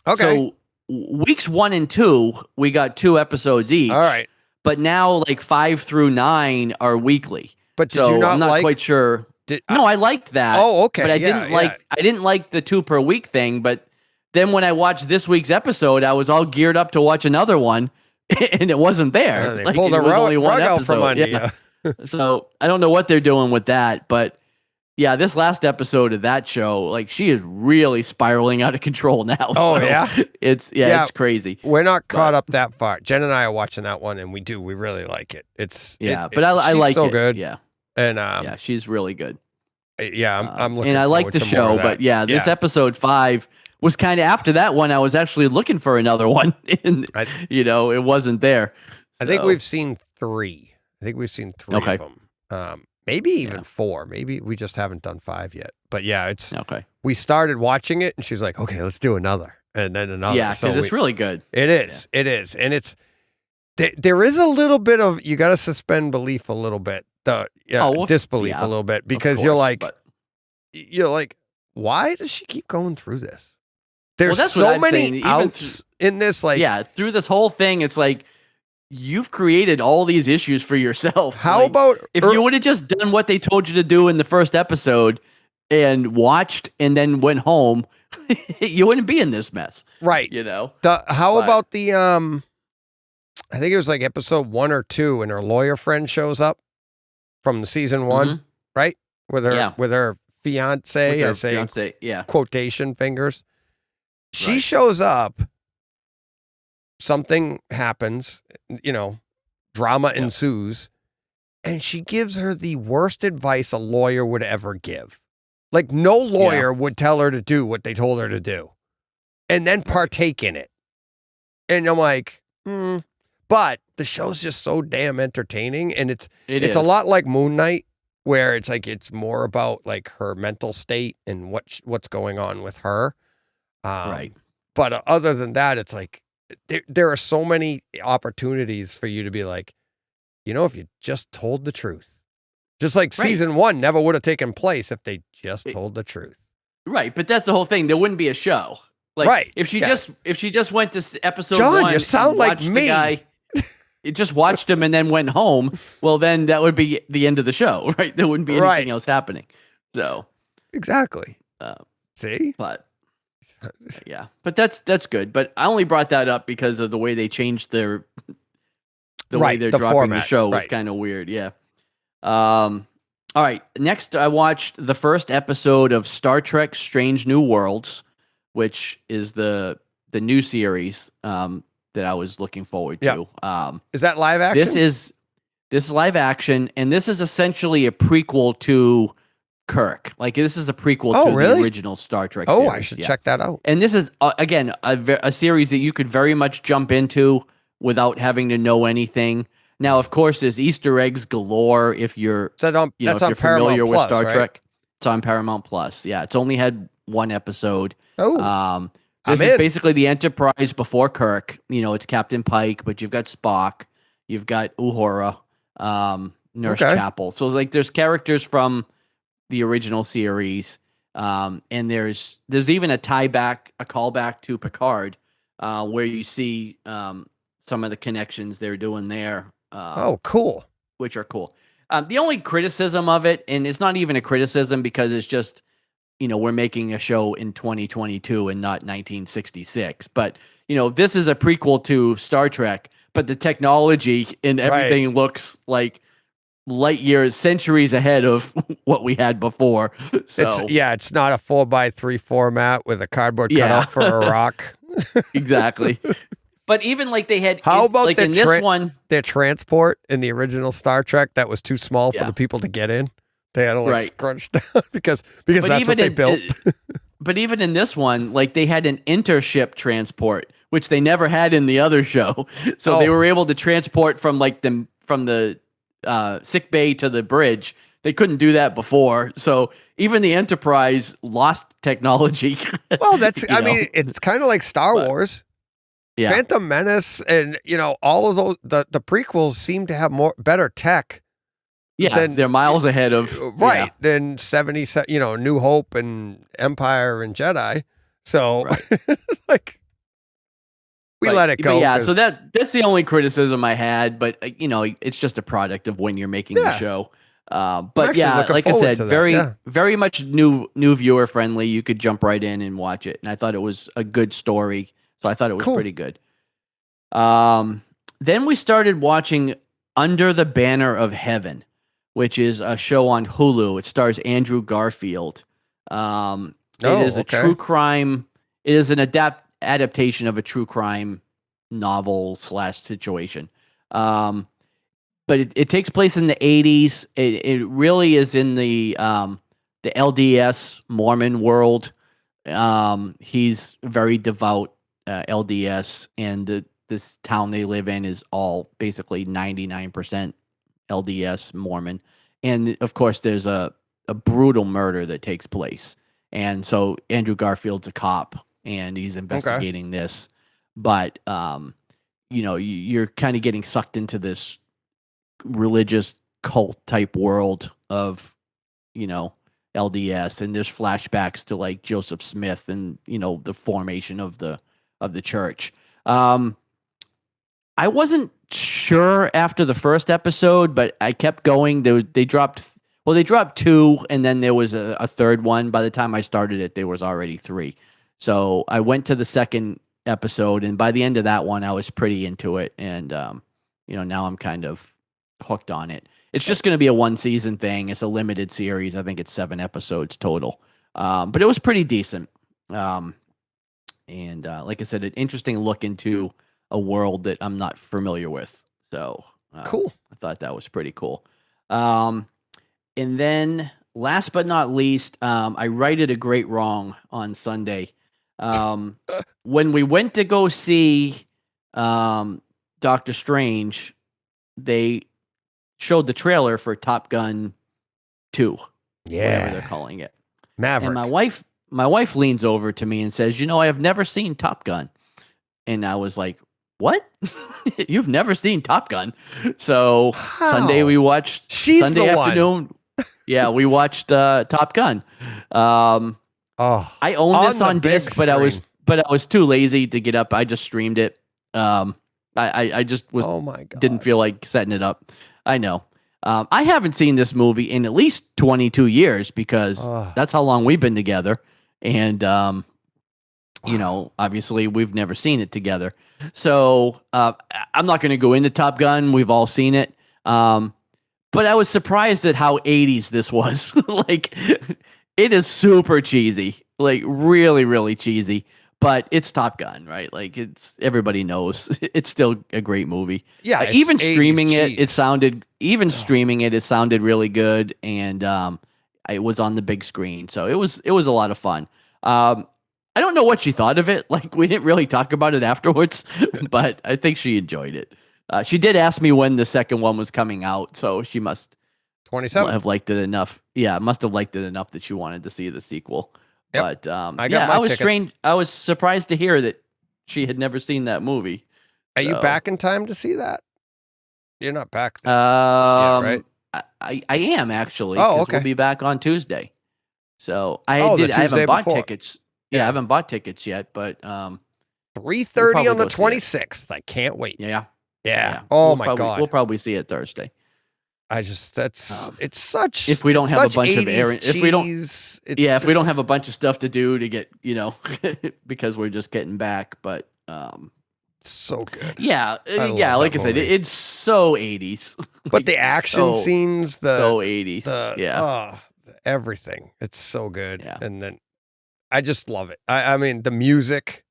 Speaker 3: Okay.
Speaker 1: So weeks 1 and 2, we got 2 episodes each.
Speaker 3: All right.
Speaker 1: But now, like 5 through 9 are weekly.
Speaker 3: But did you not
Speaker 1: I'm not quite sure. No, I liked that.
Speaker 3: Oh, okay.
Speaker 1: But I didn't like the 2 per week thing. But then when I watched this week's episode, I was all geared up to watch another one, and it wasn't there.
Speaker 3: They
Speaker 1: like,
Speaker 3: pulled the rug out from under you.
Speaker 1: So I don't know what they're doing with that, but yeah, this last episode of that show, like she is really spiraling out of control now.
Speaker 3: Oh,
Speaker 1: so
Speaker 3: yeah?
Speaker 1: It's crazy.
Speaker 3: We're not caught up that far. Jen and I are watching that one, and we really like it.
Speaker 1: I like
Speaker 3: so
Speaker 1: it.
Speaker 3: Good.
Speaker 1: Yeah.
Speaker 3: And
Speaker 1: yeah, she's really good.
Speaker 3: Yeah, I'm looking
Speaker 1: and I like the show, but yeah, this episode 5 was kind of after that one. I was actually looking for another one, and it wasn't there.
Speaker 3: I think we've seen 3. I think we've seen 3 of them. Maybe even 4. Maybe we just haven't done 5 yet. But yeah, it's okay. We started watching it, and she's like, "Okay, let's do another," and then another.
Speaker 1: Yeah, because it's really good.
Speaker 3: It is. Yeah. It is, and it's there is a little bit of you got to suspend belief a little bit, disbelief a little bit, because you're like, why does she keep going through this? There's
Speaker 1: that's what
Speaker 3: so
Speaker 1: I'm
Speaker 3: many
Speaker 1: saying, even
Speaker 3: outs in this. Like,
Speaker 1: yeah, through this whole thing, it's like you've created all these issues for yourself.
Speaker 3: how
Speaker 1: Like,
Speaker 3: about
Speaker 1: if you would have just done what they told you to do in the first episode and watched and then went home, you wouldn't be in this mess.
Speaker 3: right?
Speaker 1: You know.
Speaker 3: How about the I think it was like episode 1 or 2, and her lawyer friend shows up from the season 1, right? With her fiance, I say
Speaker 1: fiance,
Speaker 3: quotation fingers. She
Speaker 1: Right.
Speaker 3: shows up. Something happens, drama ensues, and she gives her the worst advice a lawyer would ever give. Like, no lawyer would tell her to do what they told her to do and then partake in it. And I'm like, But the show's just so damn entertaining, and it's a lot like Moon Knight, where it's like it's more about like her mental state and what's going on with her.
Speaker 1: Right.
Speaker 3: But other than that, it's like there are so many opportunities for you to be like, if you just told the truth. Just like season 1 never would have taken place if they just told the truth.
Speaker 1: Right, but that's the whole thing. There wouldn't be a show. Like, if she just went to episode
Speaker 3: John,
Speaker 1: 1,
Speaker 3: you sound like
Speaker 1: watched
Speaker 3: me.
Speaker 1: The guy, it just watched him and then went home. Well, then that would be the end of the show, right? There wouldn't be anything else happening. So
Speaker 3: exactly. See,
Speaker 1: but yeah, but that's good. But I only brought that up because of the way they changed the way they're dropping
Speaker 3: format.
Speaker 1: The show was kind of weird. Yeah. All right. Next, I watched the first episode of Star Trek: Strange New Worlds, which is the new series that I was looking forward to.
Speaker 3: Is that live action?
Speaker 1: This is live action, and this is essentially a prequel to Kirk. Like, this is a prequel to the original Star Trek series.
Speaker 3: I should check that out.
Speaker 1: And this is, again, a series that you could very much jump into without having to know anything. Now, of course, there's Easter eggs galore if you're, if you're familiar with Star Trek. It's on Paramount Plus. Yeah, it's only had one episode. This is basically the Enterprise before Kirk. It's Captain Pike, but you've got Spock, you've got Uhura, Nurse Chapel. So like, there's characters from the original series, and there's even a callback to Picard, where you see some of the connections they're doing there.
Speaker 3: Cool.
Speaker 1: Which are cool. The only criticism of it, and it's not even a criticism because it's just, we're making a show in 2022 and not 1966. But, this is a prequel to Star Trek, but the technology and everything looks like light years, centuries ahead of what we had before. So
Speaker 3: it's not a 4x3 format with a cardboard cutout for a rock.
Speaker 1: Exactly. But even like they had,
Speaker 3: how about
Speaker 1: like in this one,
Speaker 3: their transport in the original Star Trek that was too small for the people to get in. They had to scrunch down because that's what they built.
Speaker 1: But even in this one, like they had an intership transport, which they never had in the other show. So they were able to transport from the sick bay to the bridge. They couldn't do that before. So even the Enterprise lost technology.
Speaker 3: Well, I mean, it's kind of like Star Wars.
Speaker 1: Yeah.
Speaker 3: Phantom Menace and, all of those, the prequels seem to have better tech.
Speaker 1: Yeah, they're miles ahead of
Speaker 3: than 70, New Hope and Empire and Jedi. So like we let it go.
Speaker 1: But yeah, so that's the only criticism I had, but it's just a product of when you're making the show. But yeah, like I said, very much new viewer friendly. You could jump right in and watch it, and I thought it was a good story, so I thought it was pretty good. Then we started watching Under the Banner of Heaven, which is a show on Hulu. It stars Andrew Garfield. It is a true crime. It is an adaptation of a true crime novel / situation. But it takes place in the 80s. It really is in the LDS Mormon world. He's very devout LDS, and this town they live in is all basically 99% LDS Mormon. And of course there's a brutal murder that takes place. And so Andrew Garfield's a cop and he's investigating this, but you're kind of getting sucked into this religious cult type world of, LDS, and there's flashbacks to like Joseph Smith and the formation of the church. I wasn't sure after the first episode, but I kept going. They dropped 2, and then there was a third one. By the time I started it, there was already 3. So I went to the second episode, and by the end of that one, I was pretty into it, and now I'm kind of hooked on it. It's just going to be a 1-season thing. It's a limited series. I think it's 7 episodes total, but it was pretty decent. And like I said, an interesting look into a world that I'm not familiar with. So
Speaker 3: cool.
Speaker 1: I thought that was pretty cool. And then last but not least, I righted a great wrong on Sunday. When we went to go see Doctor Strange, they showed the trailer for Top Gun 2. Whatever they're calling it.
Speaker 3: Maverick.
Speaker 1: And my wife leans over to me and says, I have never seen Top Gun. And I was like, what? You've never seen Top Gun? So Sunday we watched Sunday afternoon. Yeah, we watched Top Gun. I own this on disc, but I was too lazy to get up. I just streamed it. I just was didn't feel like setting it up. I know. I haven't seen this movie in at least 22 years because that's how long we've been together. And obviously we've never seen it together. So I'm not going to go into Top Gun. We've all seen it. But I was surprised at how 80s this was. Like, it is super cheesy, like really, really cheesy. But it's Top Gun, right? Like, everybody knows it's still a great movie.
Speaker 3: Yeah,
Speaker 1: even streaming it sounded really good, and it was on the big screen, so it was a lot of fun. I don't know what she thought of it. Like, we didn't really talk about it afterwards, but I think she enjoyed it. She did ask me when the second one was coming out, so she must
Speaker 3: 27
Speaker 1: have liked it enough. Yeah, must have liked it enough that she wanted to see the sequel.
Speaker 3: Yep.
Speaker 1: But
Speaker 3: I was
Speaker 1: strange. I was surprised to hear that she had never seen that movie.
Speaker 3: Are you back in time to see that? You're not back then.
Speaker 1: Right? I am actually.
Speaker 3: Oh, okay.
Speaker 1: We'll be back on Tuesday. So I haven't bought tickets. Yeah, I haven't bought tickets yet, but
Speaker 3: 3:30 on the 26th. I can't wait.
Speaker 1: Yeah.
Speaker 3: Oh my God.
Speaker 1: We'll probably see it Thursday.
Speaker 3: It's such.
Speaker 1: If we don't have a bunch of
Speaker 3: if
Speaker 1: we don't have a bunch of stuff to do to get, because we're just getting back, but
Speaker 3: so good.
Speaker 1: Yeah, like I said, it's so 80s.
Speaker 3: But the action scenes,
Speaker 1: so 80s.
Speaker 3: Everything. It's so good.
Speaker 1: Yeah.
Speaker 3: And then I just love it. I mean, the music.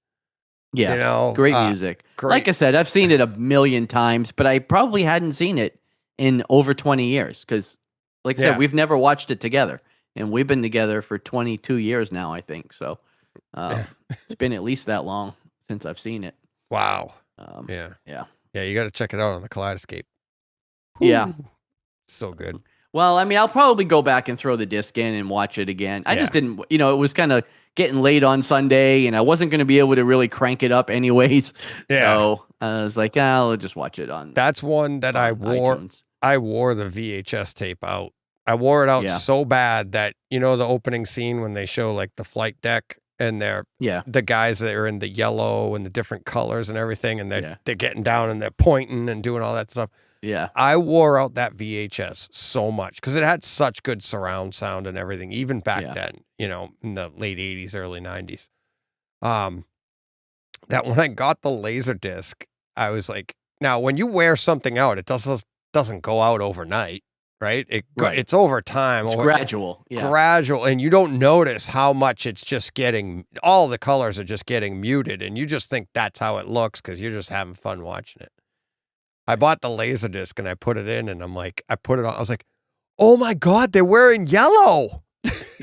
Speaker 1: Yeah, great music. Great. Like I said, I've seen it a million times, but I probably hadn't seen it in over 20 years because, like I said, we've never watched it together, and we've been together for 22 years now, I think. So it's been at least that long since I've seen it.
Speaker 3: Wow.
Speaker 1: Yeah.
Speaker 3: You got to check it out on the Kaleidoscape.
Speaker 1: Yeah.
Speaker 3: So good.
Speaker 1: Well, I mean, I'll probably go back and throw the disc in and watch it again. I just didn't, it was kind of getting late on Sunday, and I wasn't going to be able to really crank it up anyways. Yeah. So I was like, I'll just watch it on.
Speaker 3: That's one that I wore.
Speaker 1: iTunes.
Speaker 3: I wore the VHS tape out. I wore it out so bad that, the opening scene when they show like the flight deck and the guys that are in the yellow and the different colors and everything, and they're getting down and they're pointing and doing all that stuff.
Speaker 1: Yeah. I
Speaker 3: wore out that VHS so much because it had such good surround sound and everything, even back then, in the late 80s, early 90s. That when I got the laser disc, I was like, now when you wear something out, it doesn't go out overnight, right? It's over time.
Speaker 1: It's gradual. Yeah.
Speaker 3: Gradual. And you don't notice how much it's just all the colors are just getting muted. And you just think that's how it looks because you're just having fun watching it. I bought the laser disc and I put it in and I'm like, I put it on. I was like, oh my God, they're wearing yellow.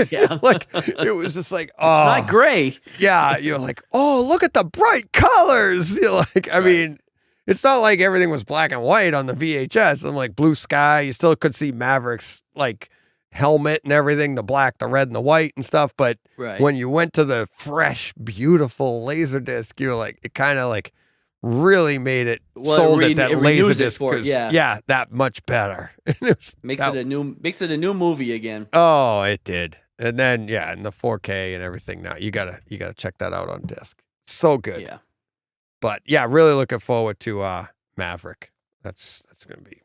Speaker 1: Yeah.
Speaker 3: Like, it was just like,
Speaker 1: it's not gray.
Speaker 3: Yeah. You're like, oh, look at the bright colors. You're like, I mean, it's not like everything was black and white on the VHS. I'm like blue sky. You still could see Maverick's like helmet and everything, the black, the red and the white and stuff. But when you went to the fresh, beautiful laser disc, you're like, it kind of like really made it sold it that laser disc. That much better.
Speaker 1: Makes it a new movie again.
Speaker 3: Oh, it did. And then and the 4K and everything now. You gotta check that out on disc. So good.
Speaker 1: Yeah.
Speaker 3: But really looking forward to Maverick. That's gonna be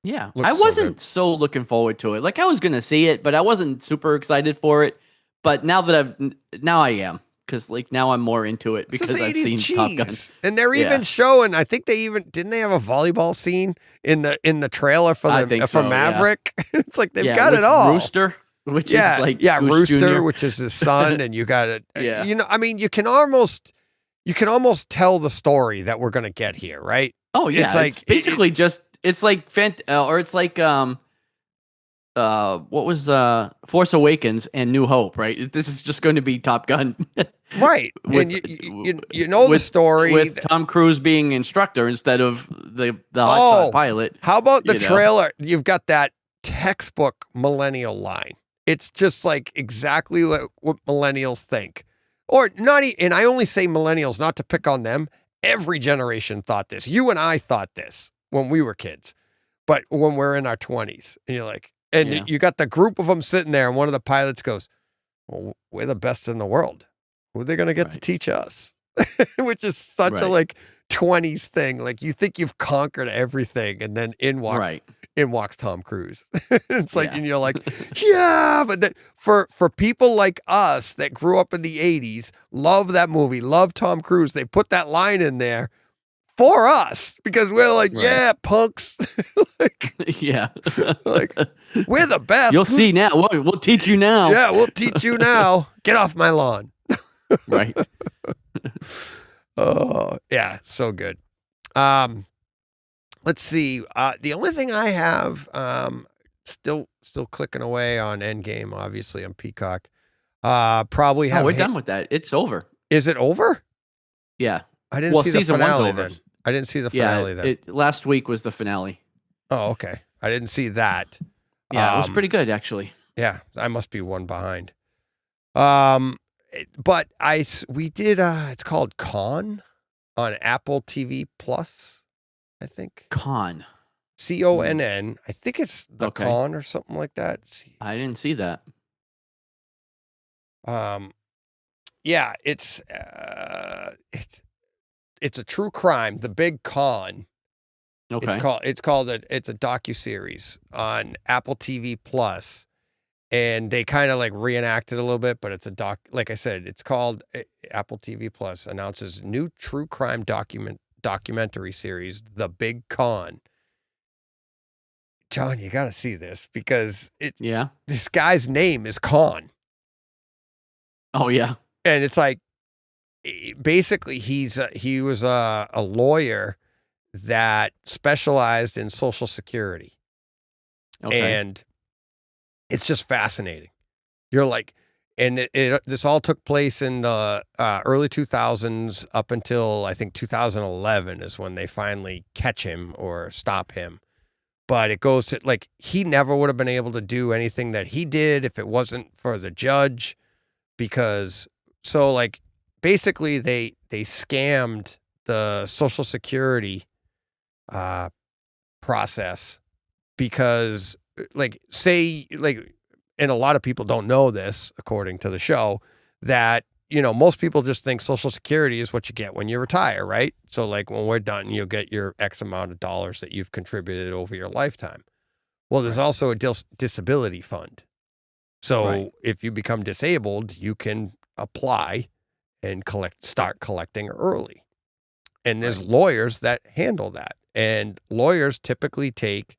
Speaker 1: Yeah.
Speaker 3: looks
Speaker 1: I
Speaker 3: so
Speaker 1: wasn't
Speaker 3: good.
Speaker 1: so looking forward to it. Like I was gonna see it, but I wasn't super excited for it. But now I am. Because like now I'm more into it because I've seen Top Gun.
Speaker 3: And they're even showing, I think didn't they have a volleyball scene in the trailer for Maverick? It's like they've got it all.
Speaker 1: Rooster, which is like Goose
Speaker 3: Rooster,
Speaker 1: Jr.
Speaker 3: which is his son, and you got it.
Speaker 1: Yeah.
Speaker 3: I mean, you can almost tell the story that we're gonna get here, right?
Speaker 1: Oh yeah, it's like basically it's like what was Force Awakens and New Hope, right? This is just going to be Top Gun,
Speaker 3: right? And you know the story
Speaker 1: with Tom Cruise being instructor instead of the hotshot pilot.
Speaker 3: How about the trailer? You've got that textbook millennial line. It's just like exactly like what millennials think, or not. And I only say millennials not to pick on them. Every generation thought this. You and I thought this when we were kids, but when we're in our 20s, and you're like. And you got the group of them sitting there, and one of the pilots goes, "Well, we're the best in the world. Who are they going to get to teach us?" Which is such a like 20s thing. Like you think you've conquered everything, and then in walks Tom Cruise. It's like, and you're like, but for people like us that grew up in the 80s, love that movie, love Tom Cruise. They put that line in there for us because we're like, punks. Like, like we're the best.
Speaker 1: You'll see now. We'll teach you now.
Speaker 3: Yeah, we'll teach you now. Get off my lawn.
Speaker 1: Right.
Speaker 3: Oh, yeah, so good. Let's see. The only thing I have still clicking away on Endgame, obviously on Peacock. Probably have.
Speaker 1: We're done with that. It's over.
Speaker 3: Is it over?
Speaker 1: Yeah.
Speaker 3: I didn't see the
Speaker 1: season
Speaker 3: finale
Speaker 1: one's over.
Speaker 3: then. I didn't see the finale then.
Speaker 1: Last week was the finale.
Speaker 3: Oh, okay. I didn't see that.
Speaker 1: Yeah, it was pretty good actually.
Speaker 3: Yeah, I must be one behind. But we did. It's called Con on Apple TV Plus, I think.
Speaker 1: Con.
Speaker 3: CONN. I think it's the Con or something like that.
Speaker 1: I didn't see that.
Speaker 3: Yeah, it's a true crime. The Big Con.
Speaker 1: Okay.
Speaker 3: It's a docuseries on Apple TV Plus, and they kind of like reenact it a little bit, but it's a doc. Like I said, it's called Apple TV Plus announces new true crime documentary series, The Big Con. John, you got to see this because this guy's name is Con.
Speaker 1: Oh yeah.
Speaker 3: And it's like, basically he was a lawyer that specialized in Social Security.
Speaker 1: Okay.
Speaker 3: And it's just fascinating. You're like, and this all took place in the early 2000s up until I think 2011 is when they finally catch him or stop him. But it goes to like, he never would have been able to do anything that he did if it wasn't for the judge, because like basically they scammed the Social Security process because and a lot of people don't know this according to the show, that most people just think Social Security is what you get when you retire, right? So like when we're done, you'll get your X amount of dollars that you've contributed over your lifetime. Well, there's also a disability fund. So if you become disabled, you can apply and start collecting early. And there's lawyers that handle that. And lawyers typically take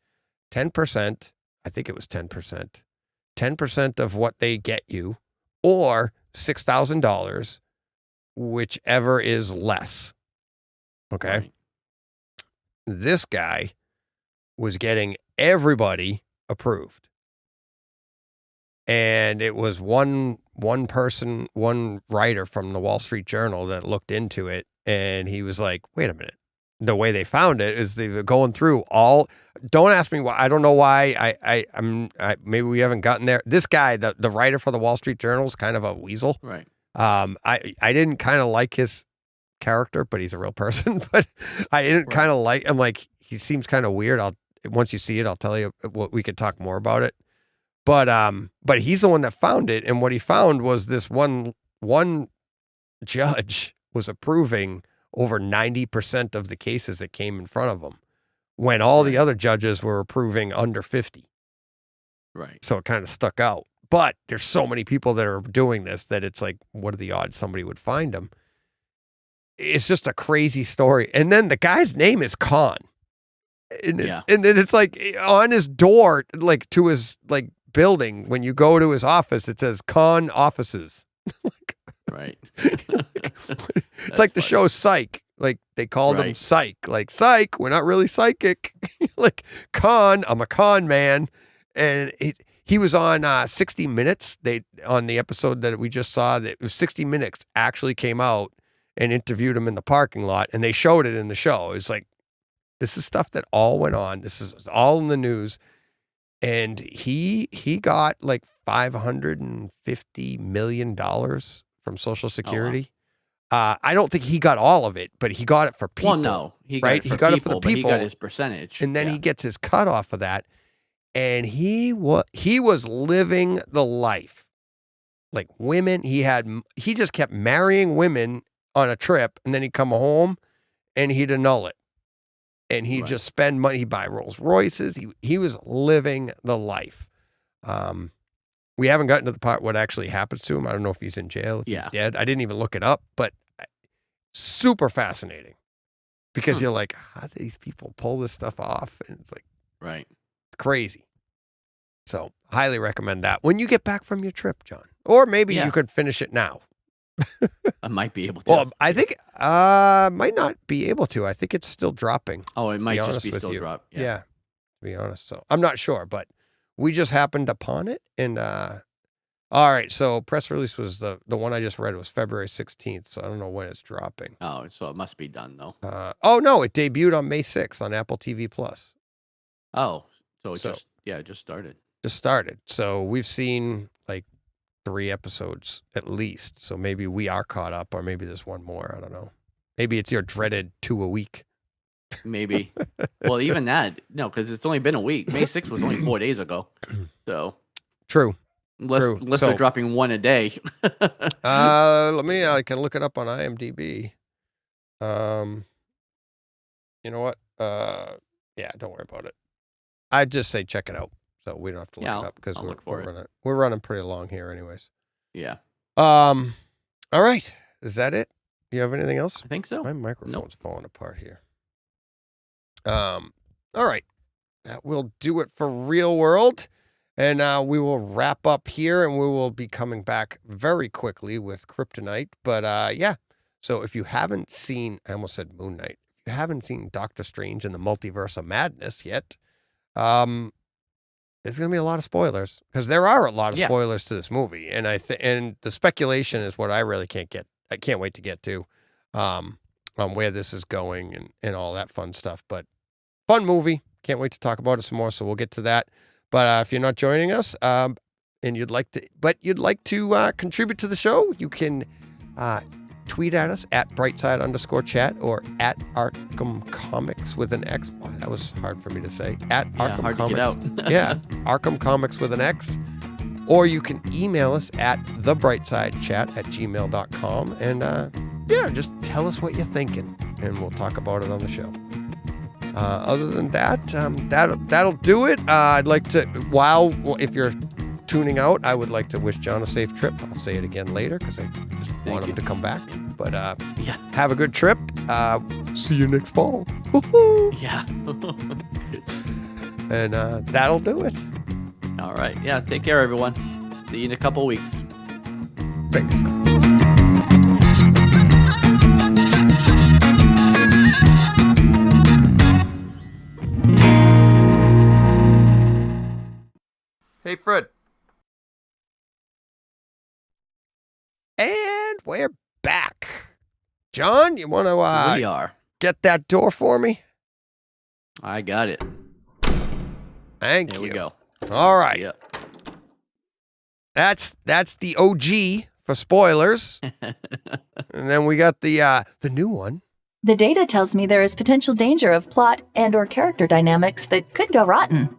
Speaker 3: 10%, I think it was 10% of what they get you, or $6,000, whichever is less. Okay. Right. This guy was getting everybody approved. And it was one person, one writer from the Wall Street Journal that looked into it, and he was like, wait a minute. The way they found it is they were going through all, don't ask me why. I don't know why. I'm maybe we haven't gotten there. This guy, the writer for the Wall Street Journal, is kind of a weasel.
Speaker 1: Right.
Speaker 3: I didn't kind of like his character, but he's a real person. But I didn't kind of like him. Like, he seems kind of weird. Once you see it, I'll tell you. We could talk more about it. But he's the one that found it, and what he found was this one judge was approving over 90% of the cases that came in front of him, when all the other judges were approving under 50.
Speaker 1: Right.
Speaker 3: So it kind of stuck out. But there's so many people that are doing this that it's like, what are the odds somebody would find him? It's just a crazy story. And then the guy's name is Khan. And then it's like on his door, like to his like building, when you go to his office, it says Khan Offices.
Speaker 1: Right.
Speaker 3: It's like the show Psych. Like they called him Psych. Like, Psych, we're not really psychic. Like, Con, I'm a con man. And he was on 60 Minutes. On the episode that we just saw, that it was 60 Minutes actually came out and interviewed him in the parking lot, and they showed it in the show. It's like, this is stuff that all went on. This is all in the news. And he got like $550 million from Social Security. Oh, wow. I don't think he got all of it, but he got it for people.
Speaker 1: Well, no, he got it for people, but he got his percentage.
Speaker 3: And then he gets his cut off of that. And he was living the life. Like women, he just kept marrying women on a trip, and then he'd come home and he'd annul it. And he'd just spend money. He'd buy Rolls Royces. He was living the life. We haven't gotten to the part what actually happens to him. I don't know if he's in jail, if he's dead. I didn't even look it up, but super fascinating, because you're like, how do these people pull this stuff off? And it's like, crazy. So highly recommend that when you get back from your trip, John, or maybe you could finish it now.
Speaker 1: I might be able to.
Speaker 3: Well, I think might not be able to. I think it's still dropping.
Speaker 1: Oh, it might just be still dropped.
Speaker 3: Yeah, to be honest. So I'm not sure, but we just happened upon it. And all right, so press release was the one I just read was February 16th. So I don't know when it's dropping.
Speaker 1: Oh, so it must be done though.
Speaker 3: Oh no, it debuted on May 6th on Apple TV Plus.
Speaker 1: Oh, so it just started.
Speaker 3: Just started. So we've seen like 3 episodes at least. So maybe we are caught up, or maybe there's one more. I don't know. Maybe it's your dreaded 2 a week.
Speaker 1: Maybe. Well, even that, no, because it's only been a week. May 6th was only 4 days ago. So
Speaker 3: true.
Speaker 1: Unless they're dropping one a day.
Speaker 3: I can look it up on IMDb. You know what? Yeah, don't worry about it. I'd just say check it out. So we don't have to look it up, because we're running pretty long here anyways.
Speaker 1: Yeah.
Speaker 3: All right. Is that it? You have anything else?
Speaker 1: I think so.
Speaker 3: My microphone's falling apart here. All right. That will do it for Real World. And we will wrap up here, and we will be coming back very quickly with Kryptonite. But yeah. So if you haven't seen, I almost said Moon Knight. If you haven't seen Doctor Strange in the Multiverse of Madness yet, there's going to be a lot of spoilers, because there are a lot of spoilers to this movie. And and the speculation is what I really I can't wait to get to, on where this is going and all that fun stuff. But fun movie. Can't wait to talk about it some more. So we'll get to that. But if you're not joining us, and you'd like to contribute to the show, you can tweet at us at brightside_chat or at Arkham Comics with an X. Boy, that was hard for me to say. At Arkham Comics. Yeah, Arkham Comics with an X. Or you can email us at thebrightsidechat@gmail.com. And just tell us what you're thinking, and we'll talk about it on the show. Other than that, that'll do it. I'd like to, if you're tuning out, I would like to wish John a safe trip. I'll say it again later, because I just want him to come back. But have a good trip. See you next fall.
Speaker 1: Yeah.
Speaker 3: And that'll do it.
Speaker 1: All right. Yeah. Take care, everyone. See you in a couple weeks.
Speaker 3: Thanks. Hey, Fred. And we're back. John, you want to
Speaker 1: we are.
Speaker 3: Get that door for me?
Speaker 1: I got it.
Speaker 3: Thank you.
Speaker 1: Here we go.
Speaker 3: All right.
Speaker 1: Yeah.
Speaker 3: That's the OG for spoilers. And then we got the new one.
Speaker 4: The data tells me there is potential danger of plot and/or character dynamics that could go rotten.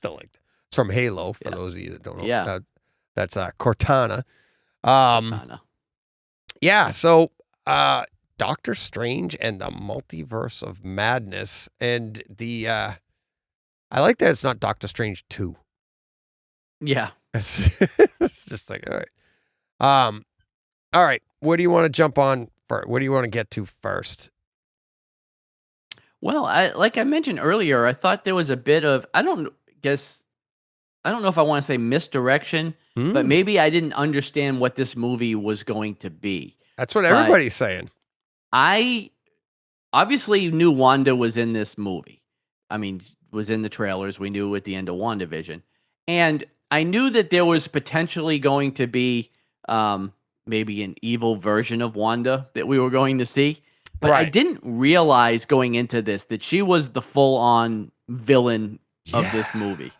Speaker 3: still like that. It's from Halo, for those of you that don't know.
Speaker 1: Yeah.
Speaker 3: That's Cortana.
Speaker 1: Cortana.
Speaker 3: Yeah, so Doctor Strange and the Multiverse of Madness. And I like that it's not Doctor Strange 2.
Speaker 1: Yeah.
Speaker 3: It's just like, all right. All right. What do you want to jump on first? What do you want to get to first?
Speaker 1: Well, like I mentioned earlier, I thought there was a bit of, I don't know if I want to say misdirection, but maybe I didn't understand what this movie was going to be.
Speaker 3: That's what everybody's saying.
Speaker 1: I obviously knew Wanda was in this movie. I mean, was in the trailers. We knew at the end of WandaVision. And I knew that there was potentially going to be maybe an evil version of Wanda that we were going to see. But I didn't realize going into this that she was the full-on villain of this movie.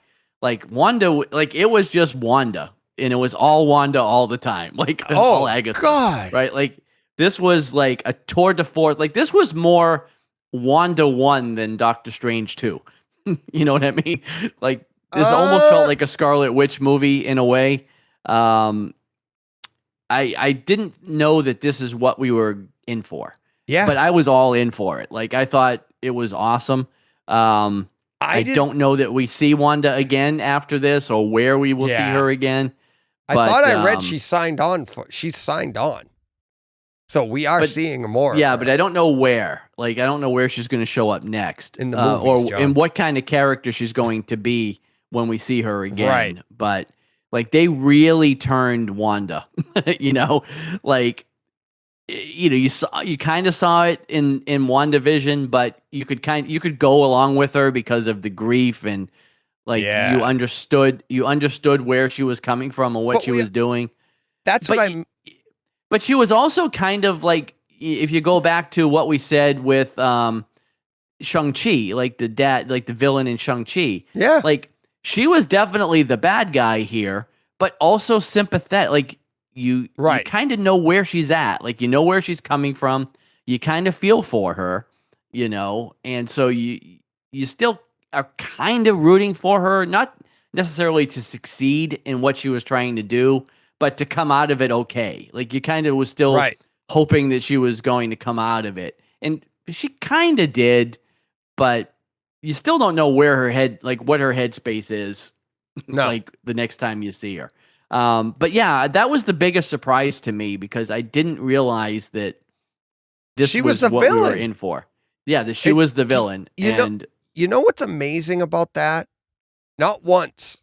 Speaker 1: Like, Wanda, like, it was just Wanda. And it was all Wanda all the time. Like, all Agatha.
Speaker 3: God.
Speaker 1: Right? Like, this was like a tour de force. Like, this was more Wanda 1 than Doctor Strange 2. You know what I mean? Like, this almost felt like a Scarlet Witch movie in a way. I didn't know that this is what we were in for.
Speaker 3: Yeah.
Speaker 1: But I was all in for it. Like, I thought it was awesome. I don't know that we see Wanda again after this or where we will see her again.
Speaker 3: I thought I read she's signed on. So we are seeing more.
Speaker 1: Yeah, but I don't know where. Like, I don't know where she's going to show up next.
Speaker 3: In the movies,
Speaker 1: or in what kind of character she's going to be when we see her again.
Speaker 3: Right.
Speaker 1: But, like, they really turned Wanda. You know? Like, you know, you kind of saw it in WandaVision, but you could go along with her because of the grief and like you understood where she was coming from and what she was doing.
Speaker 3: That's what I'm.
Speaker 1: But she was also kind of like, if you go back to what we said with Shang-Chi, like the villain in Shang-Chi.
Speaker 3: Yeah.
Speaker 1: Like, she was definitely the bad guy here, but also sympathetic. Like, you kind of know where she's at. Like, you know where she's coming from. You kind of feel for her, you know? And so you still are kind of rooting for her, not necessarily to succeed in what she was trying to do, but to come out of it okay. Like, you kind of was still hoping that she was going to come out of it. And she kind of did, but you still don't know where her head, like what her headspace is, like the next time you see her. But yeah, that was the biggest surprise to me because I didn't realize that this was the what villain. We were in for. Yeah, that she was the villain.
Speaker 3: You know what's amazing about that? Not once,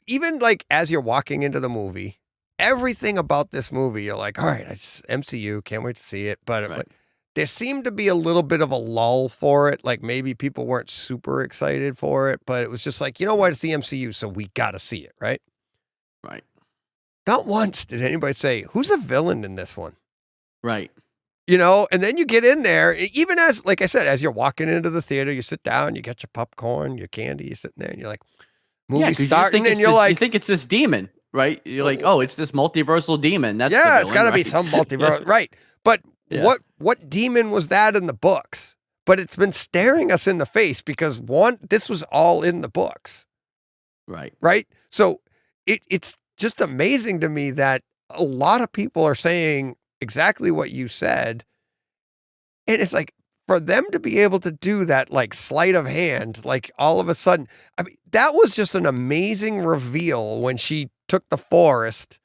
Speaker 3: even like as you're walking into the movie, everything about this movie, you're like, all right, MCU, can't wait to see it. But like, there seemed to be a little bit of a lull for it. Like, maybe people weren't super excited for it, but it was just like, you know what? It's the MCU, so we got to see it, right?
Speaker 1: Right.
Speaker 3: Not once did anybody say, who's the villain in this one?
Speaker 1: Right.
Speaker 3: You know, and then you get in there, even as, like I said, as you're walking into the theater, you sit down, you get your popcorn, your candy, you're sitting there, and you're like, movie's starting, and you're like...
Speaker 1: You think it's this demon, right? You're like, oh, it's this multiversal demon. That's the
Speaker 3: villain,
Speaker 1: it's
Speaker 3: got to be some multiverse, right? But what demon was that in the books? But it's been staring us in the face because, this was all in the books.
Speaker 1: Right.
Speaker 3: Right? So it's just amazing to me that a lot of people are saying exactly what you said. And it's like, for them to be able to do that, like sleight of hand, like all of a sudden, I mean, that was just an amazing reveal when she took the forest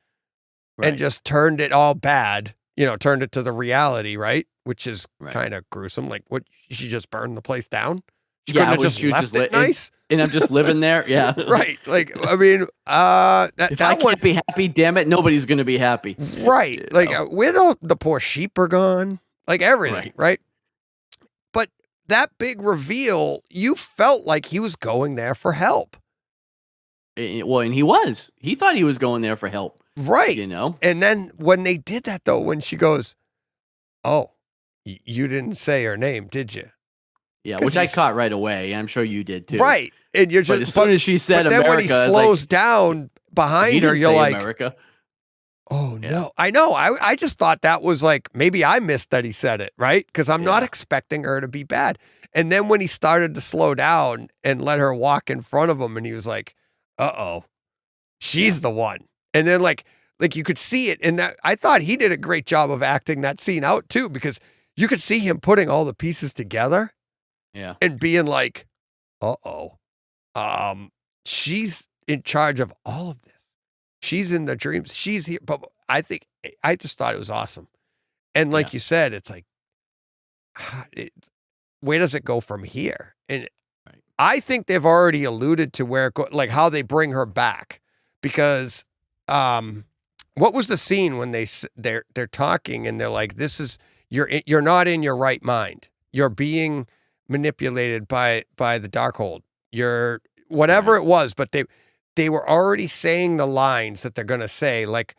Speaker 3: and just turned it all bad, you know, turned it to the reality, right? Which is kind of gruesome. Like, what, she just burned the place down? She couldn't have just left it nice?
Speaker 1: And I'm just living there. Yeah.
Speaker 3: Right. Like, I mean,
Speaker 1: if I can't be happy, damn it, nobody's going to be happy.
Speaker 3: Right. You like, where the poor sheep are gone, like everything, right? But that big reveal, you felt like he was going there for help.
Speaker 1: Well, and he was. He thought he was going there for help.
Speaker 3: Right.
Speaker 1: You know?
Speaker 3: And then when they did that, though, when she goes, oh, you didn't say her name, did you?
Speaker 1: Yeah, which I caught right away. I'm sure you did too.
Speaker 3: Right. And you're just,
Speaker 1: as soon as she said
Speaker 3: then
Speaker 1: America,
Speaker 3: when he slows down behind her, you're like,
Speaker 1: America.
Speaker 3: Oh, no. I know. I just thought that was like, maybe I missed that he said it, right? Because I'm not expecting her to be bad. And then when he started to slow down and let her walk in front of him, and he was like, "Uh-oh, she's the one." And then like you could see it, and that I thought he did a great job of acting that scene out too, because you could see him putting all the pieces together, and being like, "Uh-oh, she's in charge of all of this. She's in the dreams. She's here." But I just thought it was awesome. And like you said, it's like, where does it go from here? And I think they've already alluded to where like how they bring her back, because what was the scene when they're talking and they're like, "This is you're not in your right mind. You're being manipulated by the Darkhold. You're whatever it was," but they were already saying the lines that they're gonna say, like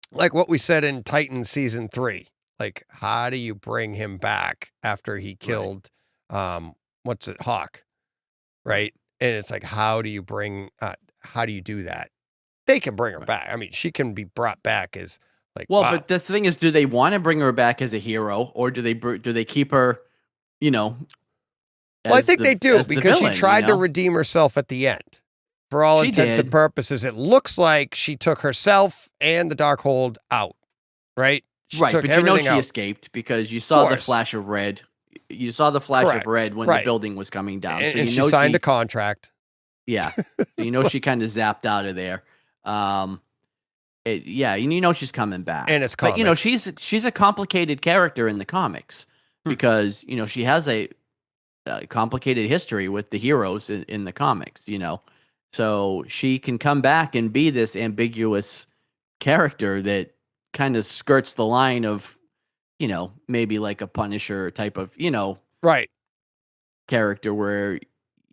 Speaker 3: what we said in Titan season 3. Like, how do you bring him back after he killed Hawk? Right? And it's like, how do you do that? They can bring her back. I mean, she can be brought back as like,
Speaker 1: well,
Speaker 3: wow.
Speaker 1: but the thing is, do they want to bring her back as a hero, or do they keep her, well,
Speaker 3: I think they do, because
Speaker 1: villain,
Speaker 3: she tried to redeem herself at the end. For all intents and purposes, it looks like she took herself and the Darkhold out, right? She took
Speaker 1: but
Speaker 3: everything
Speaker 1: she
Speaker 3: out.
Speaker 1: escaped because you saw the flash of red. You saw the flash of red when the building was coming down.
Speaker 3: And she signed a contract.
Speaker 1: Yeah. So she kind of zapped out of there. She's coming back.
Speaker 3: And it's comics.
Speaker 1: But, she's a complicated character in the comics because, she has a complicated history with the heroes in the comics, So she can come back and be this ambiguous character that kind of skirts the line of, maybe like a Punisher type of, character where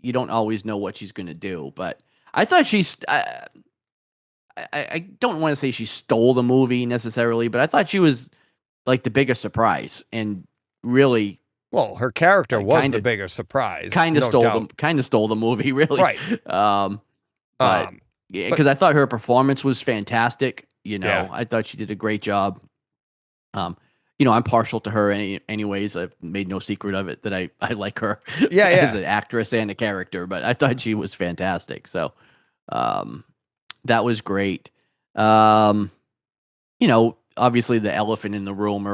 Speaker 1: you don't always know what she's going to do. But I thought I don't want to say she stole the movie necessarily, but I thought she was like the biggest surprise and really.
Speaker 3: Well, her character was the bigger surprise.
Speaker 1: Kind of stole the movie, really.
Speaker 3: Right.
Speaker 1: Because I thought her performance was fantastic. I thought she did a great job. I'm partial to her anyways. I've made no secret of it that I like her as an actress and a character, but I thought she was fantastic. So that was great. Obviously the elephant in the room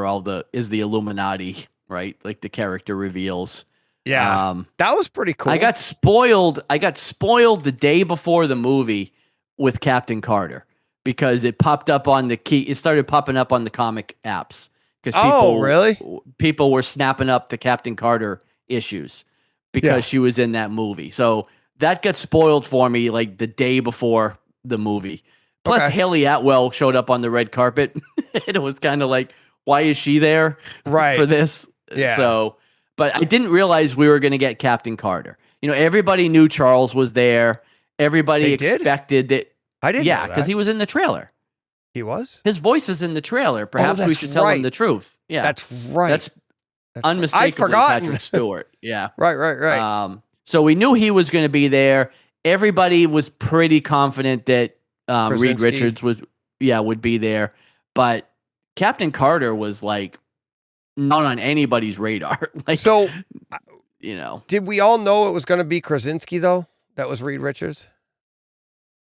Speaker 1: is the Illuminati, right? Like the character reveals.
Speaker 3: Yeah. That was pretty cool.
Speaker 1: I got spoiled the day before the movie with Captain Carter because it popped up on it started popping up on the comic apps. Because people were snapping up the Captain Carter issues because she was in that movie. So that got spoiled for me like the day before the movie. Plus Haley Atwell showed up on the red carpet. And it was kind of like, why is she there for this?
Speaker 3: Yeah.
Speaker 1: So, but I didn't realize we were going to get Captain Carter. Everybody knew Charles was there. Everybody expected that.
Speaker 3: I didn't know that.
Speaker 1: Because he was in the trailer.
Speaker 3: He was?
Speaker 1: His voice is in the trailer. Perhaps we should tell him the truth. Yeah.
Speaker 3: That's right.
Speaker 1: That's unmistakably Patrick Stewart. Yeah.
Speaker 3: Right.
Speaker 1: So we knew he was going to be there. Everybody was pretty confident that Reed Richards would be there. But Captain Carter was like not on anybody's radar.
Speaker 3: Did we all know it was going to be Krasinski though? That was Reed Richards?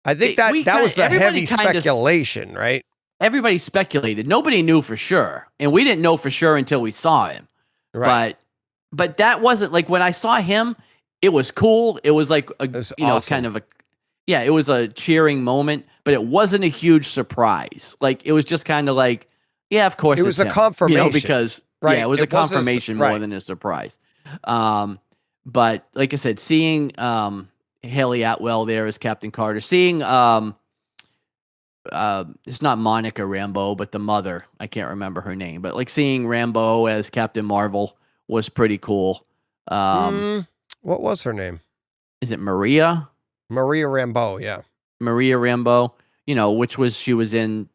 Speaker 3: I think that was the heavy speculation, right?
Speaker 1: Everybody speculated. Nobody knew for sure. And we didn't know for sure until we saw him. Right. But that wasn't like when I saw him, it was cool. It was like awesome. Kind of it was a cheering moment, but it wasn't a huge surprise. Like it was just kind of like, yeah, of course
Speaker 3: it was a confirmation.
Speaker 1: Because it was a confirmation more than a surprise. But like I said, seeing Haley Atwell there as Captain Carter, seeing it's not Monica Rambeau, but the mother, I can't remember her name, but like seeing Rambeau as Captain Marvel was pretty cool.
Speaker 3: What was her name?
Speaker 1: Is it Maria?
Speaker 3: Maria Rambeau, yeah.
Speaker 1: Maria Rambeau, she was in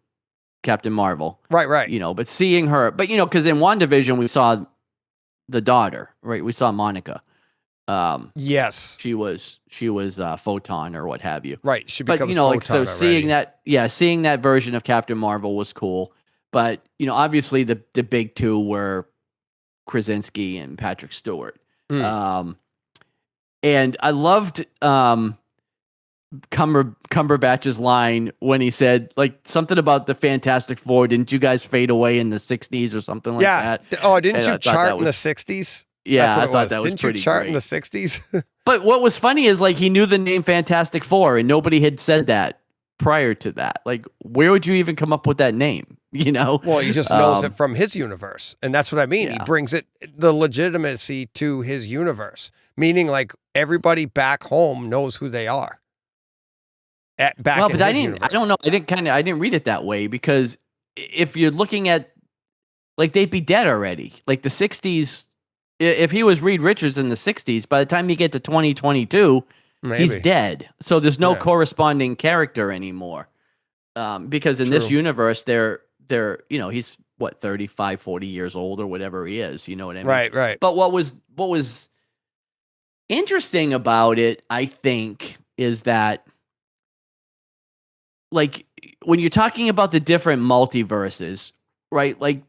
Speaker 1: Captain Marvel.
Speaker 3: Right.
Speaker 1: But seeing her, because in WandaVision we saw the daughter, right? We saw Monica.
Speaker 3: Yes,
Speaker 1: she was Photon or what have you.
Speaker 3: Right, she becomes Photon
Speaker 1: seeing that version of Captain Marvel was cool. But obviously the big two were Krasinski and Patrick Stewart. And I loved Cumberbatch's line when he said like something about the Fantastic Four. Didn't you guys fade away in the 60s or something like that?
Speaker 3: Oh, didn't you chart in the 60s?
Speaker 1: Yeah, I thought that was
Speaker 3: Didn't
Speaker 1: pretty
Speaker 3: you chart
Speaker 1: great.
Speaker 3: in the 60s?
Speaker 1: But what was funny is like he knew the name Fantastic Four and nobody had said that prior to that. Like, where would you even come up with that name? You know?
Speaker 3: Well, he just knows it from his universe. And that's what I mean.
Speaker 1: Yeah.
Speaker 3: He brings the legitimacy to his universe, meaning like everybody back home knows who they are. I don't know. I didn't read it that way because if you're looking at like they'd be dead already. Like the 60s, if he was Reed Richards in the 60s, by the time you get to 2022, he's dead. So there's no corresponding character anymore. Because in this universe, they're he's what 35, 40 years old or whatever he is. You know what I mean? Right.
Speaker 1: But what was interesting about it, I think, is that like when you're talking about the different multiverses, right? Like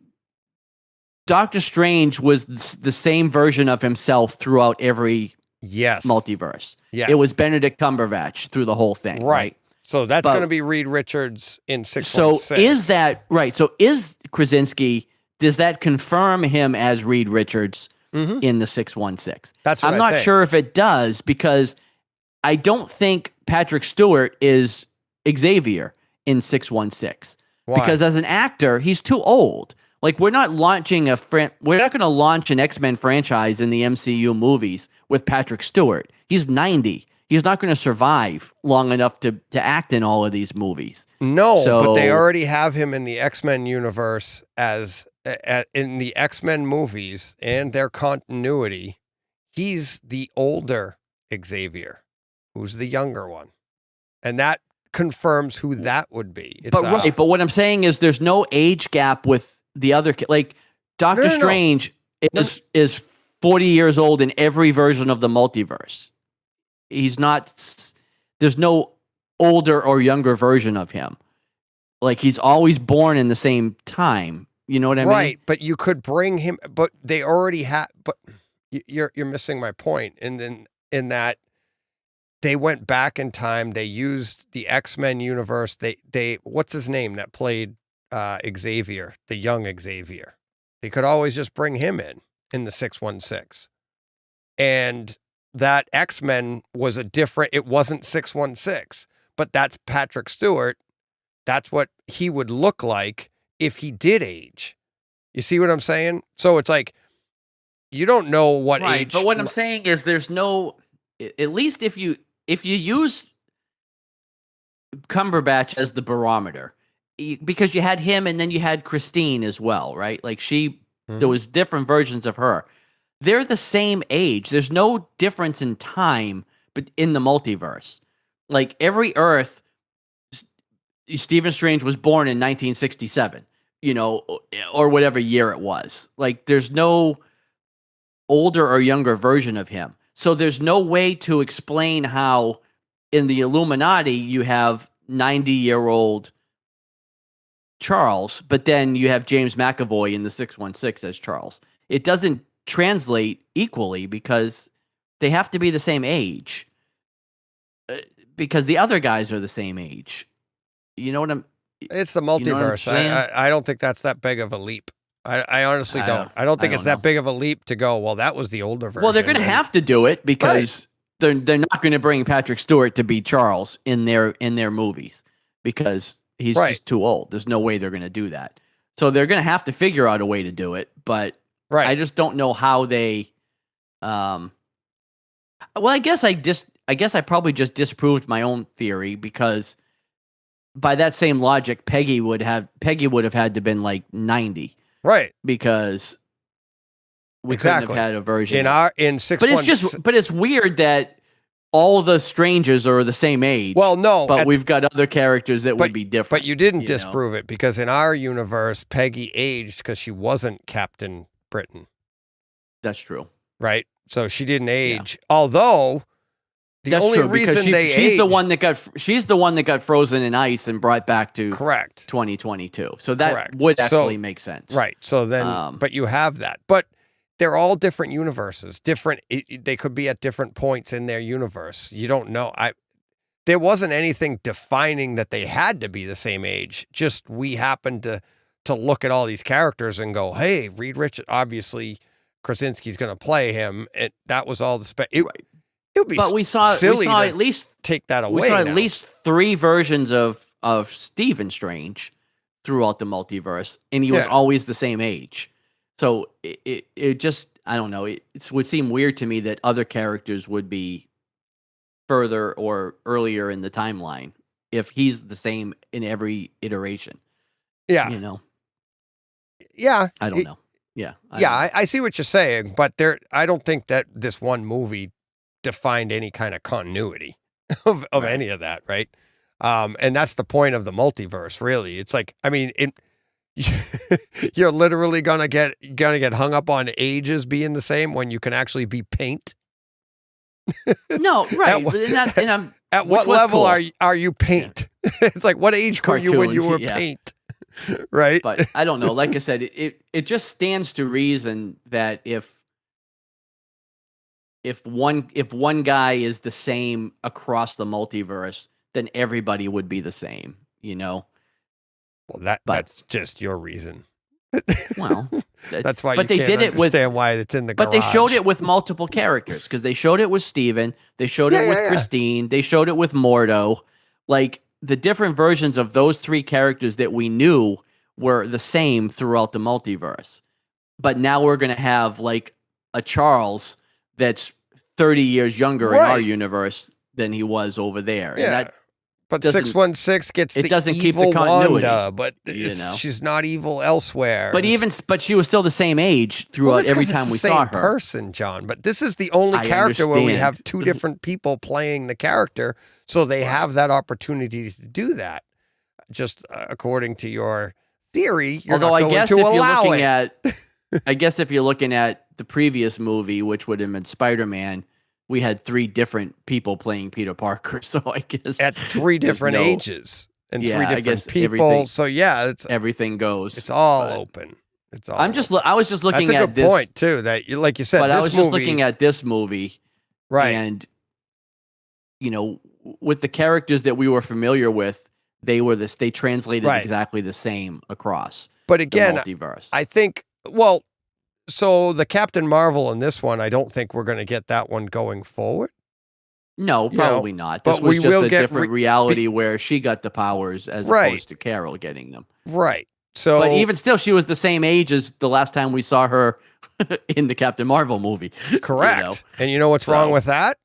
Speaker 1: Doctor Strange was the same version of himself throughout every multiverse.
Speaker 3: Yes.
Speaker 1: It was Benedict Cumberbatch through the whole thing, right?
Speaker 3: So that's going to be Reed Richards in 616.
Speaker 1: So is that right? So is Krasinski? Does that confirm him as Reed Richards in the 616?
Speaker 3: That's what
Speaker 1: I'm not sure if it does because I don't think Patrick Stewart is Xavier in 616.
Speaker 3: Why?
Speaker 1: Because as an actor, he's too old. Like we're not launching we're not going to launch an X-Men franchise in the MCU movies with Patrick Stewart. He's 90. He's not going to survive long enough to act in all of these movies.
Speaker 3: No, but they already have him in the X-Men universe as in the X-Men movies and their continuity. He's the older Xavier, who's the younger one. And that confirms who that would be.
Speaker 1: But what I'm saying is there's no age gap with the other like Doctor Strange is 40 years old in every version of the multiverse. He's not, there's no older or younger version of him. Like he's always born in the same time. You know what I mean?
Speaker 3: Right, but you could bring him, but they already have, but you're missing my point. And then in that they went back in time, they used the X-Men universe. They what's his name that played Xavier, the young Xavier? They could always just bring him in the 616. And that X-Men was it wasn't 616, but that's Patrick Stewart. That's what he would look like if he did age. You see what I'm saying? So it's like, you don't know what age.
Speaker 1: But what I'm saying is there's no, at least if you use Cumberbatch as the barometer, because you had him and then you had Christine as well, right? Like there was different versions of her. They're the same age. There's no difference in time, but in the multiverse, like every Earth, Stephen Strange was born in 1967, or whatever year it was. Like there's no older or younger version of him. So there's no way to explain how in the Illuminati you have 90-year-old Charles, but then you have James McAvoy in the 616 as Charles. It doesn't translate equally because they have to be the same age because the other guys are the same age. You know what I'm
Speaker 3: It's the multiverse. I don't think that's that big of a leap. I honestly don't. I don't think it's that big of a leap to go, well, that was the older version.
Speaker 1: Well, they're going to have to do it because they're not going to bring Patrick Stewart to be Charles in their movies because he's just too old. There's no way they're going to do that. So they're going to have to figure out a way to do it, but I just don't know how they well, I guess I probably just disproved my own theory because by that same logic, Peggy would have had to been like 90.
Speaker 3: Right.
Speaker 1: Because we couldn't have had a version
Speaker 3: in 616.
Speaker 1: But it's weird that all the strangers are the same age.
Speaker 3: Well, no.
Speaker 1: But we've got other characters that would be different.
Speaker 3: But you didn't disprove it because in our universe, Peggy aged because she wasn't Captain Britain.
Speaker 1: That's true.
Speaker 3: Right? So she didn't age. Yeah. Although the
Speaker 1: That's
Speaker 3: only
Speaker 1: true,
Speaker 3: reason
Speaker 1: she's
Speaker 3: aged,
Speaker 1: she's the one that got frozen in ice and brought back to
Speaker 3: 2022.
Speaker 1: So that would actually make sense.
Speaker 3: Right. So then but you have that. But they're all different universes. They could be at different points in their universe. You don't know. There wasn't anything defining that they had to be the same age. Just we happened to look at all these characters and go, hey, Reed Richards, obviously Krasinski's going to play him. And that was all the It would be
Speaker 1: but we saw at least
Speaker 3: take that away.
Speaker 1: We saw
Speaker 3: now.
Speaker 1: at least 3 versions of Stephen Strange throughout the multiverse, and he was always the same age. So it just, I don't know. It would seem weird to me that other characters would be further or earlier in the timeline if he's the same in every iteration.
Speaker 3: Yeah.
Speaker 1: You know?
Speaker 3: Yeah.
Speaker 1: I don't know. Yeah.
Speaker 3: I see what you're saying, but I don't think that this one movie defined any kind of continuity of any of that, right? And that's the point of the multiverse, really. It's like, I mean, you're literally gonna get hung up on ages being the same when you can actually be paint.
Speaker 1: No, right.
Speaker 3: At what level are you paint? Yeah. It's like, what age were you when you were paint? Right.
Speaker 1: But I don't know. Like I said, it just stands to reason that if one guy is the same across the multiverse, then everybody would be the same, you know?
Speaker 3: Well, that's just your reason.
Speaker 1: Well,
Speaker 3: that's why you can't understand why it's in the garage.
Speaker 1: But they showed it with multiple characters, because they showed it with Steven, they showed it with Christine, they showed it with Mordo. Like, the different versions of those 3 characters that we knew were the same throughout the multiverse. But now we're going to have, like, a Charles that's 30 years younger in our universe than he was over there.
Speaker 3: Yeah.
Speaker 1: And that
Speaker 3: but 616 gets the
Speaker 1: doesn't
Speaker 3: evil
Speaker 1: keep the continuity,
Speaker 3: Wanda, but she's not evil elsewhere.
Speaker 1: But she was still the same age throughout every time we saw her.
Speaker 3: Person, John. But this is the only character where we have 2 different people playing the character, so they have that opportunity to do that. Just according to your theory, you're not going to allow it.
Speaker 1: I guess if you're looking at the previous movie, which would have been Spider-Man, we had 3 different people playing Peter Parker. So I guess
Speaker 3: at 3 different ages and 3 different people. So
Speaker 1: everything goes.
Speaker 3: It's all open. It's all.
Speaker 1: I was just looking at this.
Speaker 3: That's a good point too. That like you said,
Speaker 1: but I was just looking at this movie,
Speaker 3: right?
Speaker 1: And you know, with the characters that we were familiar with, they translated exactly the same across.
Speaker 3: But again,
Speaker 1: the multiverse.
Speaker 3: I think so the Captain Marvel in this one, I don't think we're going to get that one going forward.
Speaker 1: No, probably not. This was just a different reality where she got the powers as opposed to Carol getting them.
Speaker 3: Right. So,
Speaker 1: but even still, she was the same age as the last time we saw her in the Captain Marvel movie.
Speaker 3: Correct. You know? And you know what's wrong with that?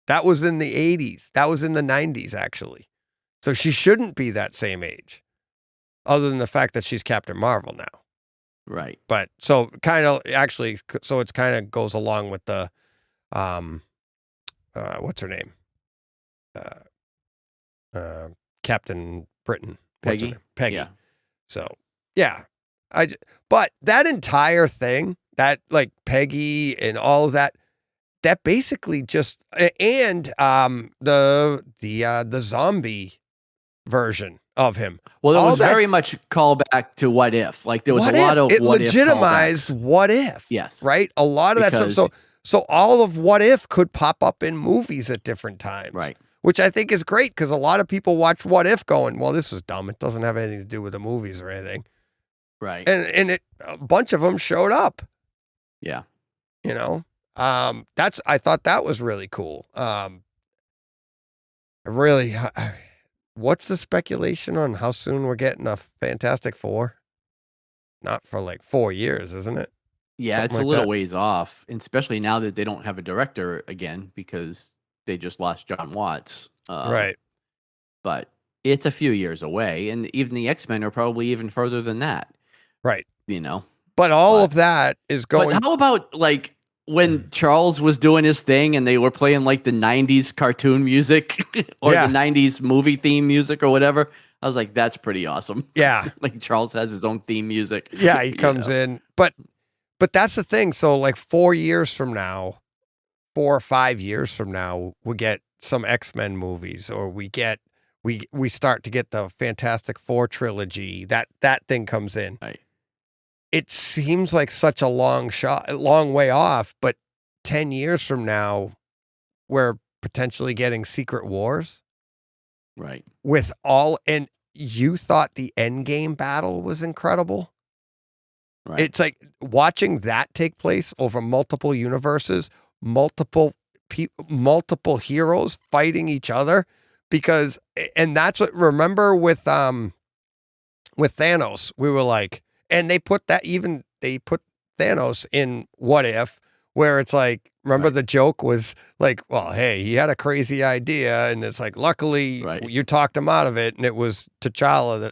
Speaker 3: That was in the 80s. That was in the 90s, actually. So she shouldn't be that same age, other than the fact that she's Captain Marvel now.
Speaker 1: Right.
Speaker 3: But so it's kind of goes along with the, what's her name? Captain Britain.
Speaker 1: Peggy.
Speaker 3: Peggy.
Speaker 1: Yeah.
Speaker 3: So, yeah. But that entire thing, that like Peggy and all of that basically just, and the zombie version of him.
Speaker 1: Well, it was very much callback to What If. Like there was a lot of What If. It
Speaker 3: legitimized What If.
Speaker 1: Yes.
Speaker 3: Right? A lot of that stuff. So all of What If could pop up in movies at different times.
Speaker 1: Right.
Speaker 3: Which I think is great, because a lot of people watch What If going, well, this was dumb. It doesn't have anything to do with the movies or anything.
Speaker 1: Right.
Speaker 3: And a bunch of them showed up.
Speaker 1: Yeah.
Speaker 3: You know? I thought that was really cool. What's the speculation on how soon we're getting a Fantastic Four? Not for like 4 years, isn't it?
Speaker 1: Yeah,
Speaker 3: Something
Speaker 1: it's
Speaker 3: like
Speaker 1: a little
Speaker 3: that.
Speaker 1: ways off, and especially now that they don't have a director again because they just lost John Watts.
Speaker 3: Right.
Speaker 1: But it's a few years away, and even the X-Men are probably even further than that.
Speaker 3: Right.
Speaker 1: You know?
Speaker 3: But all of that is going...
Speaker 1: But how about, like, when Charles was doing his thing and they were playing, like, the 90s cartoon music or the 90s movie theme music or whatever? I was like, that's pretty awesome.
Speaker 3: Yeah.
Speaker 1: Like, Charles has his own theme music.
Speaker 3: Yeah, he comes in. But that's the thing. So, like, 4 years from now, 4 or 5 years from now, we get some X-Men movies, or we start to get the Fantastic Four trilogy. That thing comes in.
Speaker 1: Right.
Speaker 3: it seems like such a long way off, but 10 years from now, we're potentially getting Secret Wars.
Speaker 1: Right.
Speaker 3: With all, and you thought the Endgame battle was incredible.
Speaker 1: Right.
Speaker 3: It's like watching that take place over multiple universes, multiple heroes fighting each other, because, and that's what, remember with Thanos, we were like, and they put Thanos in What If, where it's like, remember the joke was like, well, hey, he had a crazy idea, and it's like, luckily you talked him out of it, and it was T'Challa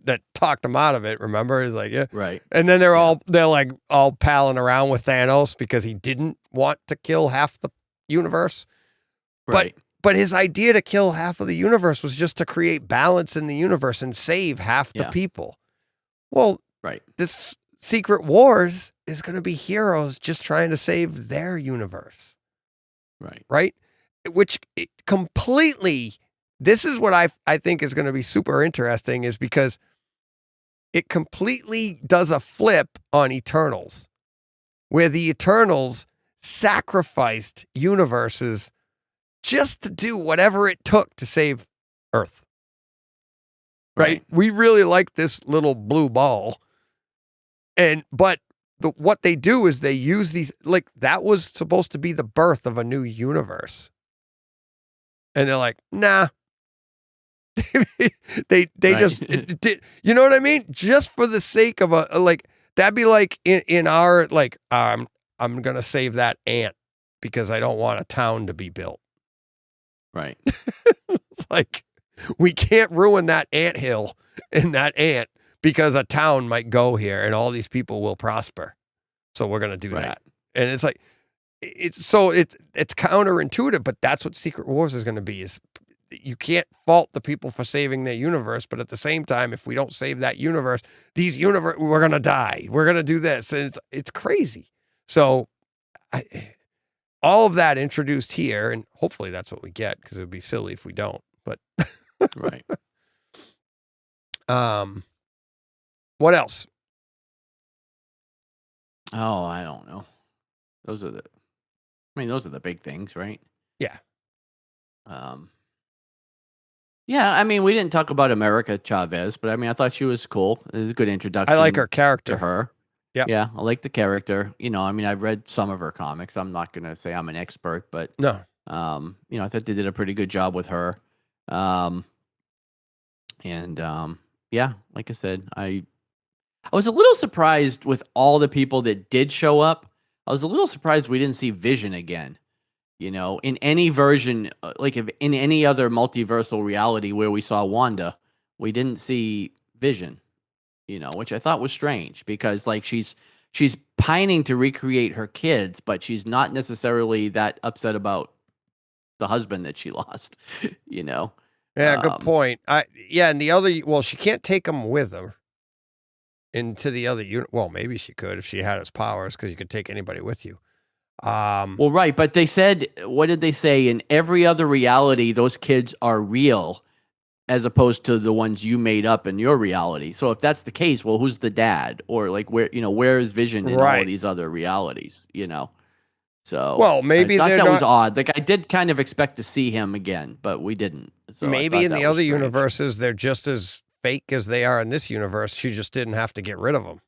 Speaker 3: that talked him out of it. Remember, he's like, yeah,
Speaker 1: right.
Speaker 3: And then they're like all palling around with Thanos because he didn't want to kill half the universe,
Speaker 1: right?
Speaker 3: But his idea to kill half of the universe was just to create balance in the universe and save half the people. Well, this Secret Wars is going to be heroes just trying to save their universe. Right. Which completely, this is what I think is going to be super interesting, is because it completely does a flip on Eternals, where the Eternals sacrificed universes just to do whatever it took to save Earth. Right? We really like this little blue ball. But what they do is they use these, like, that was supposed to be the birth of a new universe. And they're like, nah. they just did, you know what I mean? Just for the sake of that'd be like in our, like, I'm going to save that ant because I don't want a town to be built.
Speaker 1: Right.
Speaker 3: It's like, we can't ruin that anthill and that ant because a town might go here and all these people will prosper. So we're going to do that. And it's like, it's counterintuitive, but that's what Secret Wars is going to be, is you can't fault the people for saving their universe. But at the same time, if we don't save that universe, we're going to die. We're going to do this. And it's crazy. So all of that introduced here, and hopefully that's what we get, because it would be silly if we don't, but
Speaker 1: right.
Speaker 3: What else?
Speaker 1: Oh, I don't know. Those are the big things, right?
Speaker 3: Yeah.
Speaker 1: Yeah, I mean, we didn't talk about America Chavez, but I mean, I thought she was cool. It was a good introduction.
Speaker 3: I like her character.
Speaker 1: To her.
Speaker 3: Yeah.
Speaker 1: Yeah, I like the character. You know, I mean, I've read some of her comics. I'm not going to say I'm an expert, but
Speaker 3: no.
Speaker 1: You know, I thought they did a pretty good job with her. Yeah, like I said, I was a little surprised with all the people that did show up. I was a little surprised we didn't see Vision again. You know, in any version, like if in any other multiversal reality where we saw Wanda, we didn't see Vision. You know, which I thought was strange, because like she's pining to recreate her kids, but she's not necessarily that upset about the husband that she lost. You know.
Speaker 3: Yeah, good point. And the other, well, she can't take him with her into the other unit. Well, maybe she could if she had his powers, because you could take anybody with you.
Speaker 1: Well, right, but they said, what did they say? In every other reality, those kids are real, as opposed to the ones you made up in your reality. So if that's the case, well, who's the dad? Or like, where is Vision in all of these other realities? You know. So
Speaker 3: well, maybe
Speaker 1: I thought that was odd. Like I did kind of expect to see him again, but we didn't. So
Speaker 3: maybe in the other universes, they're just as fake as they are in this universe. She just didn't have to get rid of them.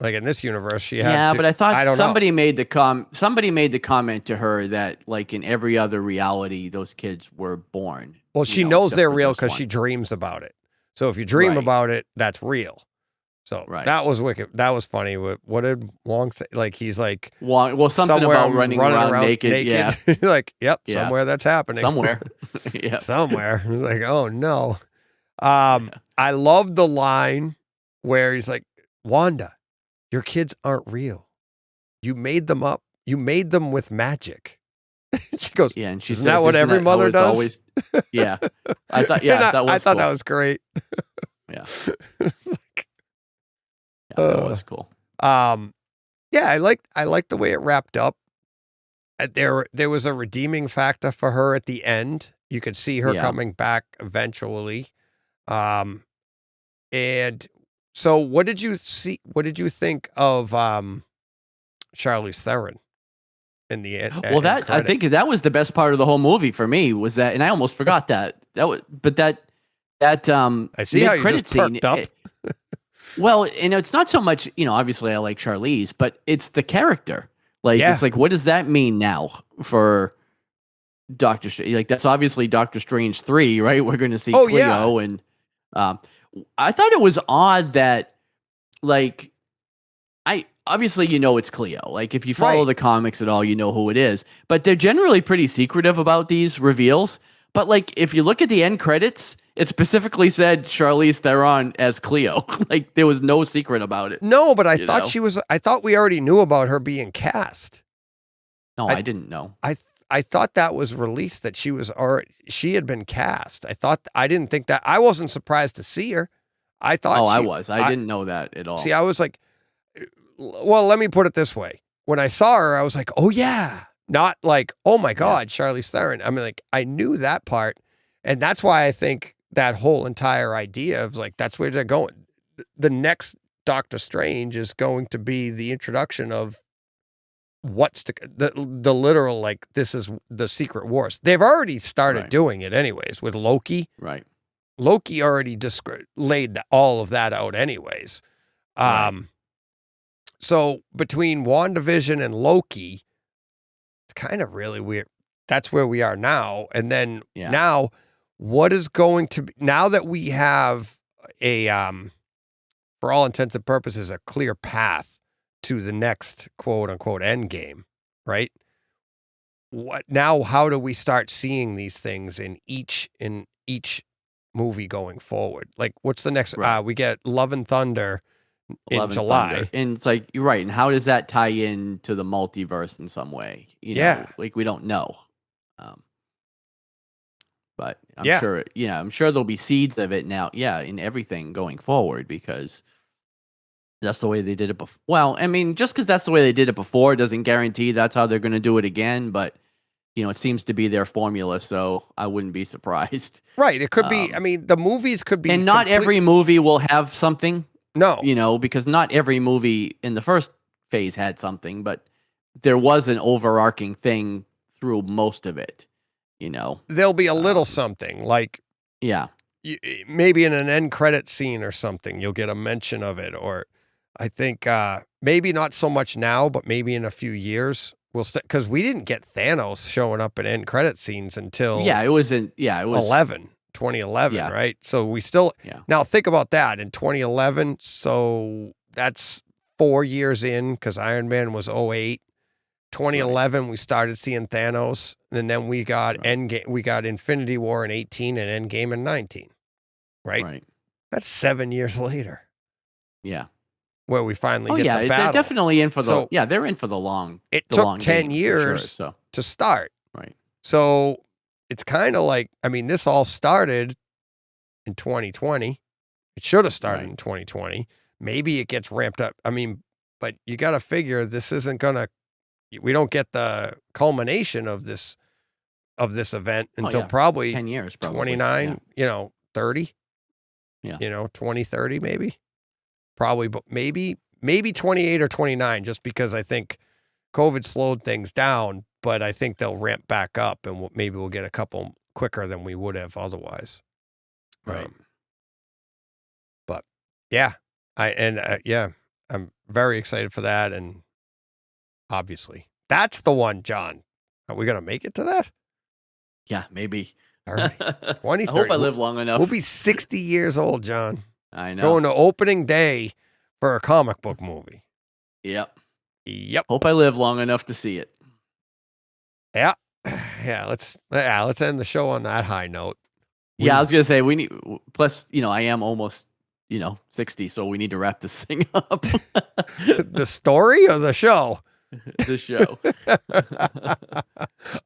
Speaker 3: Like in this universe, she had.
Speaker 1: Yeah, but I thought somebody
Speaker 3: know.
Speaker 1: made the comment to her that like in every other reality, those kids were born.
Speaker 3: Well, she knows they're real because she dreams about it. So if you dream about it, that's real. So that was wicked. That was funny. What did Wong say? Like he's like,
Speaker 1: well, something about running around naked. Yeah,
Speaker 3: like somewhere that's happening.
Speaker 1: Somewhere, yeah,
Speaker 3: somewhere. Like, oh no. I love the line where he's like, Wanda, your kids aren't real. You made them up. You made them with magic. She goes,
Speaker 1: yeah, and she
Speaker 3: isn't
Speaker 1: says,
Speaker 3: that what every mother does?
Speaker 1: Always, yeah, I thought,
Speaker 3: I thought that was great.
Speaker 1: Yeah. That was cool.
Speaker 3: Yeah, I liked the way it wrapped up. There was a redeeming factor for her at the end. You could see her coming back eventually. And So what did you see? What did you think of Charlize Theron in the end?
Speaker 1: Well, I think that was the best part of the whole movie for me, was that, and I almost forgot that. That
Speaker 3: I see how you
Speaker 1: mid-credit
Speaker 3: just perked up.
Speaker 1: Well, and it's not so much, obviously I like Charlize, but it's the character. Like,
Speaker 3: Yeah.
Speaker 1: it's like, what does that mean now for Doctor Strange? Like, that's obviously Doctor Strange 3, right? We're going to see Cleo. And I thought it was odd that, like, obviously, it's Cleo. Like, if you follow the comics at all, you know who it is. But they're generally pretty secretive about these reveals. But, like, if you look at the end credits, it specifically said Charlize Theron as Cleo. Like, there was no secret about it.
Speaker 3: No, but I thought we already knew about her being cast.
Speaker 1: No, I didn't know.
Speaker 3: I thought that was released, that she had been cast. I didn't think that. I wasn't surprised to see her. I thought
Speaker 1: I was. I didn't know that at all.
Speaker 3: See, I was like, well, let me put it this way. When I saw her, I was like, oh yeah. Not like, oh my God, Charlize Theron. I mean, like, I knew that part. And that's why I think that whole entire idea of, like, that's where they're going. The next Doctor Strange is going to be the introduction of what's the literal, like, this is the Secret Wars. They've already started doing it anyways with Loki.
Speaker 1: Right.
Speaker 3: Loki already laid all of that out anyways. So between WandaVision and Loki, it's kind of really weird. That's where we are now. And then now, what is going to be, now that we have a, for all intents and purposes, a clear path to the next quote unquote end game, right? How do we start seeing these things in each movie going forward? Like, what's the next, we get Love and Thunder in July.
Speaker 1: Thunder. And it's like, you're right. And how does that tie in to the multiverse in some way? Like, we don't know. But I'm sure, I'm sure there'll be seeds of it now. Yeah. In everything going forward, because that's the way they did it before. Well, I mean, just because that's the way they did it before doesn't guarantee that's how they're going to do it again. But, it seems to be their formula. So I wouldn't be surprised.
Speaker 3: Right. It could be, I mean, the movies could be.
Speaker 1: And not every movie will have something.
Speaker 3: No.
Speaker 1: Because not every movie in the first phase had something, but there was an overarching thing through most of it,
Speaker 3: There'll be a little something, like, maybe in an end credit scene or something, you'll get a mention of it. Or I think maybe not so much now, but maybe in a few years, because we didn't get Thanos showing up in end credit scenes until 2011, right? So we still, now think about that in 2011. So that's 4 years in, because Iron Man was 2008. 2011, we started seeing Thanos, and then we got Endgame. We got Infinity War in 18 and Endgame in 19, right? That's 7 years later.
Speaker 1: Yeah.
Speaker 3: Where we finally get the battle.
Speaker 1: They're definitely in for they're in for the long.
Speaker 3: It took 10 years to start.
Speaker 1: Right.
Speaker 3: So it's kind of like, I mean, this all started in 2020. It should have started in 2020. Maybe it gets ramped up. I mean, but you got to figure this isn't going to, we don't get the culmination of this event until probably
Speaker 1: 10 years,
Speaker 3: 29, 30, 2030, maybe. Probably, but maybe 28 or 29, just because I think COVID slowed things down, but I think they'll ramp back up, and maybe we'll get a couple quicker than we would have otherwise.
Speaker 1: Right.
Speaker 3: But I'm very excited for that. And obviously that's the one, John. Are we going to make it to that?
Speaker 1: Yeah, maybe.
Speaker 3: All right. 2030.
Speaker 1: I hope I live long enough.
Speaker 3: We'll be 60 years old, John.
Speaker 1: I know.
Speaker 3: Going to opening day for a comic book movie.
Speaker 1: Yep.
Speaker 3: Hope
Speaker 1: I live long enough to see it.
Speaker 3: Yeah. Let's end the show on that high note.
Speaker 1: I was gonna say we need. Plus, I am almost, 60, so we need to wrap this thing up.
Speaker 3: The story or the show?
Speaker 1: The show.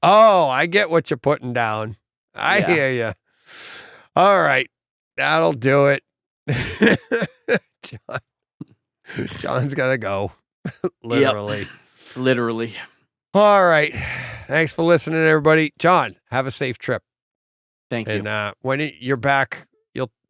Speaker 3: Oh, I get what you're putting down. I hear you. All right, that'll do it. John's gotta go. Literally.
Speaker 1: Yep. Literally.
Speaker 3: All right. Thanks for listening, everybody. John, have a safe trip.
Speaker 1: Thank you.
Speaker 3: And when you're back,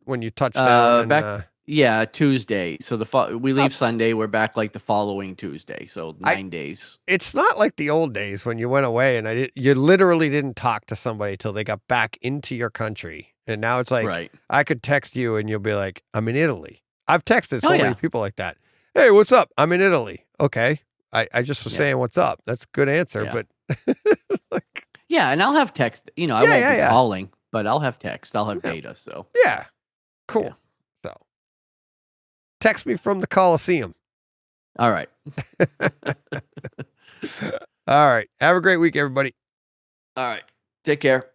Speaker 3: when you touch down.
Speaker 1: Yeah, Tuesday. So we leave Sunday. We're back like the following Tuesday. So 9 days.
Speaker 3: It's not like the old days when you went away and you literally didn't talk to somebody till they got back into your country. And now it's like, I could text you and you'll be like, I'm in Italy. I've texted so many people like that. Hey, what's up? I'm in Italy. Okay. I just was saying what's up. That's a good answer, but
Speaker 1: yeah, and I'll have text. I won't be calling, but I'll have text. I'll have data. So
Speaker 3: yeah, cool. Yeah. So text me from the Coliseum.
Speaker 1: All right.
Speaker 3: All right. Have a great week, everybody.
Speaker 1: All right. Take care.